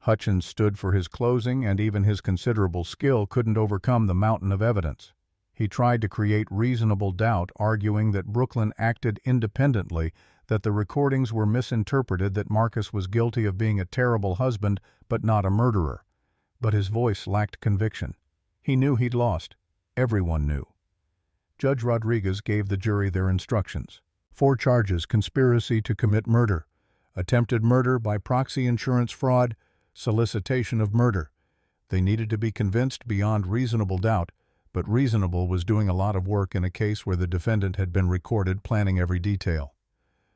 Speaker 1: Hutchins stood for his closing, and even his considerable skill couldn't overcome the mountain of evidence. He tried to create reasonable doubt, arguing that Brooklyn acted independently, that the recordings were misinterpreted, that Marcus was guilty of being a terrible husband but not a murderer. But his voice lacked conviction. He knew he'd lost. Everyone knew. Judge Rodriguez gave the jury their instructions. 4 charges: conspiracy to commit murder, attempted murder by proxy, insurance fraud, solicitation of murder. They needed to be convinced beyond reasonable doubt, but reasonable was doing a lot of work in a case where the defendant had been recorded planning every detail.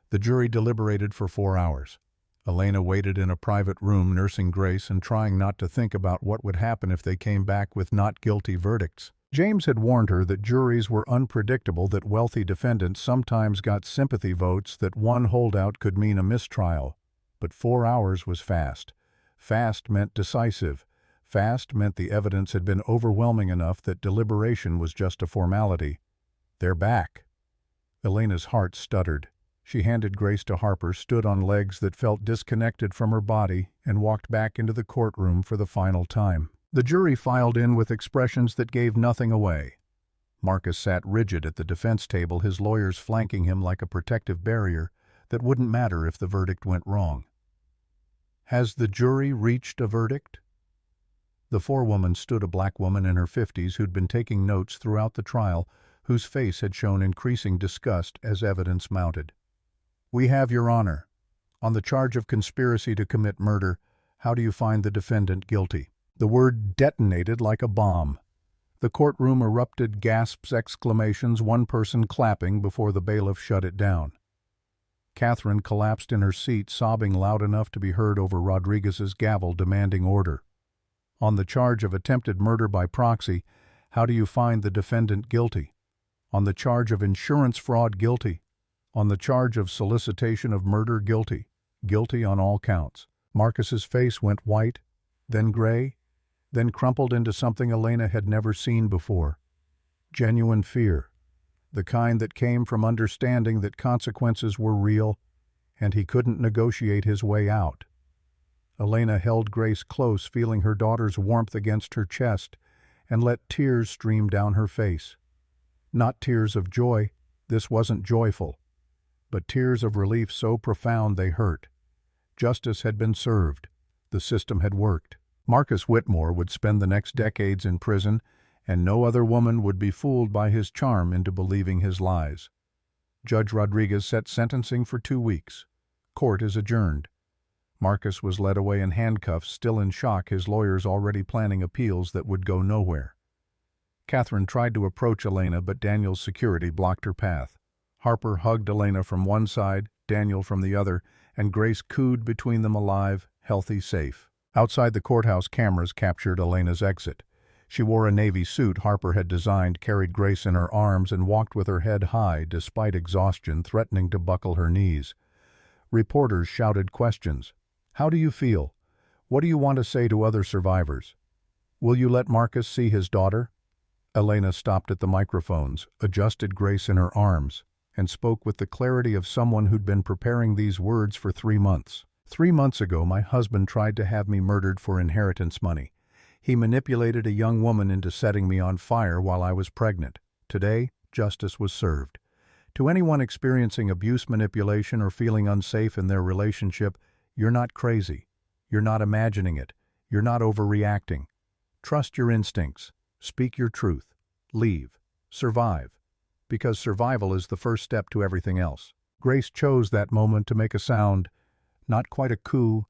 Speaker 1: The jury deliberated for 4 hours. Elena waited in a private room nursing Grace and trying not to think about what would happen if they came back with not guilty verdicts. James had warned her that juries were unpredictable, that wealthy defendants sometimes got sympathy votes, that one holdout could mean a mistrial. But 4 hours was fast. Fast meant decisive. Fast meant the evidence had been overwhelming enough that deliberation was just a formality. They're back. Elena's heart stuttered. She handed Grace to Harper, stood on legs that felt disconnected from her body, and walked back into the courtroom for the final time. The jury filed in with expressions that gave nothing away. Marcus sat rigid at the defense table, his lawyers flanking him like a protective barrier that wouldn't matter if the verdict went wrong. Has the jury reached a verdict? The forewoman stood, a black woman in her 50s who'd been taking notes throughout the trial, whose face had shown increasing disgust as evidence mounted. We have, Your Honor. On the charge of conspiracy to commit murder, how do you find the defendant guilty? The word detonated like a bomb. The courtroom erupted, gasps, exclamations, one person clapping before the bailiff shut it down. Catherine collapsed in her seat, sobbing loud enough to be heard over Rodriguez's gavel demanding order. On the charge of attempted murder by proxy, how do you find the defendant guilty? On the charge of insurance fraud, guilty. On the charge of solicitation of murder, guilty. Guilty on all counts. Marcus's face went white, then gray, then crumpled into something Elena had never seen before. Genuine fear. The kind that came from understanding that consequences were real, and he couldn't negotiate his way out. Elena held Grace close, feeling her daughter's warmth against her chest, and let tears stream down her face. Not tears of joy, this wasn't joyful, but tears of relief so profound they hurt. Justice had been served. The system had worked. Marcus Whitmore would spend the next decades in prison, and no other woman would be fooled by his charm into believing his lies. Judge Rodriguez set sentencing for 2 weeks. Court is adjourned. Marcus was led away in handcuffs, still in shock, his lawyers already planning appeals that would go nowhere. Catherine tried to approach Elena, but Daniel's security blocked her path. Harper hugged Elena from one side, Daniel from the other, and Grace cooed between them, alive, healthy, safe. Outside the courthouse, cameras captured Elena's exit. She wore a navy suit Harper had designed, carried Grace in her arms, and walked with her head high, despite exhaustion threatening to buckle her knees. Reporters shouted questions. "How do you feel? What do you want to say to other survivors? Will you let Marcus see his daughter?" Elena stopped at the microphones, adjusted Grace in her arms, and spoke with the clarity of someone who'd been preparing these words for 3 months. 3 months ago, my husband tried to have me murdered for inheritance money. He manipulated a young woman into setting me on fire while I was pregnant. Today, justice was served. To anyone experiencing abuse, manipulation, or feeling unsafe in their relationship, you're not crazy. You're not imagining it. You're not overreacting. Trust your instincts. Speak your truth. Leave. Survive. Because survival is the first step to everything else. Grace chose that moment to make a sound. Not quite a coo,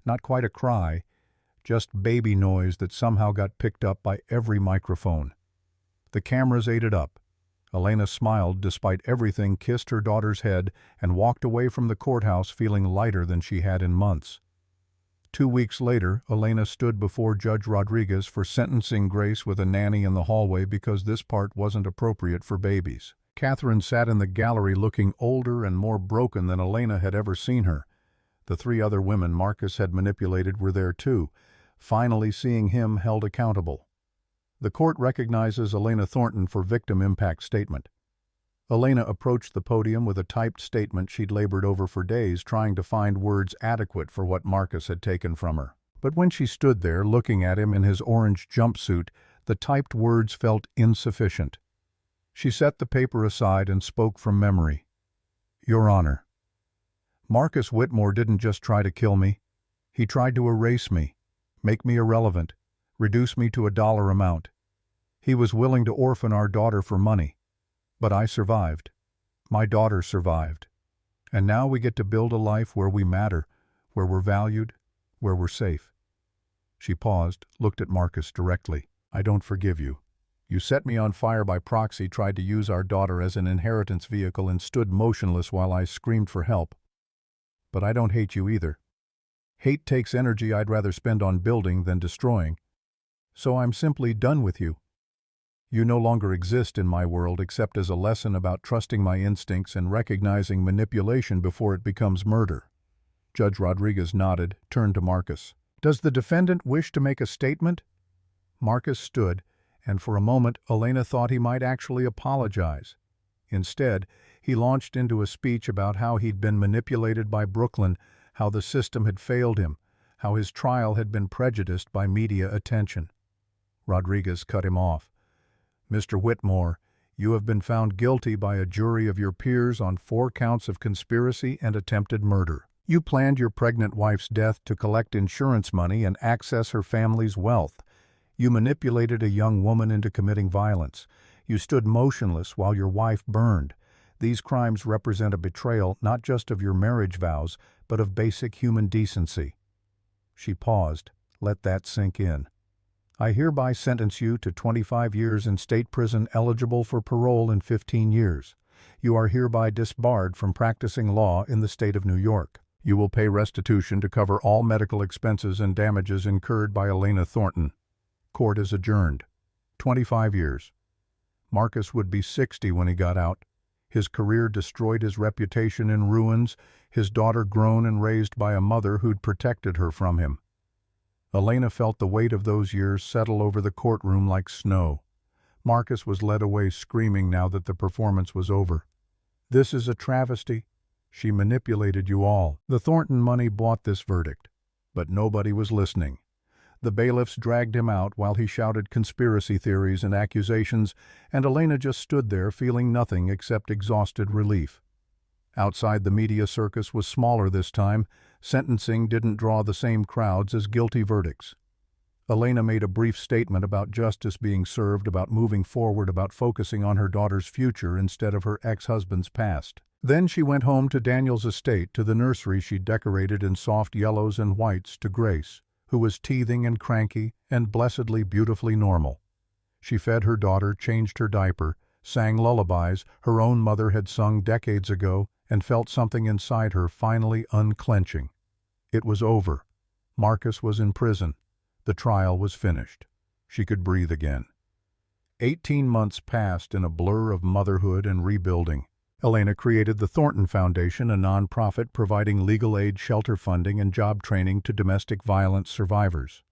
Speaker 1: not quite a cry, just baby noise that somehow got picked up by every microphone. The cameras ate it up. Elena smiled despite everything, kissed her daughter's head, and walked away from the courthouse feeling lighter than she had in months. 2 weeks later, Elena stood before Judge Rodriguez for sentencing Grace with a nanny in the hallway because this part wasn't appropriate for babies. Catherine sat in the gallery looking older and more broken than Elena had ever seen her. The 3 other women Marcus had manipulated were there too, finally seeing him held accountable. The court recognizes Elena Thornton for victim impact statement. Elena approached the podium with a typed statement she'd labored over for days, trying to find words adequate for what Marcus had taken from her. But when she stood there looking at him in his orange jumpsuit, the typed words felt insufficient. She set the paper aside and spoke from memory. "Your Honor, Marcus Whitmore didn't just try to kill me. He tried to erase me, make me irrelevant, reduce me to a dollar amount. He was willing to orphan our daughter for money. But I survived. My daughter survived. And now we get to build a life where we matter, where we're valued, where we're safe." She paused, looked at Marcus directly. "I don't forgive you. You set me on fire by proxy, tried to use our daughter as an inheritance vehicle, and stood motionless while I screamed for help. But I don't hate you either. Hate takes energy I'd rather spend on building than destroying. So I'm simply done with you. You no longer exist in my world except as a lesson about trusting my instincts and recognizing manipulation before it becomes murder." Judge Rodriguez nodded, turned to Marcus. "Does the defendant wish to make a statement?" Marcus stood, and for a moment Elena thought he might actually apologize. Instead, he launched into a speech about how he'd been manipulated by Brooklyn, how the system had failed him, how his trial had been prejudiced by media attention. Rodriguez cut him off. "Mr. Whitmore, you have been found guilty by a jury of your peers on 4 counts of conspiracy and attempted murder. You planned your pregnant wife's death to collect insurance money and access her family's wealth. You manipulated a young woman into committing violence. You stood motionless while your wife burned. These crimes represent a betrayal not just of your marriage vows, but of basic human decency." She paused. Let that sink in. "I hereby sentence you to 25 years in state prison, eligible for parole in 15 years. You are hereby disbarred from practicing law in the state of New York. You will pay restitution to cover all medical expenses and damages incurred by Elena Thornton. Court is adjourned." 25 years. Marcus would be 60 when he got out. His career destroyed, his reputation in ruins, his daughter grown and raised by a mother who'd protected her from him. Elena felt the weight of those years settle over the courtroom like snow. Marcus was led away screaming now that the performance was over. "This is a travesty. She manipulated you all. The Thornton money bought this verdict." But nobody was listening. The bailiffs dragged him out while he shouted conspiracy theories and accusations, and Elena just stood there feeling nothing except exhausted relief. Outside, the media circus was smaller this time. Sentencing didn't draw the same crowds as guilty verdicts. Elena made a brief statement about justice being served, about moving forward, about focusing on her daughter's future instead of her ex-husband's past. Then she went home to Daniel's estate, to the nursery she'd decorated in soft yellows and whites, to Grace, who was teething and cranky and blessedly beautifully normal. She fed her daughter, changed her diaper, sang lullabies her own mother had sung decades ago, and felt something inside her finally unclenching. It was over. Marcus was in prison. The trial was finished. she could breathe again. 18 months passed in a blur of motherhood and rebuilding. Elena created the Thornton Foundation, a nonprofit providing legal aid, shelter funding, and job training to domestic violence survivors.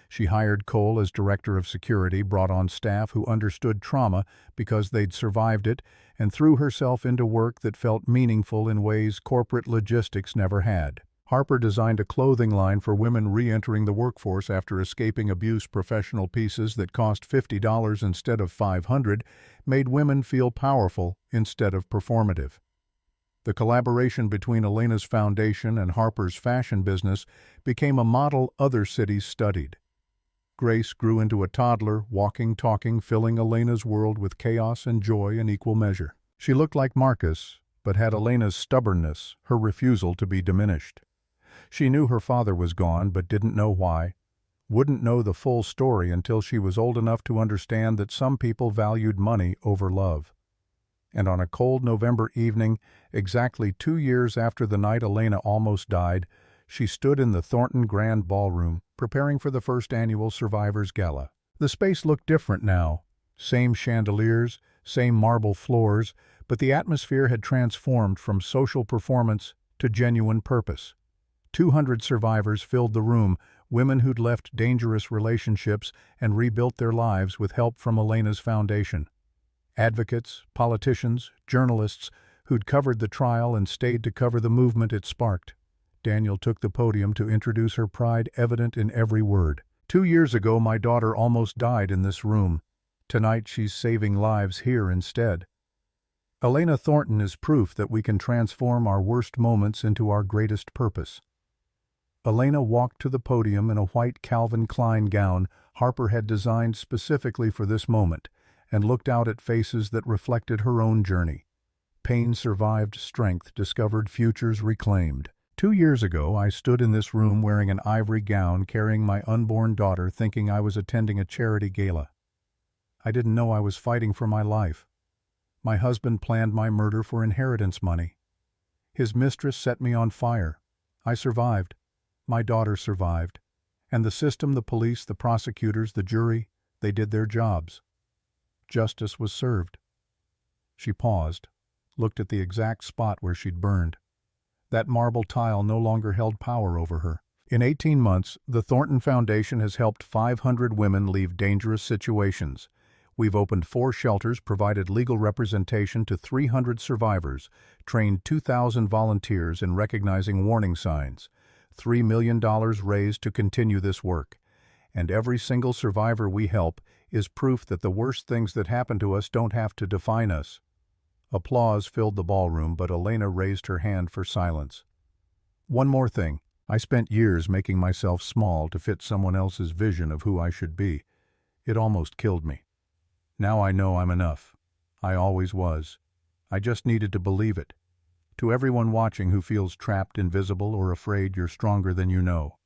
Speaker 1: She hired Cole as director of security, brought on staff who understood trauma because they'd survived it, and threw herself into work that felt meaningful in ways corporate logistics never had. Harper designed a clothing line for women re-entering the workforce after escaping abuse. Professional pieces that cost $50 instead of $500 made women feel powerful instead of performative. The collaboration between Elena's foundation and Harper's fashion business became a model other cities studied. Grace grew into a toddler, walking, talking, filling Elena's world with chaos and joy in equal measure. She looked like Marcus, but had Elena's stubbornness, her refusal to be diminished. She knew her father was gone, but didn't know why. Wouldn't know the full story until she was old enough to understand that some people valued money over love. And on a cold November evening, exactly 2 years after the night Elena almost died, she stood in the Thornton Grand Ballroom, preparing for the first annual Survivors Gala. The space looked different now. Same chandeliers, same marble floors, but the atmosphere had transformed from social performance to genuine purpose. 200 survivors filled the room, women who'd left dangerous relationships and rebuilt their lives with help from Elena's foundation. Advocates, politicians, journalists who'd covered the trial and stayed to cover the movement it sparked. Daniel took the podium to introduce her, pride evident in every word. 2 years ago, my daughter almost died in this room. Tonight, she's saving lives here instead. Elena Thornton is proof that we can transform our worst moments into our greatest purpose. Elena walked to the podium in a white Calvin Klein gown Harper had designed specifically for this moment, and looked out at faces that reflected her own journey. Pain survived, strength discovered, futures reclaimed. 2 years ago, I stood in this room wearing an ivory gown, carrying my unborn daughter, thinking I was attending a charity gala. I didn't know I was fighting for my life. My husband planned my murder for inheritance money. His mistress set me on fire. I survived. My daughter survived. And the system, the police, the prosecutors, the jury, they did their jobs. Justice was served. She paused, looked at the exact spot where she'd burned. That marble tile no longer held power over her. In 18 months, the Thornton Foundation has helped 500 women leave dangerous situations. We've opened 4 shelters, provided legal representation to 300 survivors, trained 2,000 volunteers in recognizing warning signs, $3 million raised to continue this work. And every single survivor we help is proof that the worst things that happen to us don't have to define us. Applause filled the ballroom, but Elena raised her hand for silence. One more thing. I spent years making myself small to fit someone else's vision of who I should be. It almost killed me. Now I know I'm enough. I always was. I just needed to believe it. To everyone watching who feels trapped, invisible, or afraid, you're stronger than you know.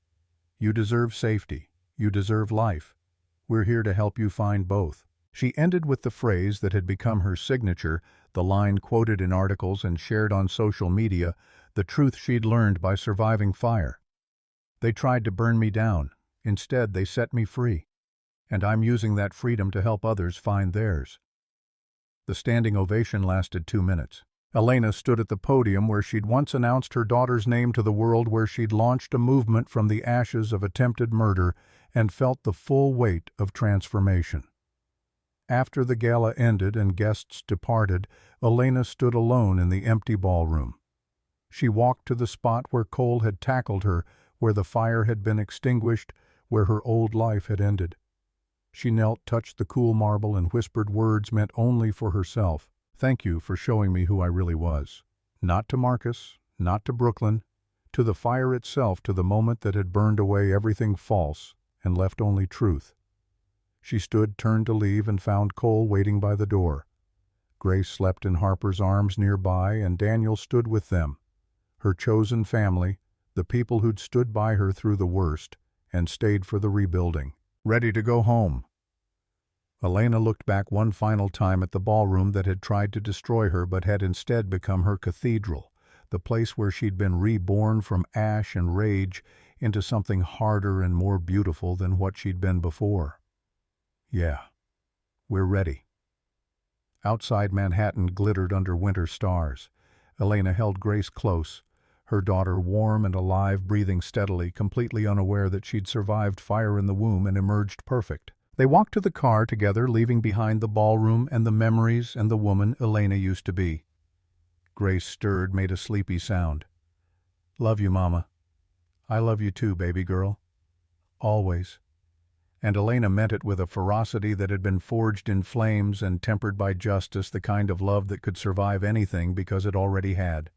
Speaker 1: You deserve safety. You deserve life. We're here to help you find both. She ended with the phrase that had become her signature, the line quoted in articles and shared on social media, the truth she'd learned by surviving fire. They tried to burn me down. Instead, they set me free. And I'm using that freedom to help others find theirs. The standing ovation lasted 2 minutes. Elena stood at the podium where she'd once announced her daughter's name to the world, where she'd launched a movement from the ashes of attempted murder and felt the full weight of transformation. After the gala ended and guests departed, Elena stood alone in the empty ballroom. She walked to the spot where Cole had tackled her, where the fire had been extinguished, where her old life had ended. She knelt, touched the cool marble, and whispered words meant only for herself. Thank you for showing me who I really was. Not to Marcus, not to Brooklyn, to the fire itself, to the moment that had burned away everything false and left only truth. She stood, turned to leave, and found Cole waiting by the door. Grace slept in Harper's arms nearby, and Daniel stood with them, her chosen family, the people who'd stood by her through the worst and stayed for the rebuilding. Ready to go home. Elena looked back one final time at the ballroom that had tried to destroy her but had instead become her cathedral, the place where she'd been reborn from ash and rage into something harder and more beautiful than what she'd been before. Yeah, we're ready. Outside Manhattan glittered under winter stars. Elena held Grace close, her daughter warm and alive, breathing steadily, completely unaware that she'd survived fire in the womb and emerged perfect. They walked to the car together, leaving behind the ballroom and the memories and the woman Elena used to be. Grace stirred, made a sleepy sound. "Love you, Mama." "I love you too, baby girl. Always." And Elena meant it with a ferocity that had been forged in flames and tempered by justice, the kind of love that could survive anything because it already had.